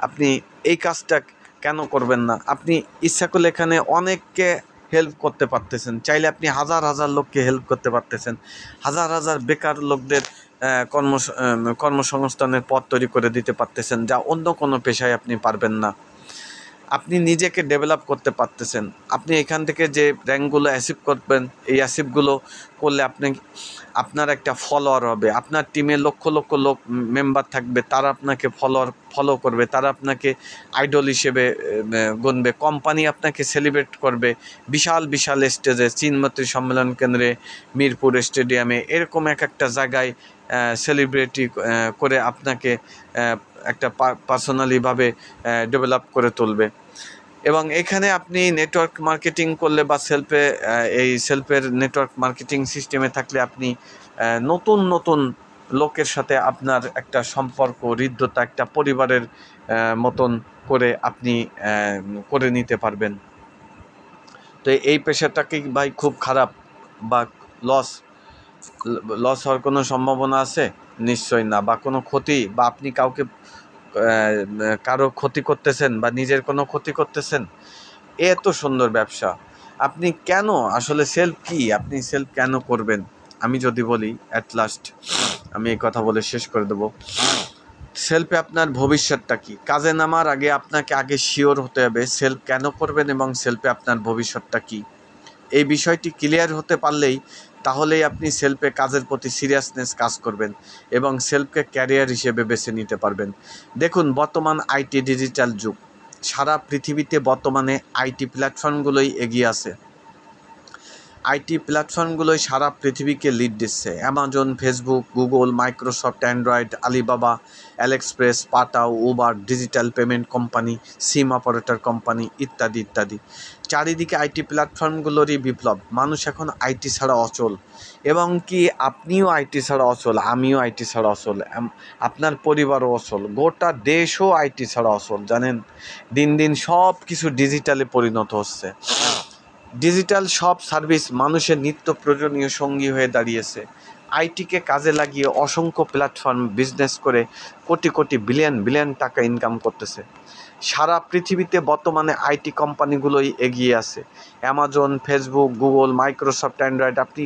আপনি এই কাজটা কেন করবেন না? আপনি ইচ্ছা করলে এখানে অনেককে হেল্প করতে পারতেছেন। চাইলে আপনি হাজার হাজার লোককে হেল্প করতে পারতেছেন, হাজার হাজার বেকার লোকদের কর্মসংস্থানের পথ তৈরি করে দিতে পারতেছেন, যা অন্য কোনো পেশায় আপনি পারবেন না। আপনি নিজেকে ডেভেলপ করতে পারতেছেন। আপনি এখান থেকে যে র্যাঙ্কগুলো অ্যাচিভ করবেন, এই অ্যাচিভগুলো করলে আপনার একটা ফলোয়ার হবে। আপনার টিমে লক্ষ লক্ষ মেম্বার থাকবে, তারা আপনাকে ফলো করবে, তারা আপনাকে আইডল হিসেবে গণবে। কোম্পানি আপনাকে সেলিব্রেট করবে বিশাল বিশাল স্টেজে, চিনমৈত্রী সম্মেলন কেন্দ্রে, মিরপুর স্টেডিয়ামে, এরকম একটা জায়গায় সেলিব্রিটি করে আপনাকে একটা পার্সোনালিভাবে ডেভেলপ করে তুলবে। এবং এখানে আপনি নেটওয়ার্ক মার্কেটিং করলে বা সেলফের নেটওয়ার্ক মার্কেটিং সিস্টেমে থাকলে আপনি নতুন নতুন লোকের সাথে আপনার একটা সম্পর্ক, হৃদ্যতা, একটা পরিবারের মতন করে আপনি করে নিতে পারবেন। তো এই পেশাটা কি ভাই খুব খারাপ বা লস হওয়ার কোনো সম্ভাবনা আছে? নিশ্চয়ই না। বা কোনো ক্ষতি, বা আপনি কারো ক্ষতি করতেছেন বা নিজের কোনো ক্ষতি করতেছেন? এত সুন্দর ব্যবসা, আপনি কেন আসলে সেলফ কি, আপনি সেলফ কেন করবেন? আমি যদি বলি, অ্যাট লাস্ট আমি এই কথা বলে শেষ করে দেবো। সেলফে আপনার ভবিষ্যৎটা কি? কাজে নামার আগে আপনাকে শিওর হতে হবে সেলফ কেন করবেন এবং সেলফে আপনার ভবিষ্যৎটা কি। এই বিষয়টি ক্লিয়ার হতে পারলেই তাহলেই আপনি সেলফে কাজের প্রতি সিরিয়াসনেস কাজ করবেন এবং সেলফকে ক্যারিয়ার হিসেবে বেছে নিতে পারবেন। দেখুন, বর্তমান আইটি ডিজিটাল যুগ, সারা পৃথিবীতে বর্তমানে আইটি প্ল্যাটফর্মগুলোই এগিয়ে আছে। আইটি প্ল্যাটফর্মগুলোই সারা পৃথিবীকে লিড দিচ্ছে। Amazon, Facebook, Google, Microsoft, Android, Alibaba, AliExpress, Pathao, Uber, digital payment company, SIM operator company, ইত্যাদি ইত্যাদি। চারিদিকে আইটি প্ল্যাটফর্মগুলোরই বিপ্লব। মানুষ এখন আইটি ছাড়া অচল, এবং কি আপনিও আইটি ছাড়া অচল, আমিও আইটি ছাড়া অচল, আপনার পরিবারও অচল, গোটা দেশও আইটি ছাড়া অচল। জানেন, দিন দিন সব কিছু ডিজিটালে পরিণত হচ্ছে। ডিজিটাল সব সার্ভিস মানুষের নিত্য প্রয়োজনীয় সঙ্গী হয়ে দাঁড়িয়েছে। আইটিকে কাজে লাগিয়ে অসংখ্য প্ল্যাটফর্ম বিজনেস করে কোটি কোটি বিলিয়ন বিলিয়ন টাকা ইনকাম করতেছে। সারা পৃথিবীতে বর্তমানে আইটি কোম্পানিগুলোই এগিয়ে আছে। Amazon, Facebook, Google, Microsoft, Android, আপনি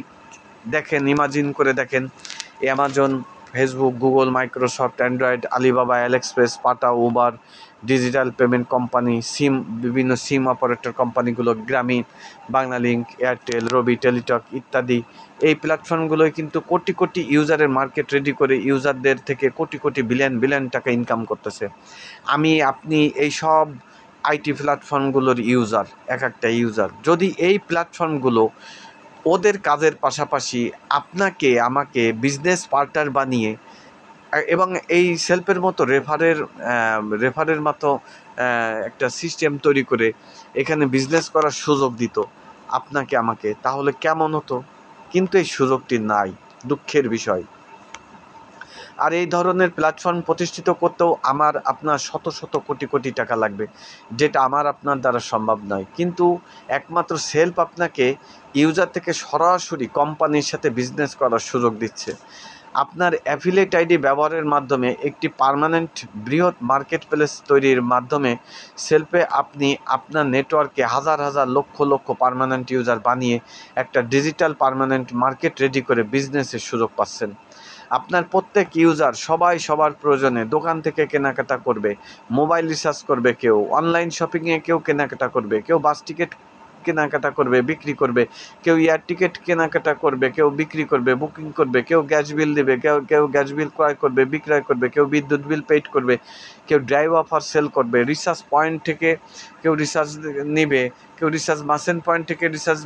দেখেন, ইমাজিন করে দেখেন, Amazon, Facebook, Google, Microsoft, Android, Alibaba, AliExpress, Pathao, Uber, digital payment company, বিভিন্ন সিম অপারেটর কোম্পানিগুলো, গ্রামীণ, বাংলালিংক, এয়ারটেল, রবি, টেলিটক ইত্যাদি। এই প্ল্যাটফর্মগুলোই কিন্তু কোটি কোটি ইউজারের মার্কেট রেডি করে ইউজারদের থেকে কোটি কোটি বিলিয়ন বিলিয়ন টাকা ইনকাম করতেছে। আপনি এই সব আইটি প্ল্যাটফর্মগুলোর ইউজার, একটা ইউজার। যদি এই প্ল্যাটফর্মগুলো ওদের কাজের পাশাপাশি আপনাকে আমাকে বিজনেস পার্টনার বানিয়ে এবং এই সেলফের মতো রেফারের মতো একটা সিস্টেম তৈরি করে এখানে বিজনেস করার সুযোগ দিত আপনাকে আমাকে, তাহলে কেমন হতো? কিন্তু এই সুযোগটি নাই, দুঃখের বিষয়। আর এই ধরনের প্ল্যাটফর্ম প্রতিষ্ঠিত করতেও আপনার শত শত কোটি কোটি টাকা লাগবে, যেটা আপনার দ্বারা সম্ভব নয়। কিন্তু একমাত্র সেলফ আপনাকে ইউজার থেকে সরাসরি কোম্পানির সাথে বিজনেস করার সুযোগ দিচ্ছে। আপনার অ্যাফিলিয়েট আইডি ব্যবহারের মাধ্যমে একটি পার্মানেন্ট বৃহৎ মার্কেট প্লেস তৈরির মাধ্যমে সেলফে আপনি আপনার নেটওয়ার্কে হাজার হাজার লক্ষ লক্ষ পার্মানেন্ট ইউজার বানিয়ে একটা ডিজিটাল পার্মানেন্ট মার্কেট রেডি করে বিজনেসের সুযোগ পাচ্ছেন। আপনার প্রত্যেক ইউজার সবাই সবার প্রয়োজনে দোকান থেকে কেনাকাটা করবে, মোবাইল রিচার্জ করবে, কেউ অনলাইন শপিংয়ে কেউ কেনাকাটা করবে, কেউ বাস টিকিট কেনাকাটা করবে, বিক্রি করবে, কেউ এয়ার টিকিট কেনাকাটা করবে, কেউ বিক্রি করবে, বুকিং করবে, কেউ গ্যাস বিল দেবে, কেউ গ্যাস বিল ক্রয় করবে, বিক্রয় করবে, কেউ বিদ্যুৎ বিল পেইড করবে, কেউ ড্রাইভ অফার সেল করবে, রিচার্জ পয়েন্ট থেকে কেউ রিচার্জ নেবে, কেউ রিচার্জ মার্চেন্ট পয়েন্ট থেকে রিচার্জ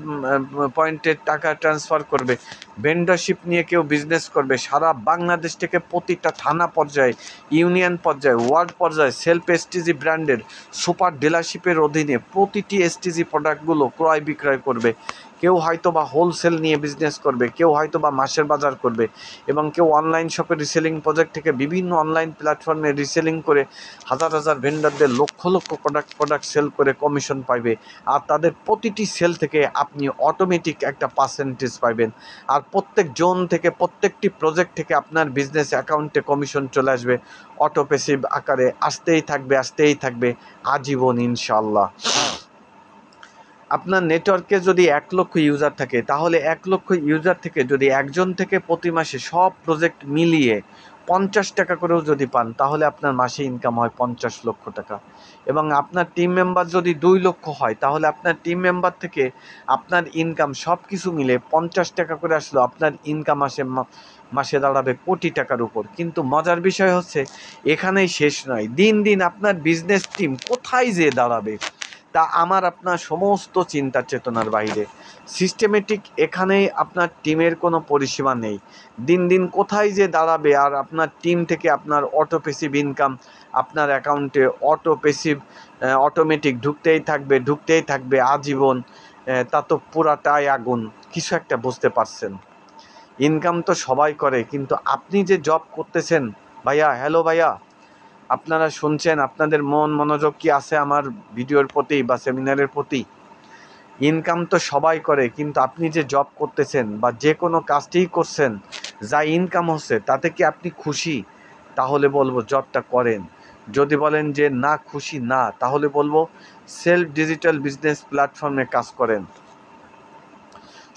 পয়েন্টের টাকা ট্রান্সফার করবে, ভেন্ডরশিপ নিয়ে কেউ বিজনেস করবে। সারা বাংলাদেশ থেকে প্রতিটা থানা পর্যায়ে, ইউনিয়ন পর্যায়ে, ওয়ার্ড পর্যায়ে সেলফ এসটিজি ব্র্যান্ডের সুপার ডিলারশিপের অধীনে প্রতিটি এসটিজি প্রোডাক্টগুলো ক্রয় বিক্রয় করবে। কেউ হয়তো বা হোলসেল নিয়ে বিজনেস করবে, কেউ হয়তো বা মাসের বাজার করবে, এবং কেউ অনলাইন শপে রিসেলিং প্রজেক্ট থেকে বিভিন্ন অনলাইন প্ল্যাটফর্মে রিসেলিং করে হাজার হাজার ভেন্ডারদের লক্ষ লক্ষ প্রোডাক্ট সেল করে কমিশন পাইবে। আর তাদের প্রতিটি সেল থেকে আপনি অটোমেটিক একটা পার্সেন্টেজ পাইবেন। আর প্রত্যেক জোন থেকে, প্রত্যেকটি প্রজেক্ট থেকে আপনার বিজনেস অ্যাকাউন্টে কমিশন চলে আসবে অটো প্যাসিভ আকারে, আসতেই থাকবে আজীবন ইনশাআল্লাহ। আপনার নেটওয়ার্কে যদি 1 লক্ষ ইউজার থাকে, তাহলে 1 লক্ষ ইউজার থেকে যদি একজন থেকে প্রতি মাসে সব প্রজেক্ট মিলিয়ে 50 টাকা করেও যদি পান, তাহলে আপনার মাসে ইনকাম হয় 50 লক্ষ টাকা। এবং আপনার টিম মেম্বার যদি 2 লক্ষ হয়, তাহলে আপনার টিম মেম্বার থেকে আপনার ইনকাম সব কিছু মিলে 50 টাকা করে আসলো, আপনার ইনকাম মাসে দাঁড়াবে কোটি টাকার উপর। কিন্তু মজার বিষয় হচ্ছে এখানেই শেষ নয়, দিন দিন আপনার বিজনেস টিম কোথায় যেয়ে দাঁড়াবে তা আমার আপনার সমস্ত চিন্তা চেতনার বাইরে। সিস্টেমেটিক এখানেই আপনার টিমের কোনো পরিসীমা নেই। দিন দিন কোথায় যে দাঁড়াবে, আর আপনার টিম থেকে আপনার অটো প্যাসিভ ইনকাম আপনার অ্যাকাউন্টে অটোমেটিক ঢুকতেই থাকবে আজীবন। তা তো পুরাটাই আগুন। কিছু একটা বুঝতে পারছেন? ইনকাম তো সবাই করে, কিন্তু আপনি যে জব করতেছেন ভাইয়া, হ্যালো ভাইয়া, আপনারা শুনছেন? আপনাদের মনোযোগ কি আছে আমার ভিডিওর প্রতি বা সেমিনারের প্রতি? ইনকাম তো সবাই করে, কিন্তু আপনি যে জব করতেছেন বা যে কোনো কাজটিই করছেন, যা ইনকাম হচ্ছে তাতে কি আপনি খুশি? তাহলে বলবো জবটা করেন। যদি বলেন যে না খুশি না, তাহলে বলবো সেলফ ডিজিটাল বিজনেস প্ল্যাটফর্মে কাজ করেন।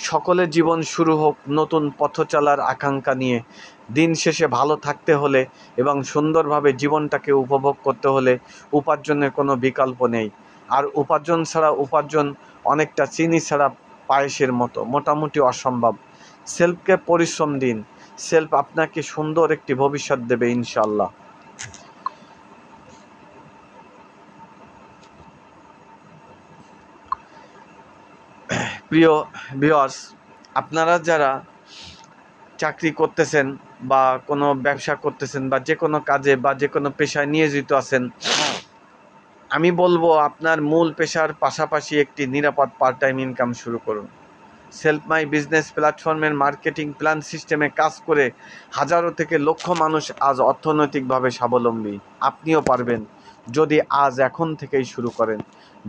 সকলের জীবন শুরু হোক নতুন পথ চলার আকাঙ্ক্ষা নিয়ে। দিন শেষে ভালো থাকতে হলে এবং সুন্দরভাবে জীবনটাকে উপভোগ করতে হলে উপার্জনের কোনো বিকল্প নেই। আর উপার্জন অনেকটা চিনি ছাড়া পায়েসের মতো, মোটামুটি অসম্ভব। সেলফকে পরিশ্রম দিন, সেলফ আপনাকে সুন্দর একটি ভবিষ্যৎ দেবে ইনশাল্লাহ। প্রিয় ভিউয়ার্স, আপনারা যারা চাকরি করতেছেন বা কোনো ব্যবসা করতেছেন বা যে কোনো কাজে বা যে কোনো পেশায় নিয়োজিত আছেন, আমি বলবো আপনার মূল পেশার পাশাপাশি একটি নিরাপদ পার্ট টাইম ইনকাম শুরু করুন। সেলফ মাই বিজনেস প্ল্যাটফর্মের মার্কেটিং প্ল্যান সিস্টেমে কাজ করে হাজারো থেকে লক্ষ মানুষ আজ অর্থনৈতিকভাবে স্বাবলম্বী। আপনিও পারবেন যদি এখন থেকেই শুরু করেন।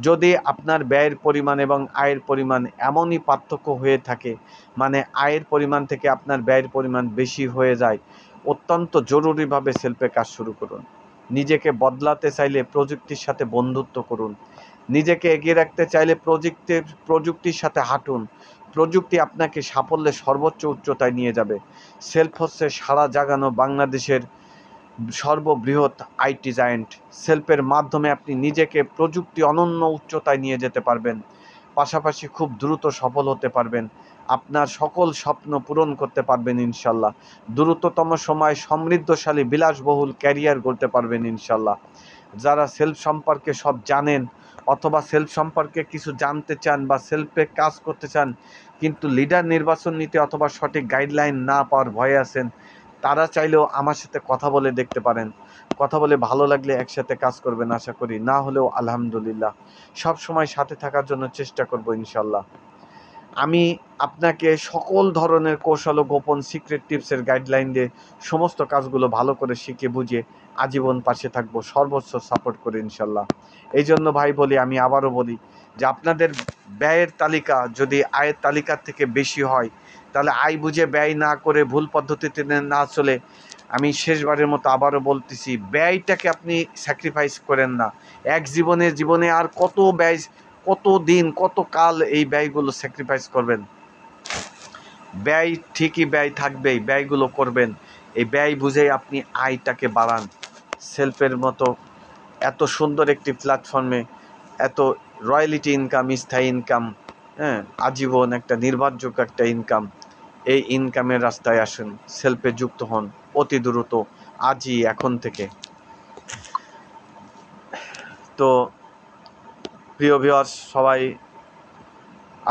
যদি আপনার ব্যয়ের পরিমাণ এবং আয়ের পরিমাণ এমনই পার্থক্য হয়ে থাকে, মানে আয়ের পরিমাণ থেকে আপনার ব্যয়ের পরিমাণ বেশি হয়ে যায়, অত্যন্ত জরুরিভাবে সেলফে কাজ শুরু করুন। নিজেকে বদলাতে চাইলে প্রযুক্তির সাথে বন্ধুত্ব করুন। নিজেকে এগিয়ে রাখতে চাইলে প্রযুক্তির সাথে হাঁটুন। প্রযুক্তি আপনাকে সাফল্যের সর্বোচ্চ উচ্চতায় নিয়ে যাবে। সেলফ হচ্ছে সারা জাগানো বাংলাদেশের সর্ববৃহৎ আইটি জায়েন্ট। সেলফের মাধ্যমে আপনি নিজেকে প্রযুক্তি অনন্য উচ্চতায় নিয়ে যেতে পারবেন, পাশাপাশি খুব দ্রুত সফল হতে পারবেন। আপনার সকল স্বপ্ন পূরণ করতে পারবেন ইনশাল্লাহ। দ্রুততম সময়ে সমৃদ্ধশালী বিলাসবহুল ক্যারিয়ার গড়তে পারবেন ইনশাল্লাহ। যারা সেলফ সম্পর্কে সব জানেন অথবা সেলফ সম্পর্কে কিছু জানতে চান বা সেলফে কাজ করতে চান, কিন্তু লিডার নির্বাচন নিতে অথবা সঠিক গাইডলাইন না পাওয়ার ভয়ে আছেন, তারা চাইলেও আমার সাথে কথা বলে দেখতে পারেন। কথা বলে ভালো লাগলে একসাথে কাজ করবেন আশা করি, না হলেও আলহামদুলিল্লাহ। সব সময় সাথে থাকার জন্য চেষ্টা করব ইনশাল্লাহ। আমি আপনাকে সকল ধরনের কৌশল ও গোপন সিক্রেট টিপসের গাইডলাইন দিয়ে সমস্ত কাজগুলো ভালো করে শিখে বুঝে আজীবন পাশে থাকবো, সর্বোচ্চ সাপোর্ট করে ইনশাল্লাহ। এই জন্য ভাই বলি, আমি আবারও বলি যে আপনাদের ব্যয়ের তালিকা যদি আয়ের তালিকার থেকে বেশি হয়, তাহলে আয় বুঝে ব্যয় না করে ভুল পদ্ধতিতে না চলে, আমি শেষবারের মতো আবারও বলতেছি, ব্যয়টাকে আপনি স্যাক্রিফাইস করেন না। এক জীবনে আর কত ব্যয়, কত দিন, কত কাল এই ব্যয়গুলো স্যাক্রিফাইস করবেন? ব্যয় ঠিকই ব্যয় থাকবেই, ব্যয়গুলো করবেন। এই ব্যয় বুঝেই আপনি আয়টাকে বাড়ান। সেলফের মতো এত সুন্দর একটি প্ল্যাটফর্মে এত রয়্যালিটি ইনকাম, স্থায়ী ইনকাম, আজীবন একটা নির্ভরযোগ্য একটা ইনকাম, এই ইনকামের রাস্তায় আসুন, সেলফে যুক্ত হন অতি দ্রুত, আজই, এখন থেকে। তো প্রিয় ভিউয়ার্স, সবাই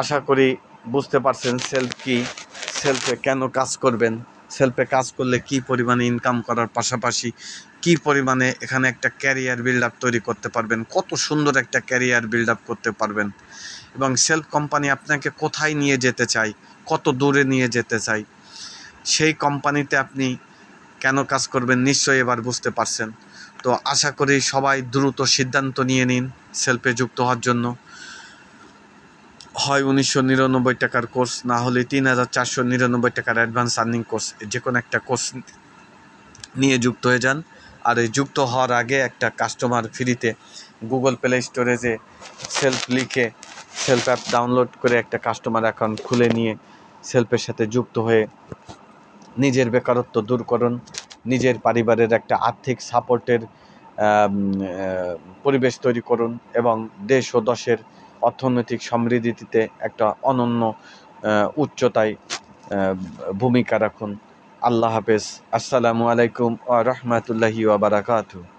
আশা করি বুঝতে পারছেন সেলফ কি, সেলফে কেন কাজ করবেন, সেলফে কাজ করলে কি পরিমাণে ইনকাম করার পাশাপাশি কি পরিমাণে এখানে একটা ক্যারিয়ার বিল্ড আপ তৈরি করতে পারবেন, কত সুন্দর একটা ক্যারিয়ার বিল্ড আপ করতে পারবেন, এবং সেলফ কোম্পানি আপনাকে কোথায় নিয়ে যেতে চায়, কত দূরে নিয়ে যেতে চায়, সেই কোম্পানিতে আপনি কেন কাজ করবেন নিশ্চয়ই এবার বুঝতে পারছেন। তো আশা করি সবাই দ্রুত সিদ্ধান্ত নিয়ে নিন সেলফে যুক্ত হওয়ার জন্য। হয় 1999 টাকার কোর্স, না হলে 3499 টাকার অ্যাডভান্স আর্নিং কোর্স, যে কোনো একটা কোর্স নিয়ে যুক্ত হয়ে যান। আর এই যুক্ত হওয়ার আগে একটা কাস্টমার ফ্রিতে গুগল প্লে স্টোরে যে সেলফ লিখে সেলফ অ্যাপ ডাউনলোড করে একটা কাস্টমার অ্যাকাউন্ট খুলে নিয়ে সেলফের সাথে যুক্ত হয়ে নিজের বেকারত্ব দূর করুন, নিজের পরিবারের একটা আর্থিক সাপোর্টের পরিবেশ তৈরি করুন এবং দেশ ও দশের অর্থনৈতিক সমৃদ্ধিতে একটা অনন্য উচ্চতায় ভূমিকা রাখুন। আল্লাহ হাফেজ। আসসালামু আলাইকুম ওয়া রাহমাতুল্লাহি ওয়া বারাকাতুহু।